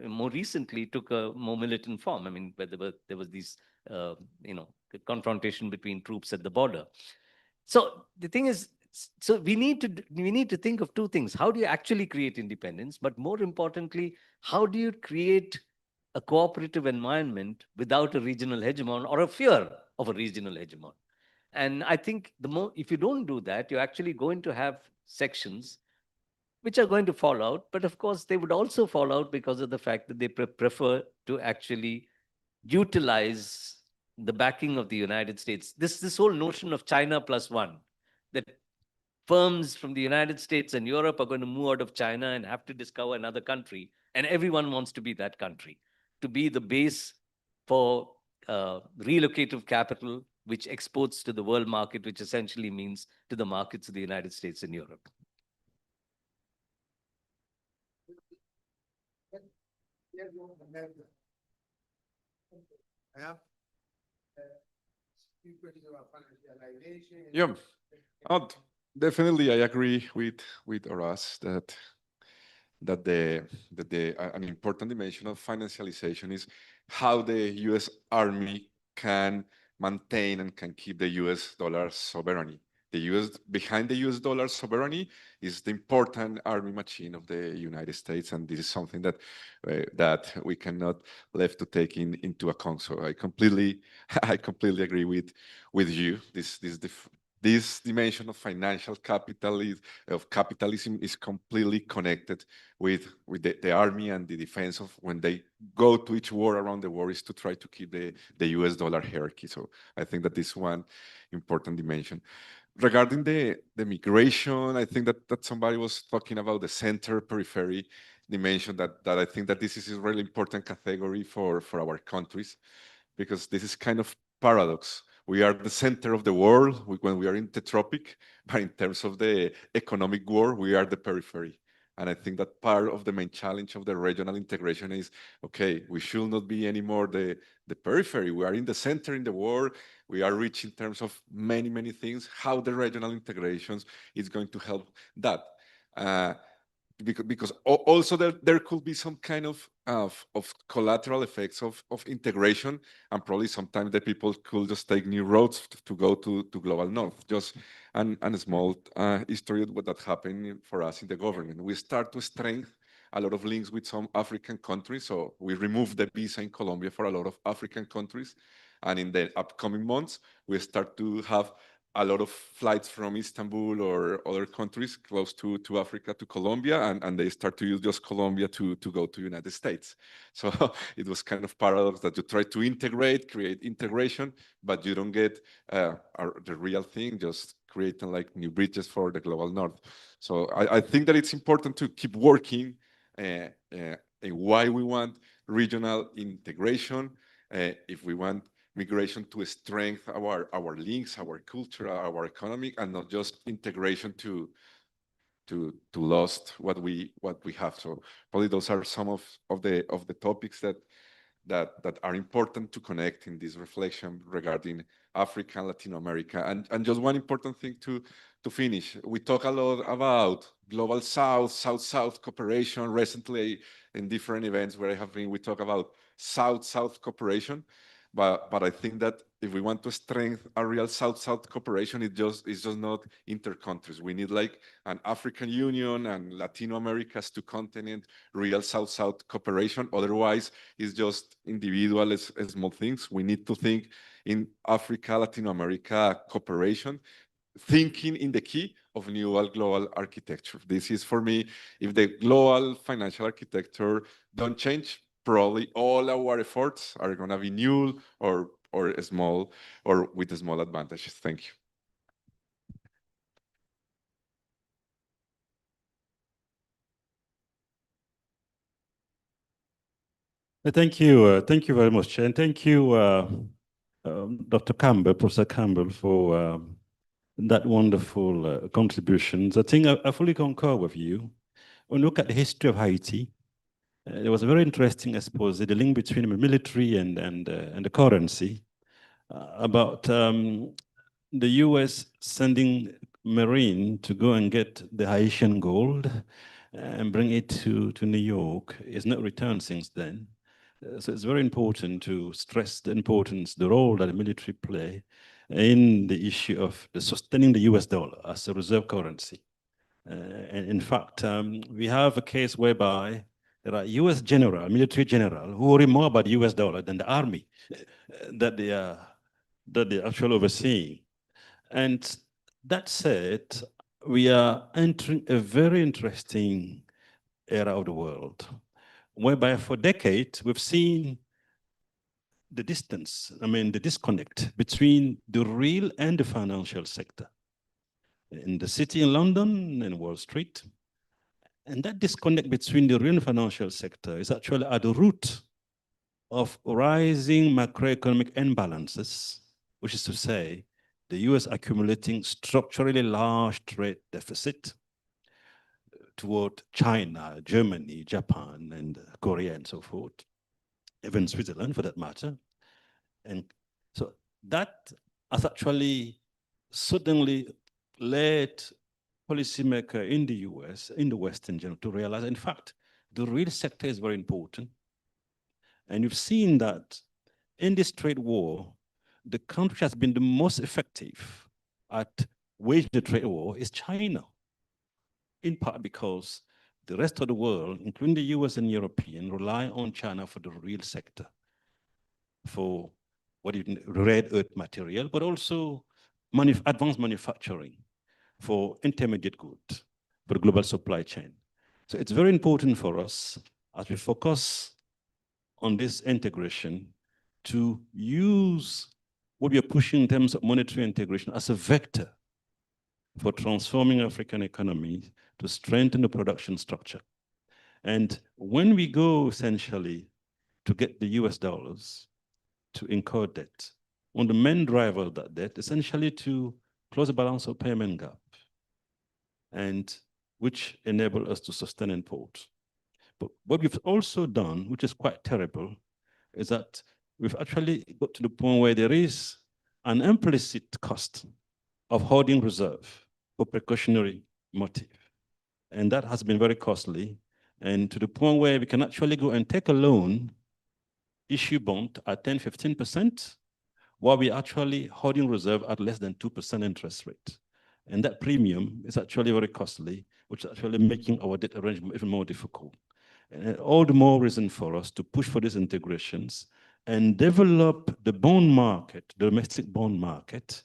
more recently took a more militant form. I mean, where there was these, confrontation between troops at the border. So the thing is, so we need to think of two things. How do you actually create independence? But more importantly, how do you create a cooperative environment without a regional hegemon or a fear of a regional hegemon? And I think if you don't do that, you're actually going to have sections which are going to fall out. But of course, they would also fall out because of the fact that they prefer to actually utilize the backing of the United States. This whole notion of China plus one, that firms from the United States and Europe are going to move out of China and have to discover another country. And everyone wants to be that country, to be the base for relocative capital, which exports to the world market, which essentially means to the markets of the United States and Europe. Yeah, definitely, I agree with Horace that an important dimension of financialization is how the U.S. Army can maintain and can keep the U.S. dollar sovereignty. Behind the U.S. dollar sovereignty is the important army machine of the United States, and this is something that we cannot left to take into account. So I completely agree with you. This dimension of financial capitalism is completely connected with the army and the defense of when they go to each war around the world is to try to keep the US dollar hierarchy. So I think that is one important dimension. Regarding the migration, I think that somebody was talking about the center periphery dimension, that I think that this is a really important category for our countries, because this is kind of paradox. We are the center of the world when we are in the tropic, but in terms of the economic world, we are the periphery. And I think that part of the main challenge of the regional integration is, okay, we should not be anymore the periphery. We are in the center in the world. We are rich in terms of many, many things. How the regional integrations is going to help that. Because also there could be some kind of collateral effects of integration, and probably sometimes the people could just take new roads to go to global north. Just a small history of what that happened for us in the government. We start to strengthen a lot of links with some African countries. So we removed the visa in Colombia for a lot of African countries. And in the upcoming months, we start to have a lot of flights from Istanbul or other countries close to Africa to Colombia, and they start to use just Colombia to go to United States. So it was kind of paradox that you try to create integration, but you don't get the real thing, just creating like new bridges for the global north. So I think that it's important to keep working in why we want regional integration. If we want migration to strengthen our links, our culture, our economic, and not just integration to lost what we have. So probably those are some of the topics that are important to connect in this reflection regarding Africa and Latin America. And just one important thing to finish. We talk a lot about global South-South cooperation. Recently, in different events where I have been, we talk about South-South cooperation. But I think that if we want to strengthen a real South-South cooperation, it's just not inter-countries. We need like an African Union and Latino America as two continents, real South-South cooperation. Otherwise, it's just individual small things. We need to think in Africa, Latin America cooperation, thinking in the key of new global architecture. This is for me, if the global financial architecture don't change, probably all our efforts are going to be new or small or with small advantages. Thank you. Thank you very much, and thank you, Dr. Campbell, Professor Campbell, for that wonderful contributions. I think I fully concur with you. When we look at the history of Haiti, there was a very interesting expose, the link between the military and the currency, about the US sending Marine to go and get the Haitian gold and bring it to New York. It's not returned since then. So it's very important to stress the importance, the role that the military play in the issue of sustaining the US dollar as a reserve currency. And in fact, we have a case whereby there are US general, military general, who worry more about the US dollar than the army that they actually overseeing. And that said, we are entering a very interesting era of the world, whereby for decades we've seen the distance, the disconnect between the real and the financial sector. In the city in London and Wall Street, and that disconnect between the real and financial sector is actually at the root of rising macroeconomic imbalances, which is to say, the US accumulating structurally large trade deficit toward China, Germany, Japan, and Korea, and so forth, even Switzerland for that matter. And so that has actually suddenly led policymakers in the US, in the West in general, to realize, in fact, the real sector is very important. And you've seen that in this trade war, the country has been the most effective at waging the trade war is China, in part because the rest of the world, including the US and European, rely on China for the real sector, for what is rare earth material, but also advanced manufacturing, for intermediate goods, for the global supply chain. So it's very important for us, as we focus on this integration, to use what we are pushing in terms of monetary integration as a vector for transforming African economies to strengthen the production structure. And when we go essentially to get the US dollars to incur debt, one of the main drivers of that debt, essentially to close the balance of payment gap, and which enable us to sustain import. But what we've also done, which is quite terrible, is that we've actually got to the point where there is an implicit cost of holding reserve for precautionary motive. And that has been very costly, and to the point where we can actually go and take a loan, issue bond at 10, 15%, while we're actually holding reserve at less than 2% interest rate. And that premium is actually very costly, which is actually making our debt arrangement even more difficult. And all the more reason for us to push for these integrations and develop the bond market, the domestic bond market,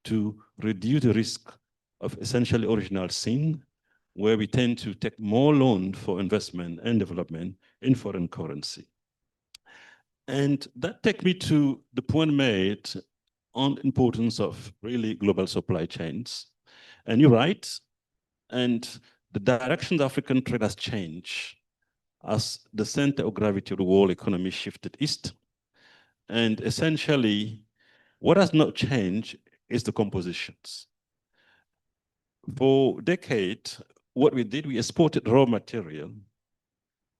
to reduce the risk of essentially original sin, where we tend to take more loan for investment and development in foreign currency. And that takes me to the point made on the importance of really global supply chains. And you're right, and the direction of African trade has changed as the center of gravity of the world economy shifted east. And essentially, what has not changed is the compositions. For decades, what we did, we exported raw material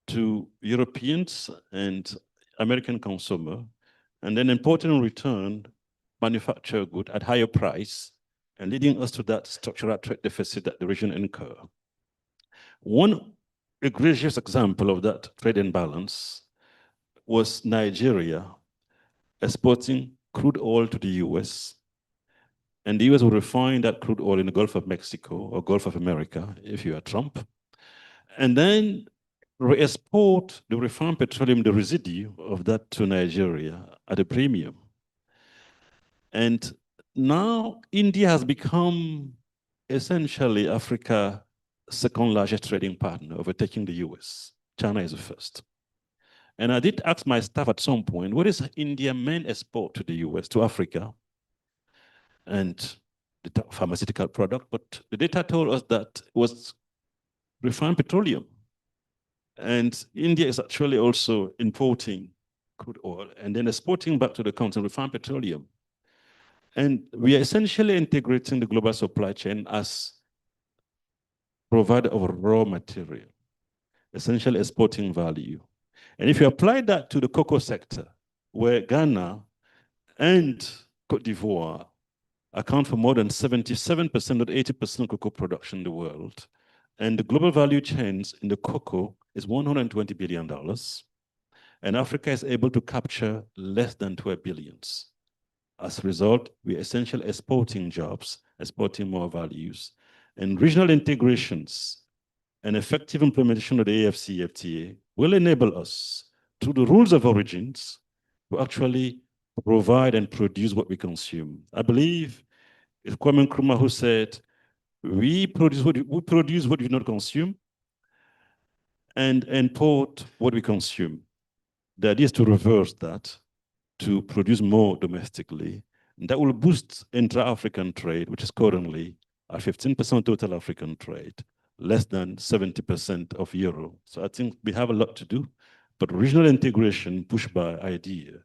to Europeans and American consumer, and then imported in return manufactured good at higher price, and leading us to that structural trade deficit that the region incur. One egregious example of that trade imbalance was Nigeria exporting crude oil to the US, and the US will refine that crude oil in the Gulf of Mexico or Gulf of America, if you are Trump, and then re-export the refined petroleum, the residue of that to Nigeria at a premium. And now India has become essentially Africa's second largest trading partner, overtaking the US. China is the first. And I did ask my staff at some point, what is India's main export to the US, to Africa? And the pharmaceutical product, but the data told us that it was refined petroleum. And India is actually also importing crude oil and then exporting back to the continent refined petroleum. And we are essentially integrating the global supply chain as provider of raw material, essentially exporting value. And if you apply that to the cocoa sector, where Ghana and Cote d'Ivoire account for more than 77% or 80% of cocoa production in the world, and the global value chains in the cocoa is $120 billion, and Africa is able to capture less than 12 billions. As a result, we are essentially exporting jobs, exporting more values, and regional integrations and effective implementation of the AFCFTA will enable us, through the rules of origins, to actually provide and produce what we consume. I believe it's Kwame Nkrumah who said, we produce what we do not consume and import what we consume. The idea is to reverse that, to produce more domestically. And that will boost intra-African trade, which is currently at 15% total African trade, less than 70% of Euro. So I think we have a lot to do, but regional integration pushed by IDEA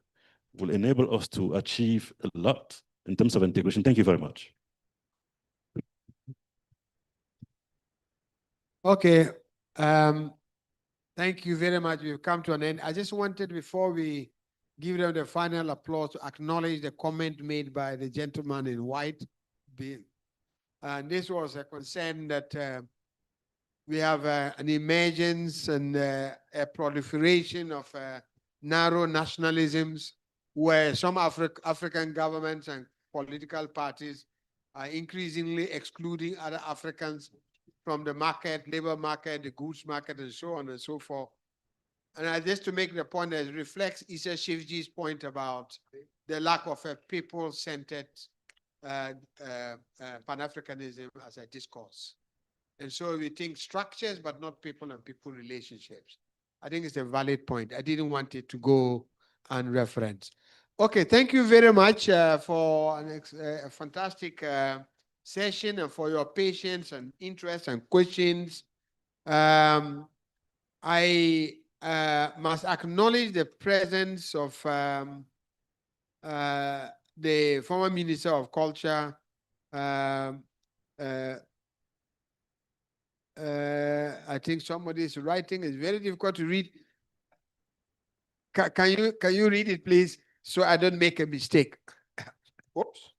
will enable us to achieve a lot in terms of integration. Thank you very much. Okay. Thank you very much. We've come to an end. I just wanted, before we give them the final applause, to acknowledge the comment made by the gentleman in white. And this was a concern that we have an emergence and a proliferation of narrow nationalisms, where some African governments and political parties are increasingly excluding other Africans from the market, labor market, the goods market, and so on and so forth. And just to make the point that reflects Issa Shivji's point about the lack of a people-centered Pan-Africanism as a discourse. And so we think structures, but not people and people relationships. I think it's a valid point. I didn't want it to go unreferenced. Okay, thank you very much for a fantastic session and for your patience and interest and questions. I must acknowledge the presence of the former Minister of Culture, I think somebody is writing. It's very difficult to read. Can you read it, please, so I don't make a mistake? Oops.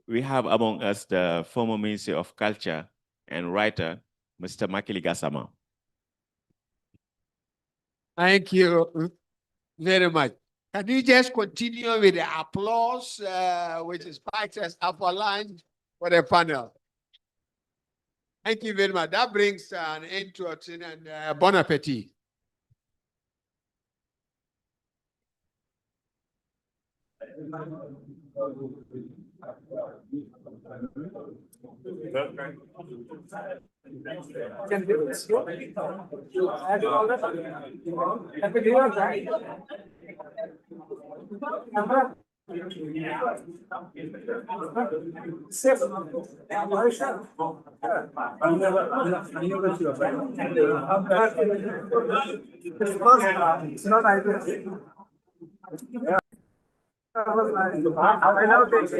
We have among us the former Minister of Culture and writer, Mr. Makili Gassama. Thank you very much. Can you just continue with the applause, which is spikes us up for lunch for the panel? Thank you very much. That brings an end to it, and bon appetit. It's not ideal. I know this.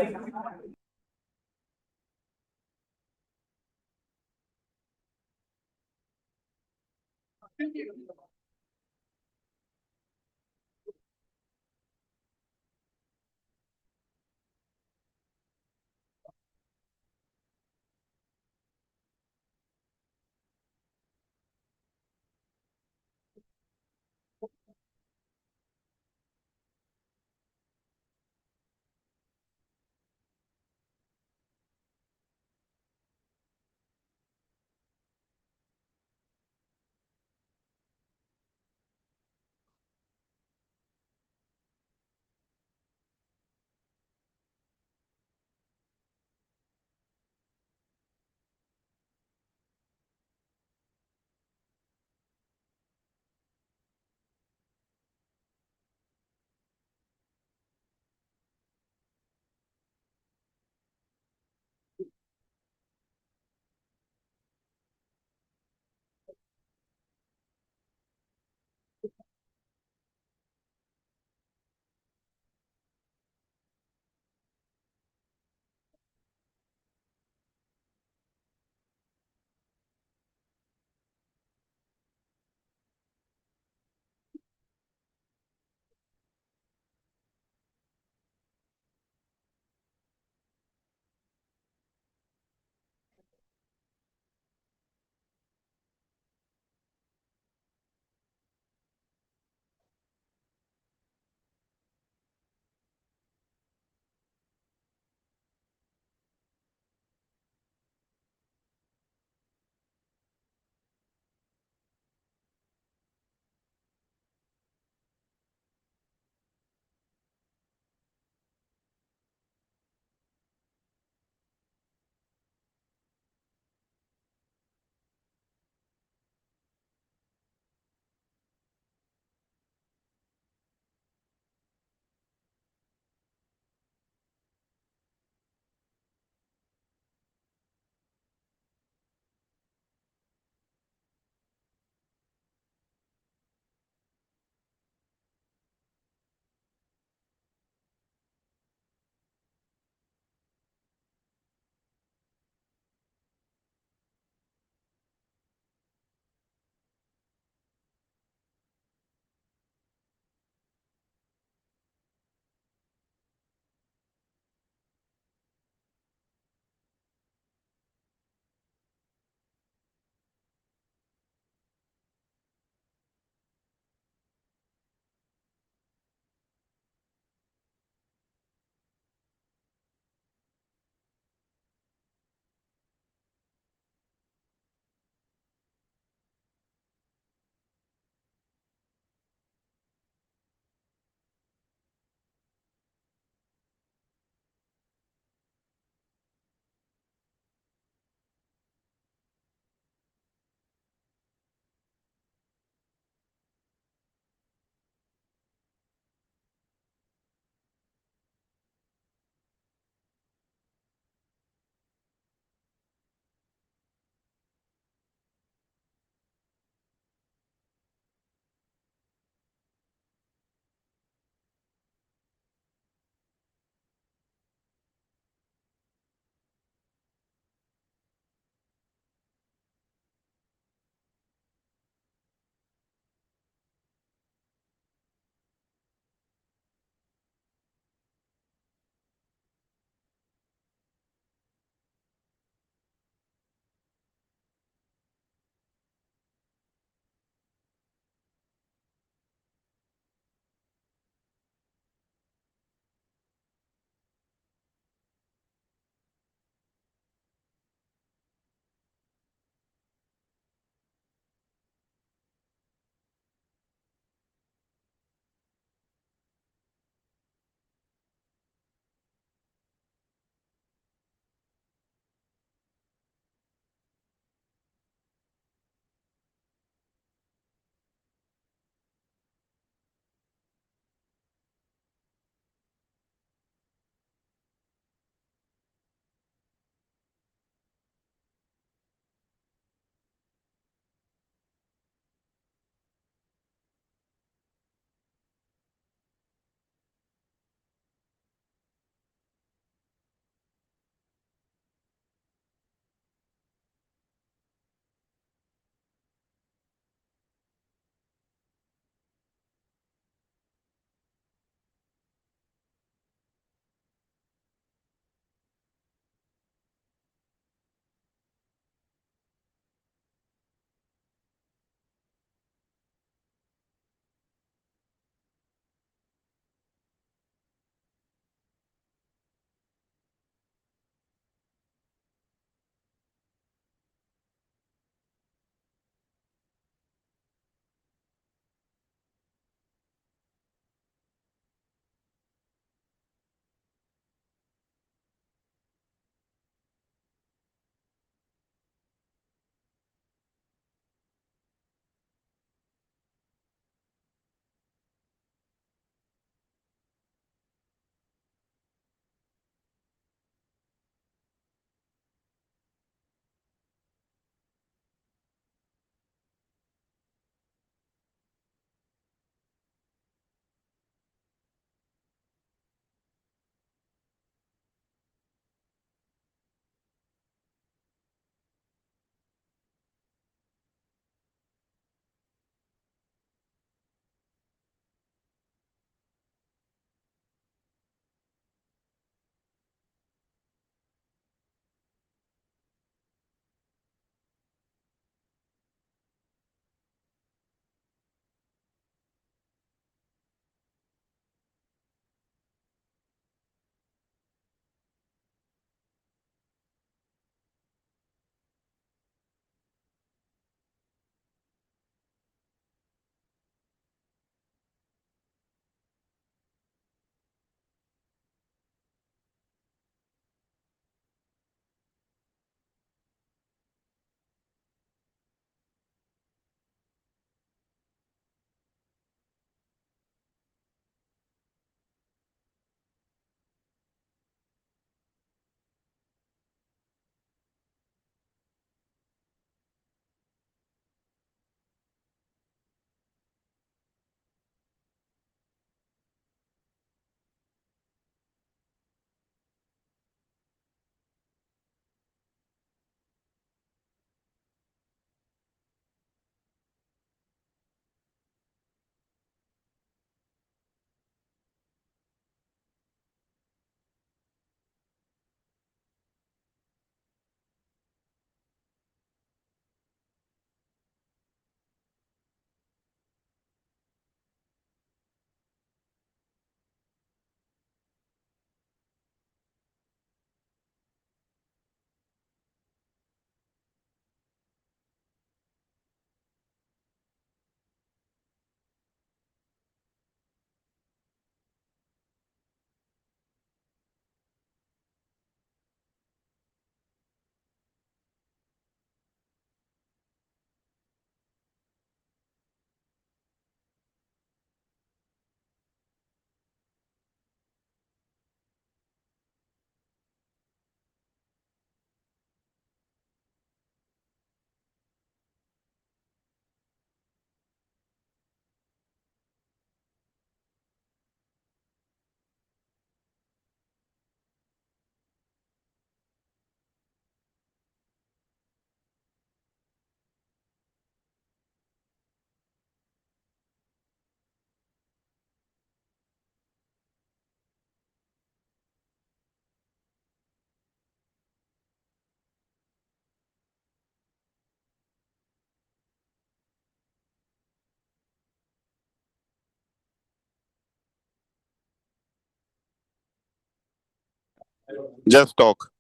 Just talk.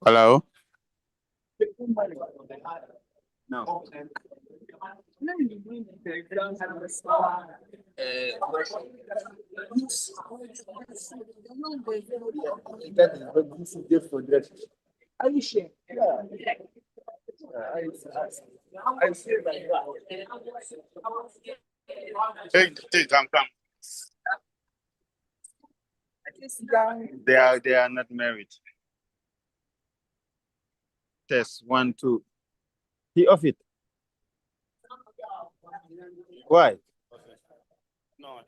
Hello? No. They are not married. Test 1, 2. He off it. Why?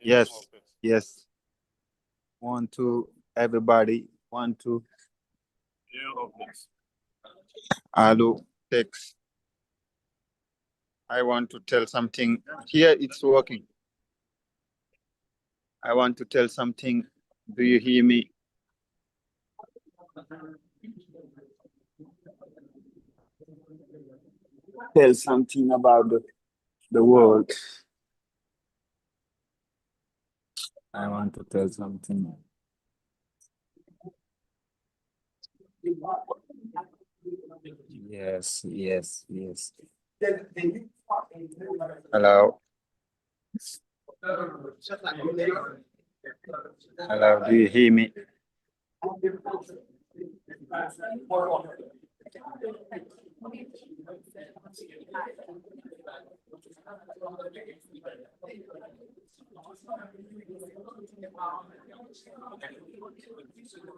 Yes. Yes. 1, 2. Everybody. 1, 2. Hello. Text. I want to tell something. Here it's working. I want to tell something. Do you hear me? Tell something about the world. I want to tell something. Yes, yes, yes. Hello. Hello, do you hear me?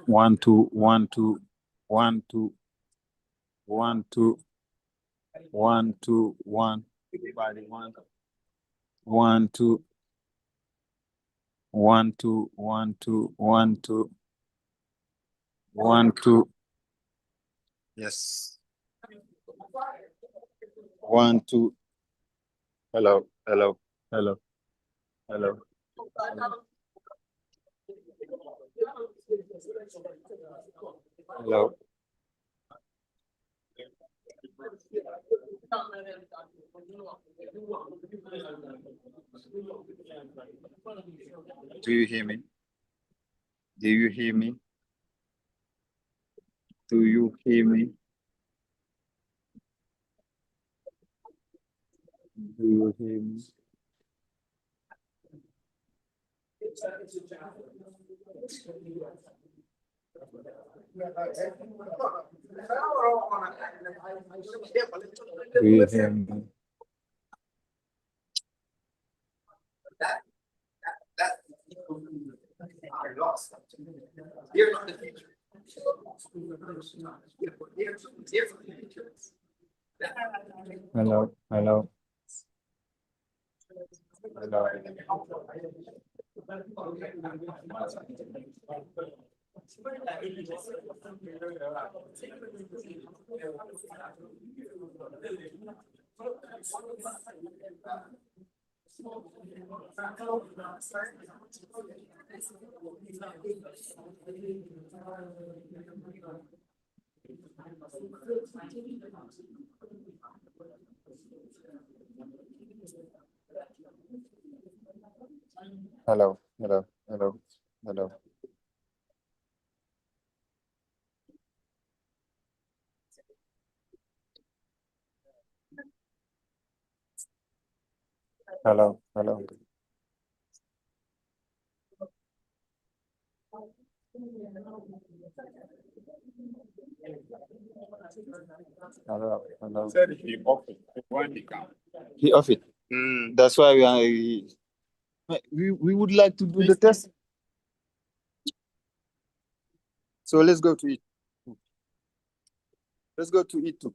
One, two, 1, 2, 1, 2, 1, 2, 1, 2, 1. Everybody, 1, 1, 2, 1, 2, 1, 2, 1, 2, 1, 2. Yes. 1, 2. Hello, hello, hello, hello. Hello. Do you hear me? Do you hear me? Do you hear me? Do you hear me? Do you hear me? Hello, hello. Hello. Hello, hello, hello, hello. Hello, hello. Hello, hello. Said he off it. When he come. He off it. That's why we would like to do the test. So let's go to it. Let's go to it too.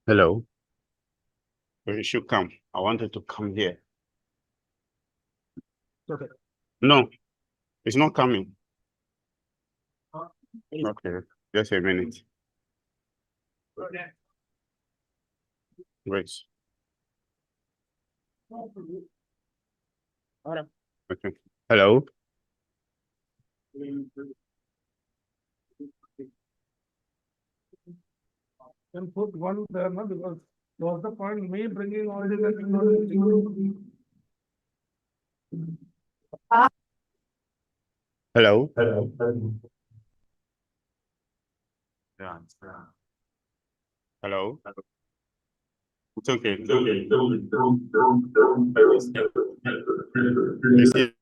Hello. You should come. I wanted to come here. Okay. No, it's not coming. Okay, just a minute. Wait. Okay. Hello. Then put one there, no, because was the point me bringing all this technology. Hello. Yeah. Hello. It's okay. It's okay. You see-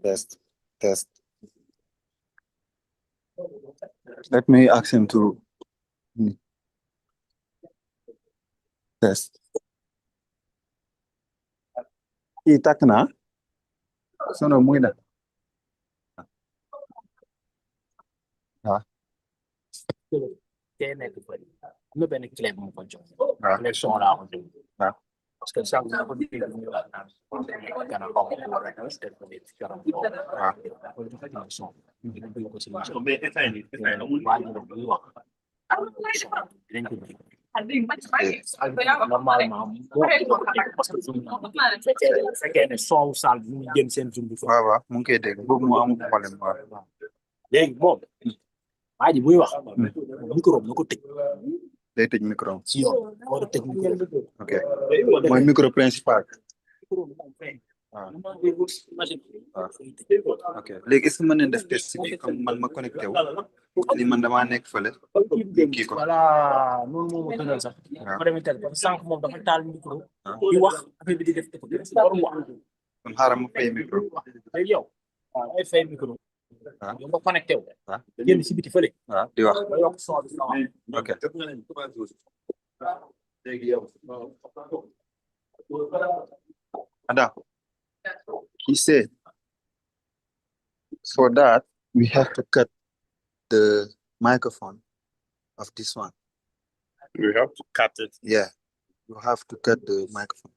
Test, test. Let me ask him to test. Itak na? Sono muy na. Ah. Kaya nekk fa am na benn clé bu ma ko jox. Connexion laa ko jox. Parce que sànq naa ko dégg ñu wax naan kanam xaw ma ko rek te ko nit kanam boobu. Ko jox connexion. Dinañ ko yokk ci émission. Mais état ni waa ñu doon wax. Dinañ ko dégg. Normalement parce que zoom bu fekkee ne soowu saal bi mu ngi génn seen zoom bi. waaw mu ngi koy dégg boobu mu amul problème waaw. Léegi moom waa ji buy wax micro na ko tëj. Day tëj micro si yoon war a tëj micro. ok mooy micro principal. waaw ok léegi est-ce que mën nañ def test bi comme man ma connecté wu li man damaa nekk fële kii ko. voilà noonu moom moo gënal sax. ma demee tel parce que sànq moom dafa taal micro. di wax affaire bi di def ko waru wax. kon xaaral ma fay micro. léegi yow waaw ay fay micro. yow nga connecté wu. génn si biti fële. di wax ba yokk son bi ok. Adam, he said, for that, we have to cut the microphone of this one. We have to cut it. Yeah, you have to cut the microphone.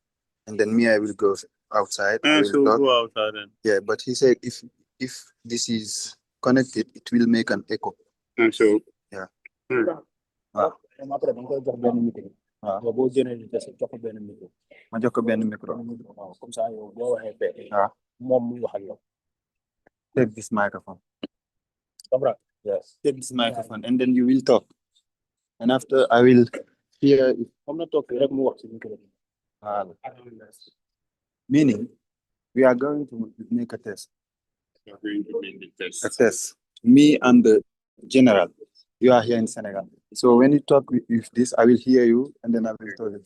And then me, I will go outside. I will So talk. go outside then. Yeah, but he said if this is connected, it will make an echo. So yeah. Après da nga koy jox benn micro. waaw boo génnee ñu des jox ko benn micro. ma jox ko benn micro. waaw comme ça yow boo waxee fee. waaw moom muy wax ak yow. Take this microphone. Comprends? Yes. Take this microphone, and then you will talk. And after I will hear. Comme na toog rek mu wax ci micro bi. Meaning, we are going to make a test. we are going to make the test. A test. Me and the general. You are here in Senegal. So when you talk with this, I will hear you, and then I will tell you.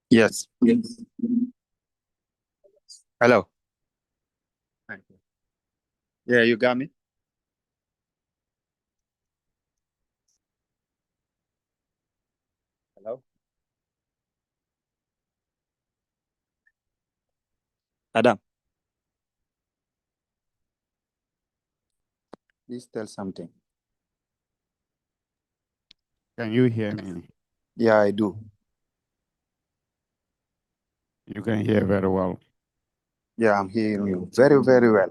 Yes. Hello. Yeah, you got me? Hello? Adam. Please tell something. Can you hear me? Yeah, I do. You can hear very well. Yeah, I'm hearing you very, very well.